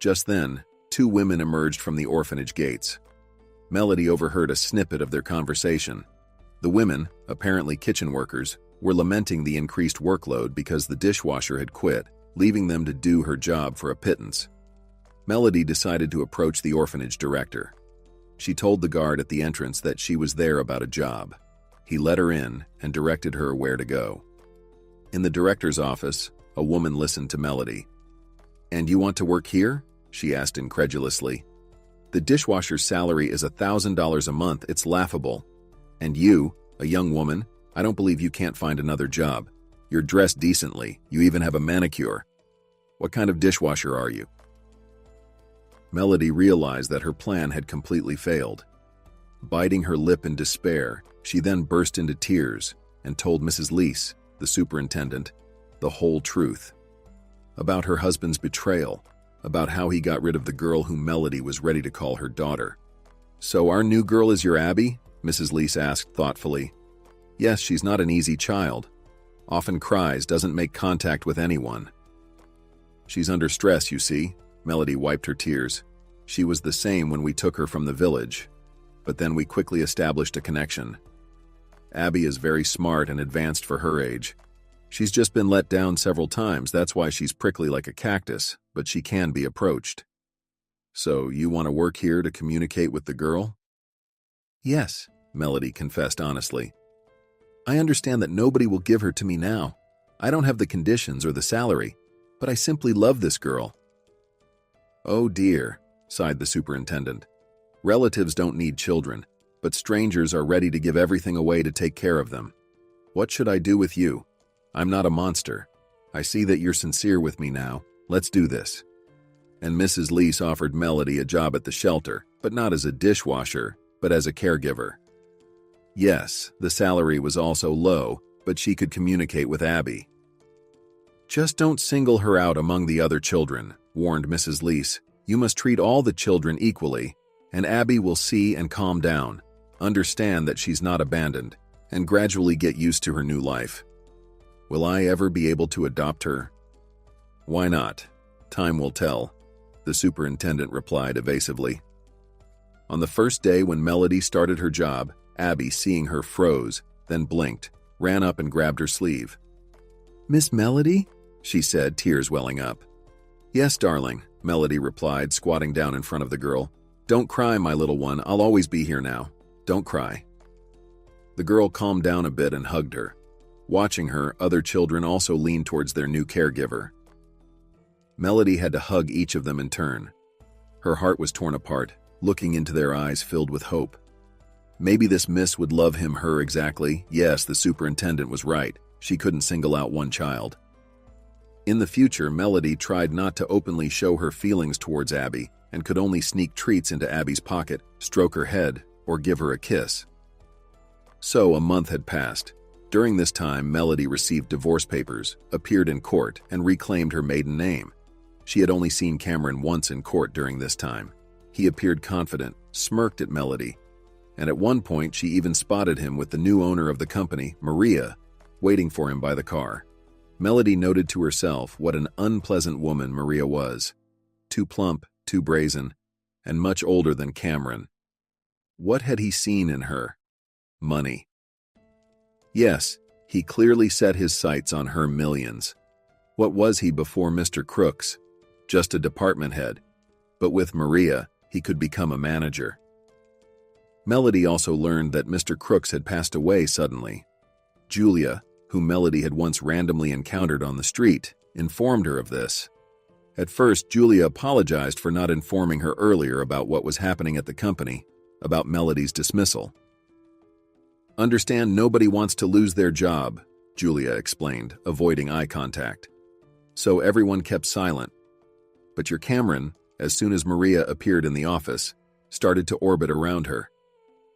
Just then, two women emerged from the orphanage gates. Melody overheard a snippet of their conversation. The women, apparently kitchen workers, were lamenting the increased workload because the dishwasher had quit, leaving them to do her job for a pittance. Melody decided to approach the orphanage director. She told the guard at the entrance that she was there about a job. He let her in and directed her where to go. In the director's office, a woman listened to Melody. "And you want to work here?" she asked incredulously. "The dishwasher's salary is $1,000 a month. It's laughable. And you, a young woman, I don't believe you can't find another job. You're dressed decently. You even have a manicure. What kind of dishwasher are you?" Melody realized that her plan had completely failed. Biting her lip in despair, she then burst into tears and told Mrs. Leese, the superintendent, the whole truth. About her husband's betrayal, about how he got rid of the girl whom Melody was ready to call her daughter. "So our new girl is your Abby?" Mrs. Leese asked thoughtfully. "Yes, she's not an easy child. Often cries, doesn't make contact with anyone. She's under stress, you see." Melody wiped her tears. "She was the same when we took her from the village, but then we quickly established a connection. Abby is very smart and advanced for her age. She's just been let down several times, that's why she's prickly like a cactus, but she can be approached." "So you want to work here to communicate with the girl?" "Yes," Melody confessed honestly. "I understand that nobody will give her to me now. I don't have the conditions or the salary, but I simply love this girl." "Oh dear," sighed the superintendent. "Relatives don't need children, but strangers are ready to give everything away to take care of them. What should I do with you? I'm not a monster. I see that you're sincere with me now. Let's do this." And Mrs. Leese offered Melody a job at the shelter, but not as a dishwasher, but as a caregiver. Yes, the salary was also low, but she could communicate with Abby. "Just don't single her out among the other children," warned Mrs. Leese. "You must treat all the children equally, and Abby will see and calm down, understand that she's not abandoned, and gradually get used to her new life." "Will I ever be able to adopt her?" "Why not? Time will tell," the superintendent replied evasively. On the first day when Melody started her job, Abby, seeing her, froze, then blinked, ran up and grabbed her sleeve. "Miss Melody?" she said, tears welling up. "Yes, darling," Melody replied, squatting down in front of the girl. "Don't cry, my little one. I'll always be here now. Don't cry." The girl calmed down a bit and hugged her. Watching her, other children also leaned towards their new caregiver. Melody had to hug each of them in turn. Her heart was torn apart, looking into their eyes filled with hope. Maybe this miss would love him her exactly. Yes, the superintendent was right. She couldn't single out one child. In the future, Melody tried not to openly show her feelings towards Abby and could only sneak treats into Abby's pocket, stroke her head, or give her a kiss. So a month had passed. During this time, Melody received divorce papers, appeared in court, and reclaimed her maiden name. She had only seen Cameron once in court during this time. He appeared confident, smirked at Melody, and at one point she even spotted him with the new owner of the company, Maria, waiting for him by the car. Melody noted to herself what an unpleasant woman Maria was. Too plump, too brazen, and much older than Cameron. What had he seen in her? Money. Yes, he clearly set his sights on her millions. What was he before Mr. Crooks? Just a department head. But with Maria, he could become a manager. Melody also learned that Mr. Crooks had passed away suddenly. Julia, whom Melody had once randomly encountered on the street, informed her of this. At first, Julia apologized for not informing her earlier about what was happening at the company, about Melody's dismissal. "Understand nobody wants to lose their job," Julia explained, avoiding eye contact. So everyone kept silent. But your Cameron, as soon as Maria appeared in the office, started to orbit around her.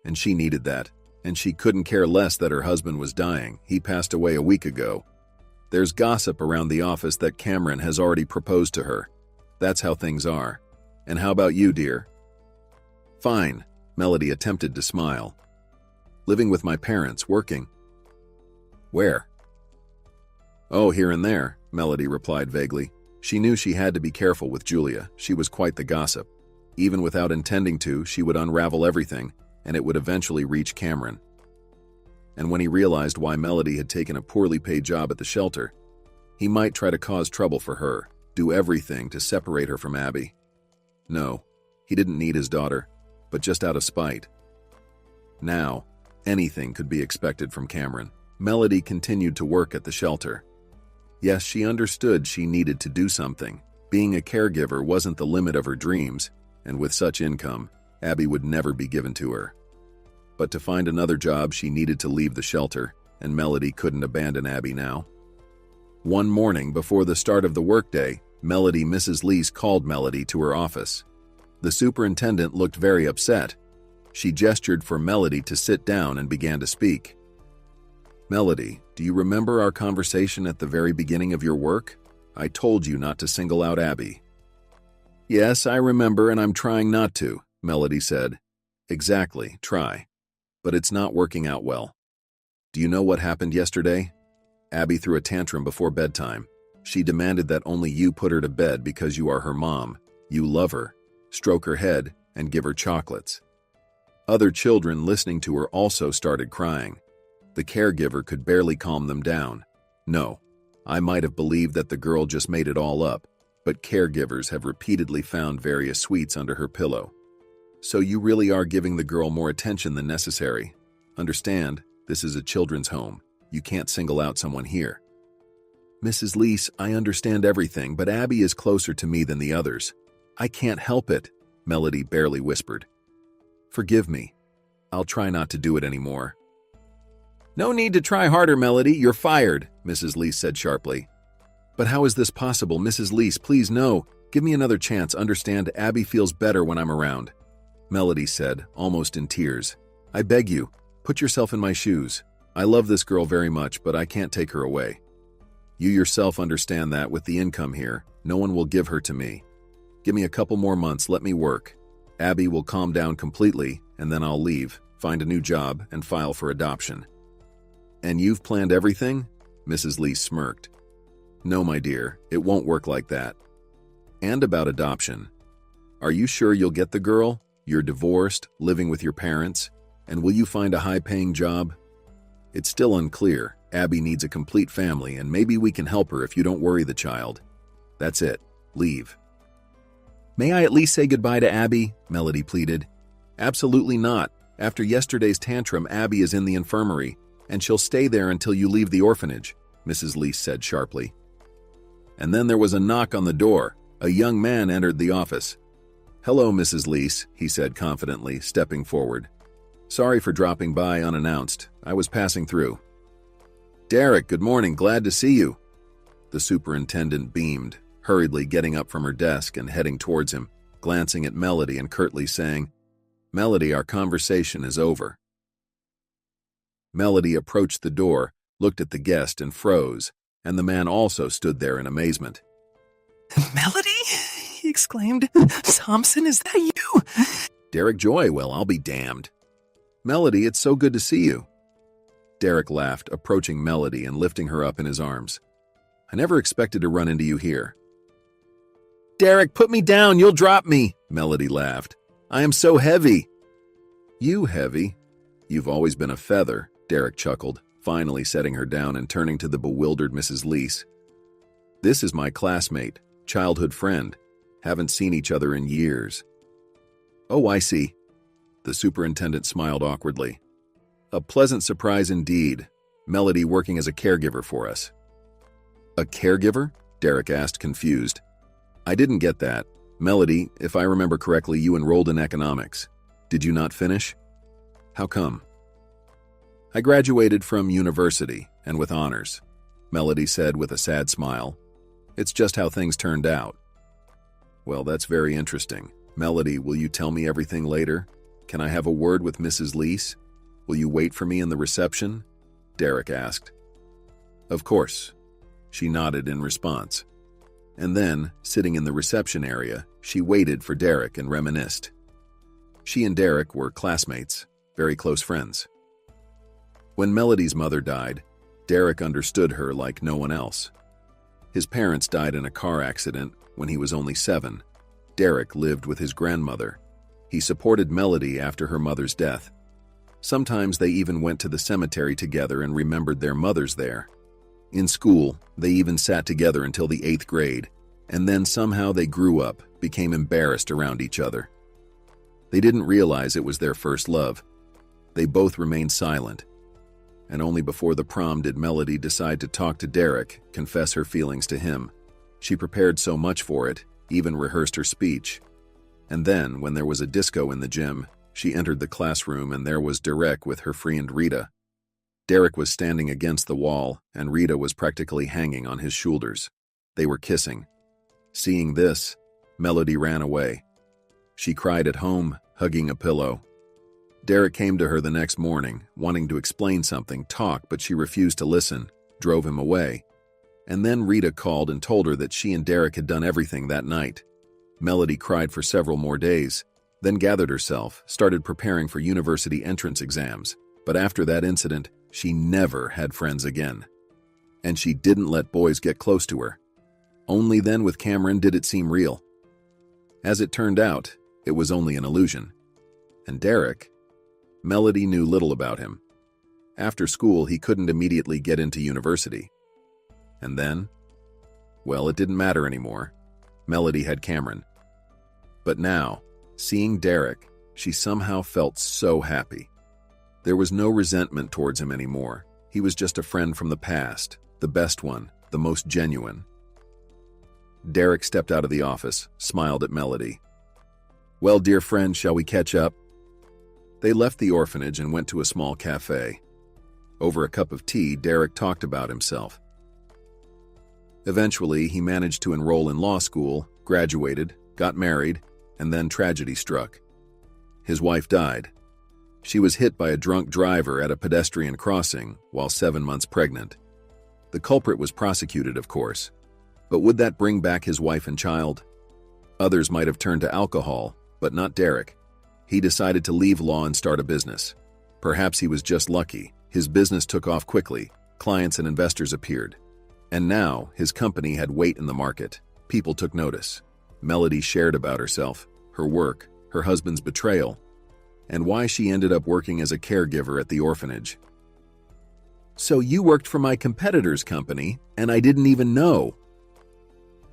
And she needed that, and she couldn't care less that her husband was dying. He passed away a week ago. There's gossip around the office that Cameron has already proposed to her. That's how things are. And how about you, dear? Fine, Melody attempted to smile. Living with my parents, working. Where? Oh, here and there, Melody replied vaguely. She knew she had to be careful with Julia. She was quite the gossip. Even without intending to, she would unravel everything, and it would eventually reach Cameron. And when he realized why Melody had taken a poorly paid job at the shelter, he might try to cause trouble for her, do everything to separate her from Abby. No, he didn't need his daughter, but just out of spite. Now, anything could be expected from Cameron. Melody continued to work at the shelter. Yes, she understood she needed to do something. Being a caregiver wasn't the limit of her dreams, and with such income, Abby would never be given to her. But to find another job, she needed to leave the shelter, and Melody couldn't abandon Abby now. One morning before the start of the workday, Mrs. Lease called Melody to her office. The superintendent looked very upset. She gestured for Melody to sit down and began to speak. Melody, do you remember our conversation at the very beginning of your work? I told you not to single out Abby. Yes, I remember, and I'm trying not to, Melody said. Exactly, try. But it's not working out well. Do you know what happened yesterday? Abby threw a tantrum before bedtime. She demanded that only you put her to bed because you are her mom. You love her, stroke her head, and give her chocolates. Other children listening to her also started crying. The caregiver could barely calm them down. No, I might have believed that the girl just made it all up, but caregivers have repeatedly found various sweets under her pillow. So you really are giving the girl more attention than necessary. Understand, this is a children's home. You can't single out someone here. Mrs. Lease, I understand everything, but Abby is closer to me than the others. I can't help it, Melody barely whispered. Forgive me. I'll try not to do it anymore. No need to try harder, Melody. You're fired, Mrs. Lease said sharply. But how is this possible, Mrs. Lease? Please, no. Give me another chance. Understand, Abby feels better when I'm around. Melody said, almost in tears. I beg you, put yourself in my shoes. I love this girl very much, but I can't take her away. You yourself understand that with the income here, no one will give her to me. Give me a couple more months, let me work. Abby will calm down completely, and then I'll leave, find a new job, and file for adoption. And you've planned everything? Mrs. Lee smirked. No, my dear, it won't work like that. And about adoption. Are you sure you'll get the girl? You're divorced, living with your parents, and will you find a high-paying job? It's still unclear. Abby needs a complete family, and maybe we can help her if you don't worry the child. That's it. Leave. May I at least say goodbye to Abby? Melody pleaded. Absolutely not. After yesterday's tantrum, Abby is in the infirmary, and she'll stay there until you leave the orphanage, Mrs. Lease said sharply. And then there was a knock on the door. A young man entered the office. Hello, Mrs. Lease, he said confidently, stepping forward. Sorry for dropping by unannounced. I was passing through. Derek, good morning. Glad to see you. The superintendent beamed, hurriedly getting up from her desk and heading towards him, glancing at Melody and curtly saying, Melody, our conversation is over. Melody approached the door, looked at the guest and froze, and the man also stood there in amazement. Melody? He exclaimed. Thompson, is that you? Derek Joy, well, I'll be damned. Melody, it's so good to see you. Derek laughed, approaching Melody and lifting her up in his arms. I never expected to run into you here. Derek, put me down, you'll drop me, Melody laughed. I am so heavy. You heavy? You've always been a feather, Derek chuckled, finally setting her down and turning to the bewildered Mrs. Lease. This is my classmate, childhood friend. Haven't seen each other in years. Oh, I see. The superintendent smiled awkwardly. A pleasant surprise indeed. Melody working as a caregiver for us. A caregiver? Derek asked, confused. I didn't get that. Melody, if I remember correctly, you enrolled in economics. Did you not finish? How come? I graduated from university, and with honors, Melody said with a sad smile. It's just how things turned out. Well, that's very interesting. Melody, will you tell me everything later? Can I have a word with Mrs. Lease? Will you wait for me in the reception? Derek asked. Of course. She nodded in response. And then, sitting in the reception area, she waited for Derek and reminisced. She and Derek were classmates, very close friends. When Melody's mother died, Derek understood her like no one else. His parents died in a car accident when he was only 7. Derek lived with his grandmother. He supported Melody after her mother's death. Sometimes they even went to the cemetery together and remembered their mothers there. In school, they even sat together until the 8th grade, and then somehow they grew up, became embarrassed around each other. They didn't realize it was their first love. They both remained silent. And only before the prom did Melody decide to talk to Derek, confess her feelings to him. She prepared so much for it, even rehearsed her speech. And then, when there was a disco in the gym, she entered the classroom and there was Derek with her friend Rita. Derek was standing against the wall, and Rita was practically hanging on his shoulders. They were kissing. Seeing this, Melody ran away. She cried at home, hugging a pillow. Derek came to her the next morning, wanting to explain something, talk, but she refused to listen, drove him away. And then Rita called and told her that she and Derek had done everything that night. Melody cried for several more days, then gathered herself, started preparing for university entrance exams. But after that incident, she never had friends again. And she didn't let boys get close to her. Only then with Cameron did it seem real. As it turned out, it was only an illusion. And Derek? Melody knew little about him. After school, he couldn't immediately get into university. And then? Well, it didn't matter anymore. Melody had Cameron. But now, seeing Derek, she somehow felt so happy. There was no resentment towards him anymore. He was just a friend from the past, the best one, the most genuine. Derek stepped out of the office, smiled at Melody. "Well, dear friend, shall we catch up?" They left the orphanage and went to a small cafe. Over a cup of tea, Derek talked about himself. Eventually, he managed to enroll in law school, graduated, got married, and then tragedy struck. His wife died. She was hit by a drunk driver at a pedestrian crossing while 7 months pregnant. The culprit was prosecuted, of course. But would that bring back his wife and child? Others might have turned to alcohol, but not Derek. He decided to leave law and start a business. Perhaps he was just lucky. His business took off quickly. Clients and investors appeared. And now, his company had weight in the market. People took notice. Melody shared about herself, her work, her husband's betrayal, and why she ended up working as a caregiver at the orphanage. "So you worked for my competitor's company, and I didn't even know."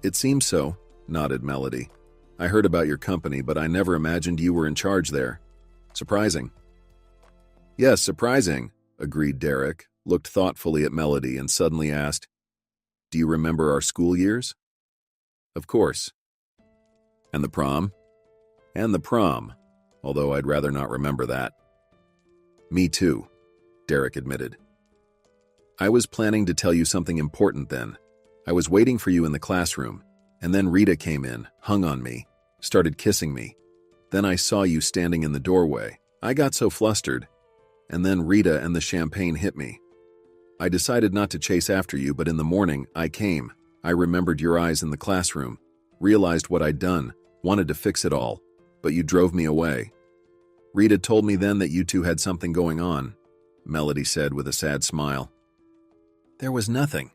"It seems so," nodded Melody. "I heard about your company, but I never imagined you were in charge there. Surprising." "Yes, surprising," agreed Derek, looked thoughtfully at Melody, and suddenly asked, "Do you remember our school years?" "Of course." "And the prom?" "And the prom, although I'd rather not remember that." "Me too," Derek admitted. "I was planning to tell you something important then. I was waiting for you in the classroom, and then Rita came in, hung on me, started kissing me. Then I saw you standing in the doorway. I got so flustered, and then Rita and the champagne hit me. I decided not to chase after you, but in the morning, I came. I remembered your eyes in the classroom, realized what I'd done, wanted to fix it all, but you drove me away. Rita told me then that you two had something going on," Melody said with a sad smile. "There was nothing.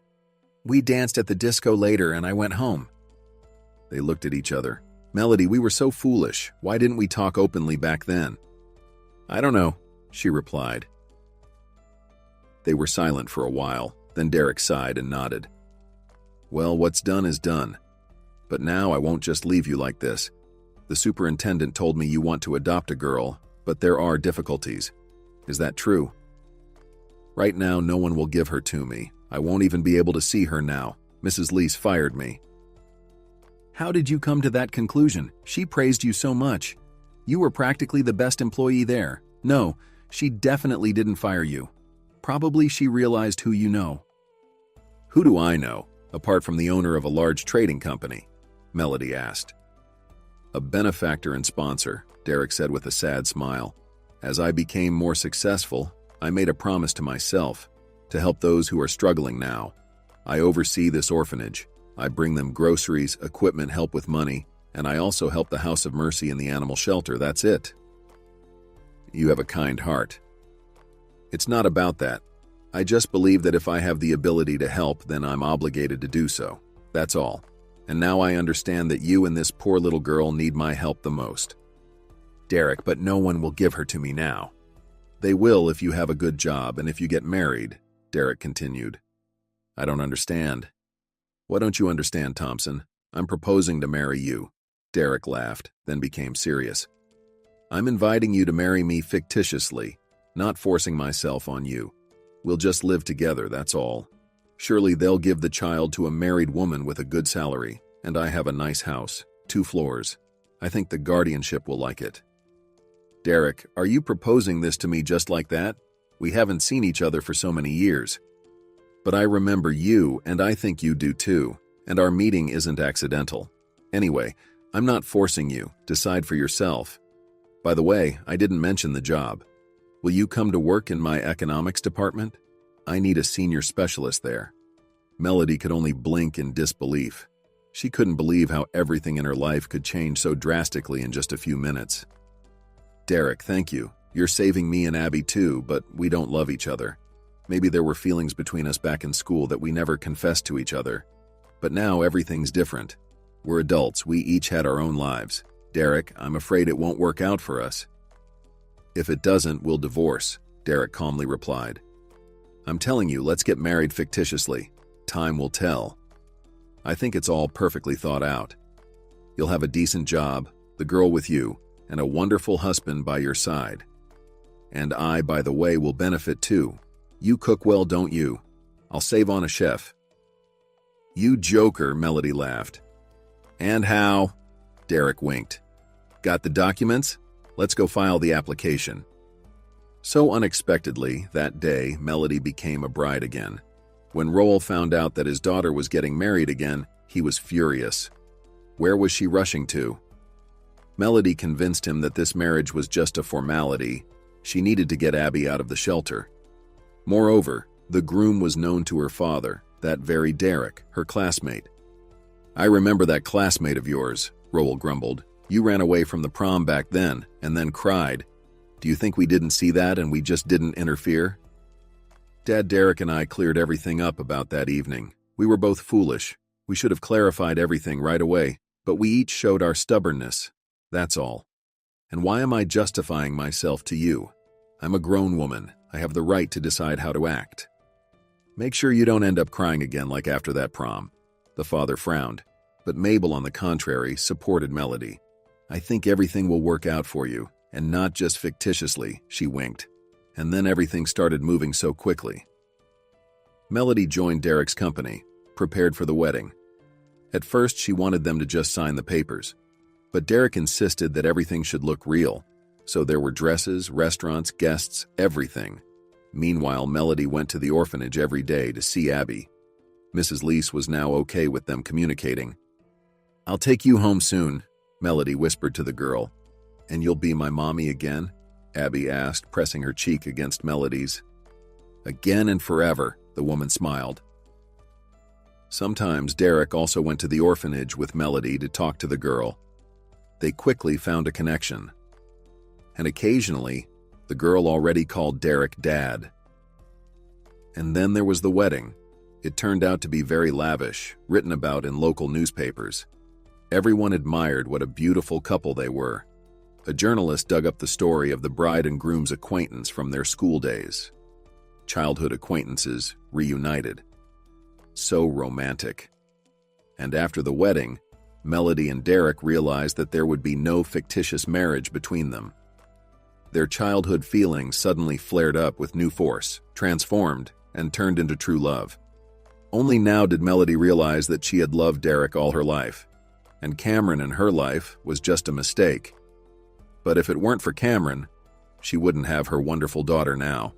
We danced at the disco later and I went home." They looked at each other. "Melody, we were so foolish. Why didn't we talk openly back then?" "I don't know," she replied. They were silent for a while, then Derek sighed and nodded. "Well, what's done is done. But now I won't just leave you like this. The superintendent told me you want to adopt a girl, but there are difficulties. Is that true?" "Right now, no one will give her to me. I won't even be able to see her now. Mrs. Lease fired me." "How did you come to that conclusion? She praised you so much. You were practically the best employee there. No, she definitely didn't fire you. Probably she realized who you know." "Who do I know, apart from the owner of a large trading company?" Melody asked. "A benefactor and sponsor," Derek said with a sad smile. "As I became more successful, I made a promise to myself to help those who are struggling now. I oversee this orphanage. I bring them groceries, equipment, help with money, and I also help the House of Mercy and the animal shelter. That's it. You have a kind heart. It's not about that. I just believe that if I have the ability to help, then I'm obligated to do so. That's all. And now I understand that you and this poor little girl need my help the most. Derek, but no one will give her to me now. They will if you have a good job and if you get married, Derek continued. I don't understand. Why don't you understand, Thompson? I'm proposing to marry you. Derek laughed, then became serious. I'm inviting you to marry me fictitiously, not forcing myself on you. We'll just live together, that's all. Surely they'll give the child to a married woman with a good salary, and I have a nice house, 2 floors. I think the guardianship will like it. Derek, are you proposing this to me just like that? We haven't seen each other for so many years. But I remember you, and I think you do too, and our meeting isn't accidental. Anyway, I'm not forcing you. Decide for yourself. By the way, I didn't mention the job. Will you come to work in my economics department? I need a senior specialist there. Melody could only blink in disbelief. She couldn't believe how everything in her life could change so drastically in just a few minutes. Derek, thank you. You're saving me and Abby too, but we don't love each other. Maybe there were feelings between us back in school that we never confessed to each other. But now everything's different. We're adults, we each had our own lives. Derek, I'm afraid it won't work out for us. If it doesn't, we'll divorce, Derek calmly replied. I'm telling you, let's get married fictitiously. Time will tell. I think it's all perfectly thought out. You'll have a decent job, the girl with you, and a wonderful husband by your side. And I, by the way, will benefit too. You cook well, don't you? I'll save on a chef. You joker, Melody laughed. And how? Derek winked. Got the documents? Let's go file the application. So unexpectedly, that day, Melody became a bride again. When Roel found out that his daughter was getting married again, he was furious. Where was she rushing to? Melody convinced him that this marriage was just a formality. She needed to get Abby out of the shelter. Moreover, the groom was known to her father, that very Derek, her classmate. I remember that classmate of yours, Roel grumbled. You ran away from the prom back then, and then cried. Do you think we didn't see that and we just didn't interfere? Dad, Derek and I cleared everything up about that evening. We were both foolish. We should have clarified everything right away, but we each showed our stubbornness. That's all. And why am I justifying myself to you? I'm a grown woman. I have the right to decide how to act. Make sure you don't end up crying again like after that prom. The father frowned, but Mabel, on the contrary, supported Melody. I think everything will work out for you, and not just fictitiously, she winked. And then everything started moving so quickly. Melody joined Derek's company, prepared for the wedding. At first, she wanted them to just sign the papers, but Derek insisted that everything should look real, so there were dresses, restaurants, guests, everything. Meanwhile, Melody went to the orphanage every day to see Abby. Mrs. Leese was now okay with them communicating. I'll take you home soon, Melody whispered to the girl. And you'll be my mommy again? Abby asked, pressing her cheek against Melody's. Again and forever, the woman smiled. Sometimes Derek also went to the orphanage with Melody to talk to the girl. They quickly found a connection. And occasionally, the girl already called Derek Dad. And then there was the wedding. It turned out to be very lavish, written about in local newspapers. Everyone admired what a beautiful couple they were. A journalist dug up the story of the bride and groom's acquaintance from their school days. Childhood acquaintances reunited. So romantic. And after the wedding, Melody and Derek realized that there would be no fictitious marriage between them. Their childhood feelings suddenly flared up with new force, transformed, and turned into true love. Only now did Melody realize that she had loved Derek all her life, and Cameron in her life was just a mistake. But if it weren't for Cameron, she wouldn't have her wonderful daughter now.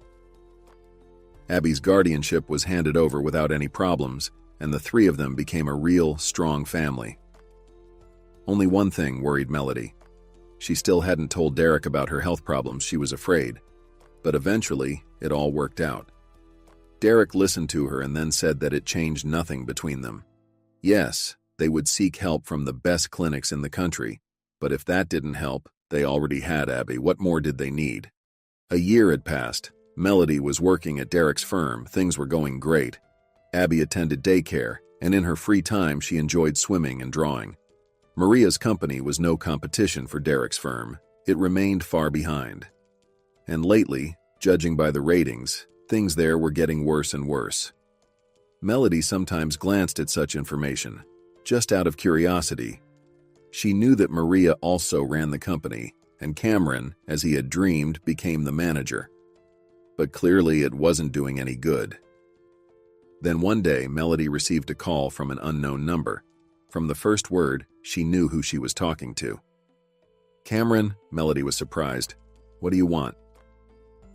Abby's guardianship was handed over without any problems, and the three of them became a real, strong family. Only one thing worried Melody. She still hadn't told Derek about her health problems. She was afraid. But eventually, it all worked out. Derek listened to her and then said that it changed nothing between them. Yes, they would seek help from the best clinics in the country, but if that didn't help, they already had Abby. What more did they need? A year had passed. Melody was working at Derek's firm. Things were going great. Abby attended daycare, and in her free time she enjoyed swimming and drawing. Maria's company was no competition for Derek's firm. It remained far behind. And lately, judging by the ratings, things there were getting worse and worse. Melody sometimes glanced at such information, just out of curiosity. She knew that Maria also ran the company, and Cameron, as he had dreamed, became the manager. But clearly it wasn't doing any good. Then one day, Melody received a call from an unknown number. From the first word, she knew who she was talking to. Cameron, Melody was surprised. What do you want?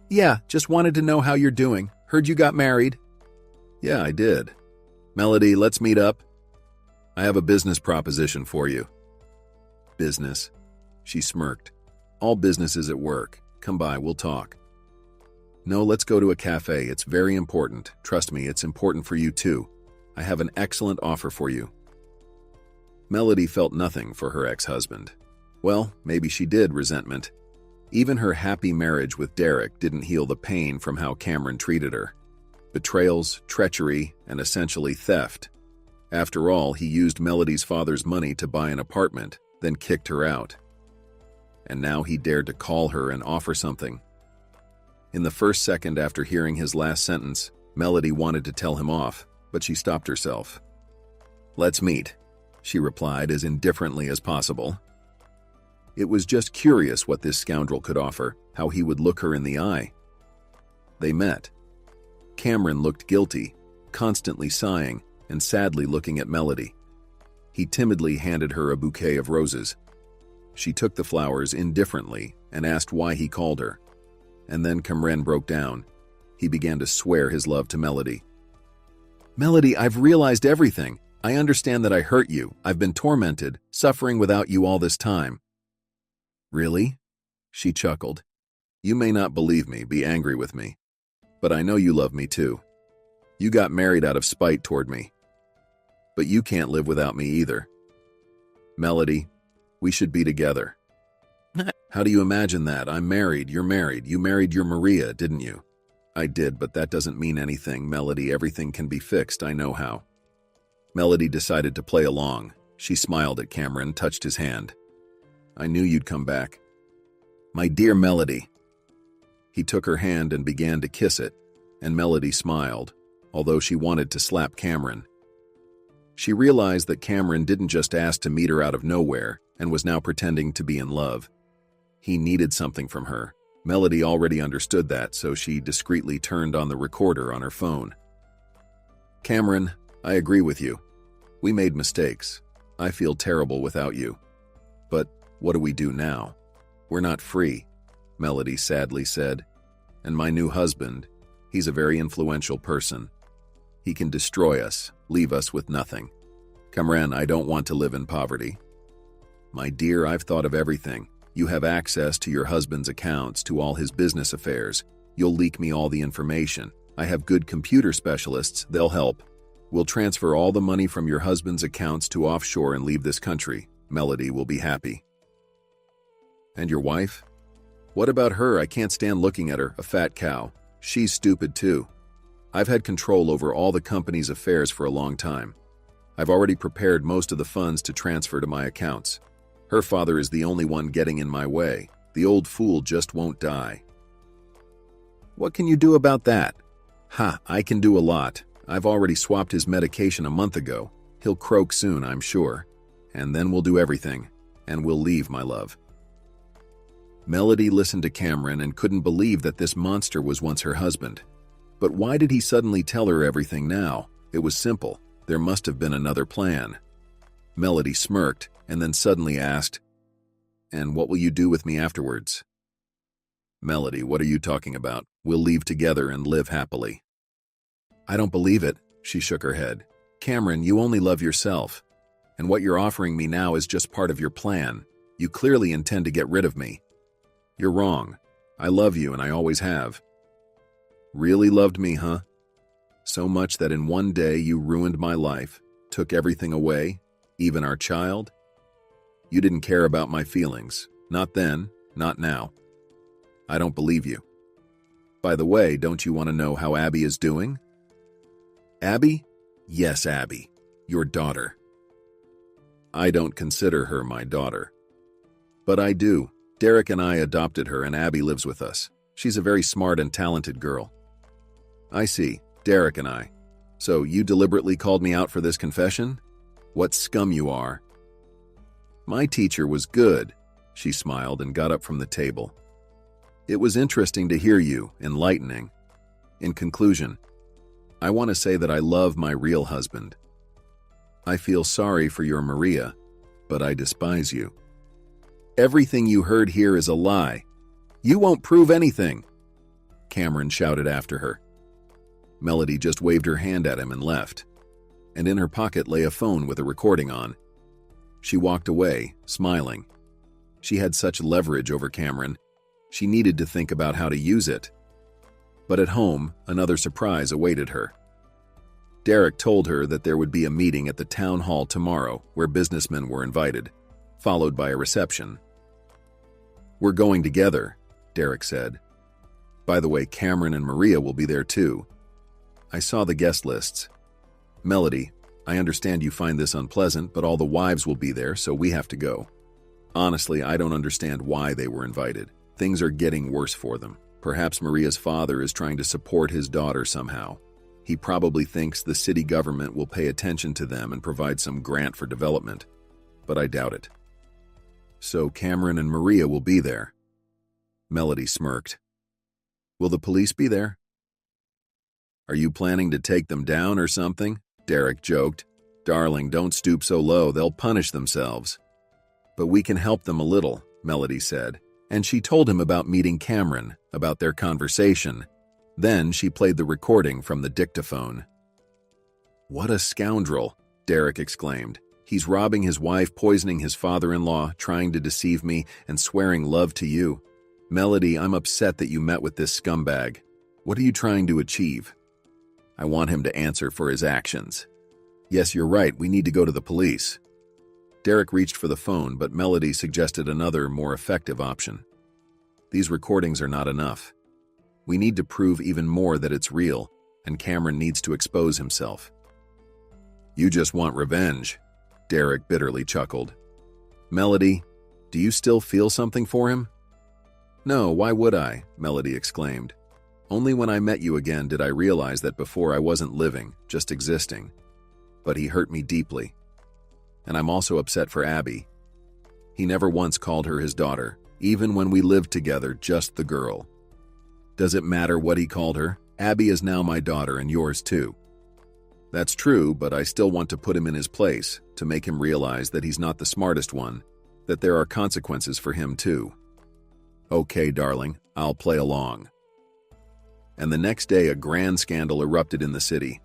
Yeah, just wanted to know how you're doing. Heard you got married. Yeah, I did. Melody, let's meet up. I have a business proposition for you. Business? She smirked. All business is at work. Come by, we'll talk. No, let's go to a cafe. It's very important. Trust me, it's important for you too. I have an excellent offer for you. Melody felt nothing for her ex-husband. Well, maybe she did resentment. Even her happy marriage with Derek didn't heal the pain from how Cameron treated her. Betrayals, treachery, and essentially theft. After all, he used Melody's father's money to buy an apartment, then kicked her out. And now he dared to call her and offer something. In the first second after hearing his last sentence, Melody wanted to tell him off, but she stopped herself. Let's meet, she replied as indifferently as possible. It was just curious what this scoundrel could offer, how he would look her in the eye. They met. Cameron looked guilty, constantly sighing and sadly looking at Melody. He timidly handed her a bouquet of roses. She took the flowers indifferently and asked why he called her. And then Cameron broke down. He began to swear his love to Melody. Melody, I've realized everything. I understand that I hurt you. I've been tormented, suffering without you all this time. Really? She chuckled. You may not believe me, be angry with me. But I know you love me too. You got married out of spite toward me. But you can't live without me either. Melody, we should be together. How do you imagine that? I'm married, you're married. You married your Maria, didn't you? I did, but that doesn't mean anything, Melody. Everything can be fixed, I know how. Melody decided to play along. She smiled at Cameron, touched his hand. I knew you'd come back. My dear Melody. He took her hand and began to kiss it, and Melody smiled, although she wanted to slap Cameron. She realized that Cameron didn't just ask to meet her out of nowhere and was now pretending to be in love. He needed something from her. Melody already understood that, so she discreetly turned on the recorder on her phone. Cameron, I agree with you. We made mistakes. I feel terrible without you. But what do we do now? We're not free, Melody sadly said. And my new husband, he's a very influential person. He can destroy us, leave us with nothing. Cameron, I don't want to live in poverty. My dear, I've thought of everything. You have access to your husband's accounts, to all his business affairs. You'll leak me all the information. I have good computer specialists, they'll help. We'll transfer all the money from your husband's accounts to offshore and leave this country. Melody will be happy. And your wife? What about her? I can't stand looking at her, a fat cow. She's stupid too. I've had control over all the company's affairs for a long time. I've already prepared most of the funds to transfer to my accounts. Her father is the only one getting in my way. The old fool just won't die. What can you do about that? Ha, I can do a lot. I've already swapped his medication a month ago. He'll croak soon, I'm sure. And then we'll do everything. And we'll leave, my love. Melody listened to Cameron and couldn't believe that this monster was once her husband. But why did he suddenly tell her everything now? It was simple. There must have been another plan. Melody smirked and then suddenly asked, "And what will you do with me afterwards?" Melody, what are you talking about? We'll leave together and live happily. I don't believe it, she shook her head. Cameron, you only love yourself. And what you're offering me now is just part of your plan. You clearly intend to get rid of me. You're wrong. I love you and I always have. Really loved me, huh? So much that in one day you ruined my life, took everything away, even our child? You didn't care about my feelings. Not then, not now. I don't believe you. By the way, don't you want to know how Abby is doing? Abby? Yes, Abby. Your daughter. I don't consider her my daughter. But I do. Derek and I adopted her and Abby lives with us. She's a very smart and talented girl. I see. Derek and I. So you deliberately called me out for this confession? What scum you are. My teacher was good. She smiled and got up from the table. It was interesting to hear you, enlightening. In conclusion, I want to say that I love my real husband. I feel sorry for your Maria, but I despise you. Everything you heard here is a lie. You won't prove anything, Cameron shouted after her. Melody just waved her hand at him and left, and in her pocket lay a phone with a recording on. She walked away, smiling. She had such leverage over Cameron. She needed to think about how to use it. But at home, another surprise awaited her. Derek told her that there would be a meeting at the town hall tomorrow where businessmen were invited, followed by a reception. We're going together, Derek said. By the way, Cameron and Maria will be there too. I saw the guest lists. Melody, I understand you find this unpleasant, but all the wives will be there, so we have to go. Honestly, I don't understand why they were invited. Things are getting worse for them. Perhaps Maria's father is trying to support his daughter somehow. He probably thinks the city government will pay attention to them and provide some grant for development, but I doubt it. So Cameron and Maria will be there. Melody smirked. Will the police be there? Are you planning to take them down or something? Derek joked. Darling, don't stoop so low, they'll punish themselves. But we can help them a little, Melody said, and she told him about meeting Cameron, about their conversation. Then she played the recording from the dictaphone. What a scoundrel, Derek exclaimed. He's robbing his wife, poisoning his father-in-law, trying to deceive me, and swearing love to you. Melody, I'm upset that you met with this scumbag. What are you trying to achieve? I want him to answer for his actions. Yes, you're right, we need to go to the police. Derek reached for the phone, but Melody suggested another, more effective option. These recordings are not enough. We need to prove even more that it's real, and Cameron needs to expose himself. You just want revenge, Derek bitterly chuckled. Melody, do you still feel something for him? No, why would I? Melody exclaimed. Only when I met you again did I realize that before I wasn't living, just existing. But he hurt me deeply. And I'm also upset for Abby. He never once called her his daughter, even when we lived together, just the girl. Does it matter what he called her? Abby is now my daughter and yours too. That's true, but I still want to put him in his place, to make him realize that he's not the smartest one, that there are consequences for him too. Okay, darling, I'll play along. And the next day a grand scandal erupted in the city.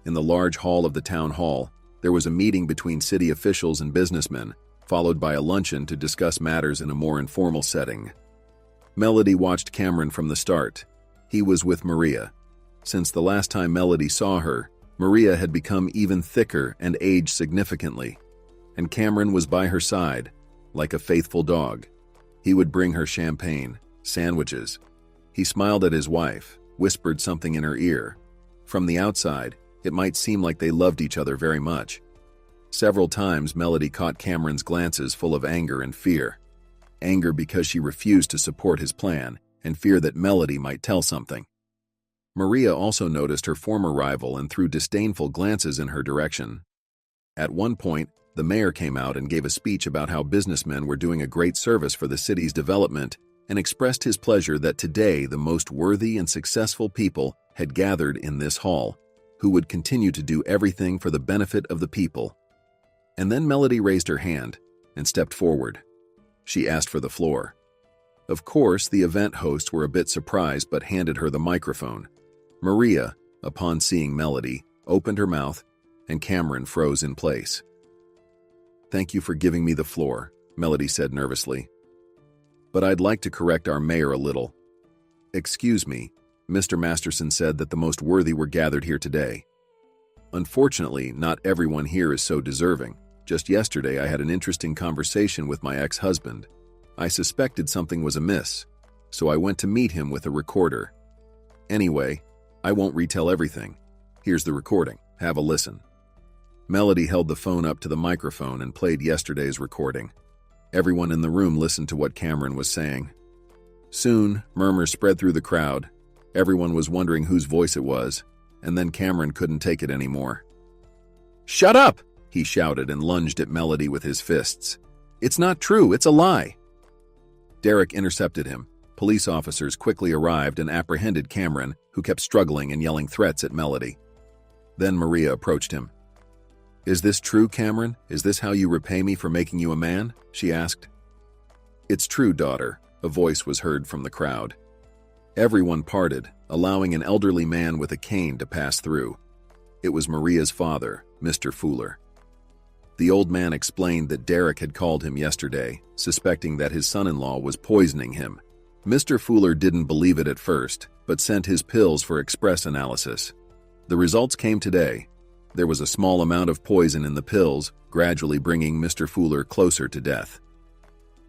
In the large hall of the town hall, there was a meeting between city officials and businessmen, followed by a luncheon to discuss matters in a more informal setting. Melody watched Cameron from the start. He was with Maria. Since the last time Melody saw her, Maria had become even thicker and aged significantly, and Cameron was by her side, like a faithful dog. He would bring her champagne, sandwiches. He smiled at his wife, whispered something in her ear. From the outside, it might seem like they loved each other very much. Several times Melody caught Cameron's glances full of anger and fear. Anger because she refused to support his plan, and fear that Melody might tell something. Maria also noticed her former rival and threw disdainful glances in her direction. At one point, the mayor came out and gave a speech about how businessmen were doing a great service for the city's development and expressed his pleasure that today the most worthy and successful people had gathered in this hall, who would continue to do everything for the benefit of the people. And then Melody raised her hand and stepped forward. She asked for the floor. Of course, the event hosts were a bit surprised but handed her the microphone. Maria, upon seeing Melody, opened her mouth, and Cameron froze in place. Thank you for giving me the floor, Melody said nervously. But I'd like to correct our mayor a little. Excuse me, Mr. Masterson said that the most worthy were gathered here today. Unfortunately, not everyone here is so deserving. Just yesterday, I had an interesting conversation with my ex-husband. I suspected something was amiss, so I went to meet him with a recorder. Anyway, I won't retell everything. Here's the recording. Have a listen. Melody held the phone up to the microphone and played yesterday's recording. Everyone in the room listened to what Cameron was saying. Soon, murmurs spread through the crowd. Everyone was wondering whose voice it was, and then Cameron couldn't take it anymore. "Shut up!" he shouted and lunged at Melody with his fists. "It's not true, it's a lie!" Derek intercepted him. Police officers quickly arrived and apprehended Cameron, who kept struggling and yelling threats at Melody. Then Maria approached him. "Is this true, Cameron? Is this how you repay me for making you a man?" she asked. "It's true, daughter," a voice was heard from the crowd. Everyone parted, allowing an elderly man with a cane to pass through. It was Maria's father, Mr. Fuller. The old man explained that Derek had called him yesterday, suspecting that his son-in-law was poisoning him. Mr. Fuller didn't believe it at first, but sent his pills for express analysis. The results came today. There was a small amount of poison in the pills, gradually bringing Mr. Fuller closer to death.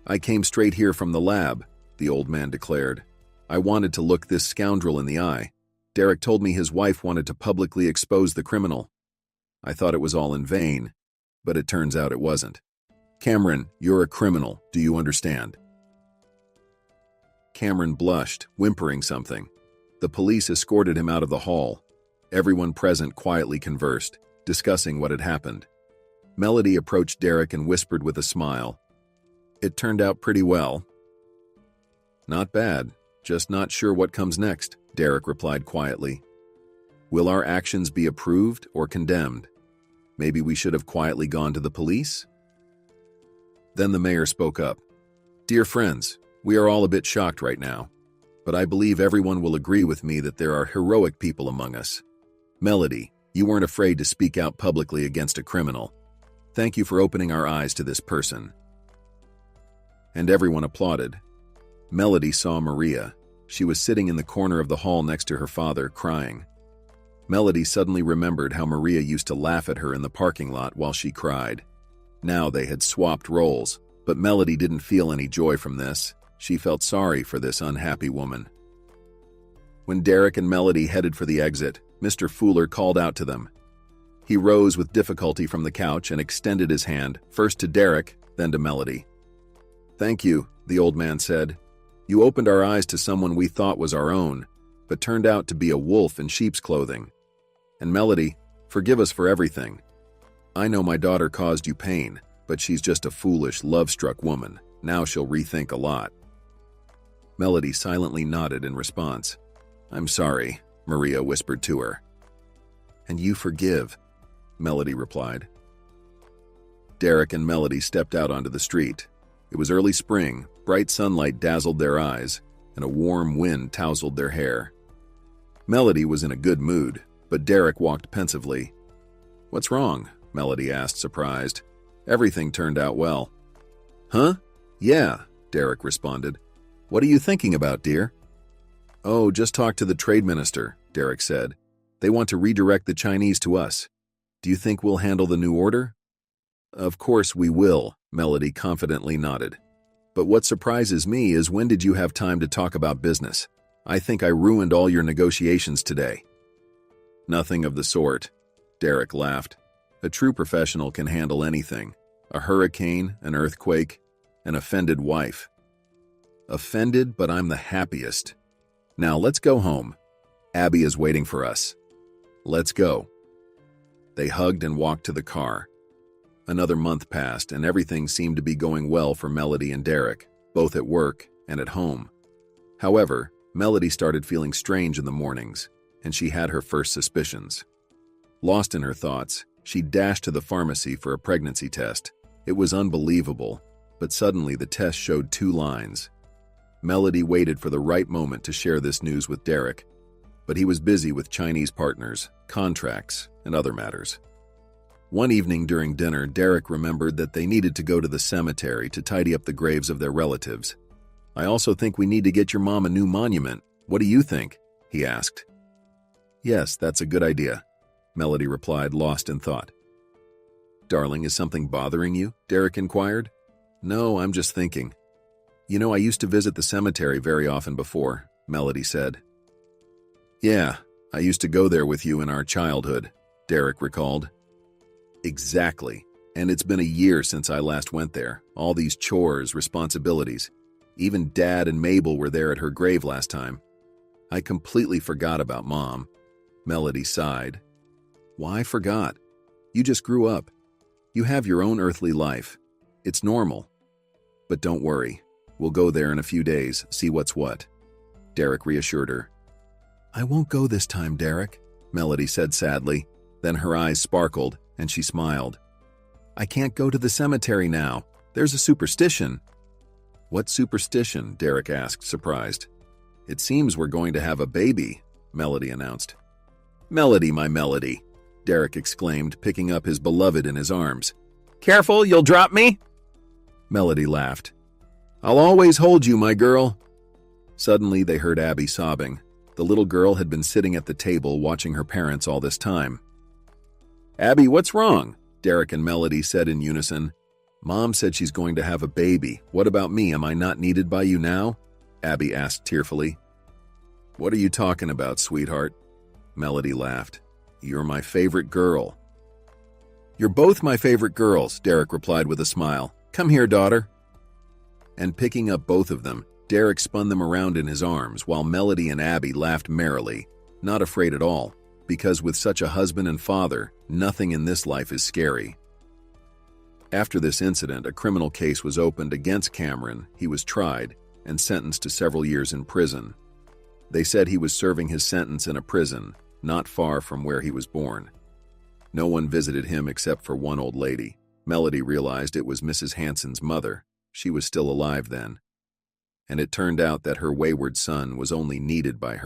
"I came straight here from the lab," the old man declared. "I wanted to look this scoundrel in the eye. Derek told me his wife wanted to publicly expose the criminal. I thought it was all in vain, but it turns out it wasn't. Cameron, you're a criminal, do you understand?" Cameron blushed, whimpering something. The police escorted him out of the hall. Everyone present quietly conversed, discussing what had happened. Melody approached Derek and whispered with a smile, "It turned out pretty well." "Not bad, just not sure what comes next," Derek replied quietly. "Will our actions be approved or condemned? Maybe we should have quietly gone to the police?" Then the mayor spoke up. "Dear friends, we are all a bit shocked right now, but I believe everyone will agree with me that there are heroic people among us. Melody, you weren't afraid to speak out publicly against a criminal. Thank you for opening our eyes to this person." And everyone applauded. Melody saw Maria. She was sitting in the corner of the hall next to her father, crying. Melody suddenly remembered how Maria used to laugh at her in the parking lot while she cried. Now they had swapped roles, but Melody didn't feel any joy from this. She felt sorry for this unhappy woman. When Derek and Melody headed for the exit, Mr. Fuller called out to them. He rose with difficulty from the couch and extended his hand, first to Derek, then to Melody. "Thank you," the old man said. "You opened our eyes to someone we thought was our own, but turned out to be a wolf in sheep's clothing. And Melody, forgive us for everything. I know my daughter caused you pain, but she's just a foolish, love-struck woman. Now she'll rethink a lot." Melody silently nodded in response. "I'm sorry," Maria whispered to her. "And you forgive," Melody replied. Derek and Melody stepped out onto the street. It was early spring, bright sunlight dazzled their eyes, and a warm wind tousled their hair. Melody was in a good mood, but Derek walked pensively. "What's wrong?" Melody asked, surprised. "Everything turned out well." "Huh? Yeah," Derek responded. "What are you thinking about, dear?" "Oh, just talked to the trade minister," Derek said. "They want to redirect the Chinese to us. Do you think we'll handle the new order?" "Of course we will," Melody confidently nodded. "But what surprises me is when did you have time to talk about business? I think I ruined all your negotiations today." "Nothing of the sort," Derek laughed. "A true professional can handle anything. A hurricane, an earthquake, an offended wife." "Offended, but I'm the happiest. Now let's go home. Abby is waiting for us. Let's go." They hugged and walked to the car. Another month passed, and everything seemed to be going well for Melody and Derek, both at work and at home. However, Melody started feeling strange in the mornings, and she had her first suspicions. Lost in her thoughts, she dashed to the pharmacy for a pregnancy test. It was unbelievable, but suddenly the test showed 2 lines. Melody waited for the right moment to share this news with Derek, but he was busy with Chinese partners, contracts, and other matters. One evening during dinner, Derek remembered that they needed to go to the cemetery to tidy up the graves of their relatives. "I also think we need to get your mom a new monument. What do you think?" he asked. Yes, that's a good idea, Melody replied, lost in thought. Darling, is something bothering you? Derek inquired. No, I'm just thinking. You know, I used to visit the cemetery very often before, Melody said. Yeah, I used to go there with you in our childhood, Derek recalled. Exactly, and it's been a year since I last went there. All these chores, responsibilities. Even Dad and Mabel were there at her grave last time. I completely forgot about Mom. Melody sighed. Why forgot? You just grew up. You have your own earthly life. It's normal. But don't worry. We'll go there in a few days, see what's what. Derek reassured her. I won't go this time, Derek, Melody said sadly. Then her eyes sparkled, and she smiled. I can't go to the cemetery now. There's a superstition. What superstition? Derek asked, surprised. It seems we're going to have a baby, Melody announced. Melody, my Melody, Derek exclaimed, picking up his beloved in his arms. Careful, you'll drop me? Melody laughed. I'll always hold you, my girl. Suddenly, they heard Abby sobbing. The little girl had been sitting at the table watching her parents all this time. Abby, what's wrong? Derek and Melody said in unison. Mom said she's going to have a baby. What about me? Am I not needed by you now? Abby asked tearfully. What are you talking about, sweetheart? Melody laughed. You're my favorite girl. You're both my favorite girls, Derek replied with a smile. Come here, daughter. And picking up both of them, Derek spun them around in his arms while Melody and Abby laughed merrily, not afraid at all, because with such a husband and father, nothing in this life is scary. After this incident, a criminal case was opened against Cameron. He was tried and sentenced to several years in prison. They said he was serving his sentence in a prison not far from where he was born. No one visited him except for one old lady. Melody realized it was Mrs. Hanson's mother. She was still alive then. And it turned out that her wayward son was only needed by her.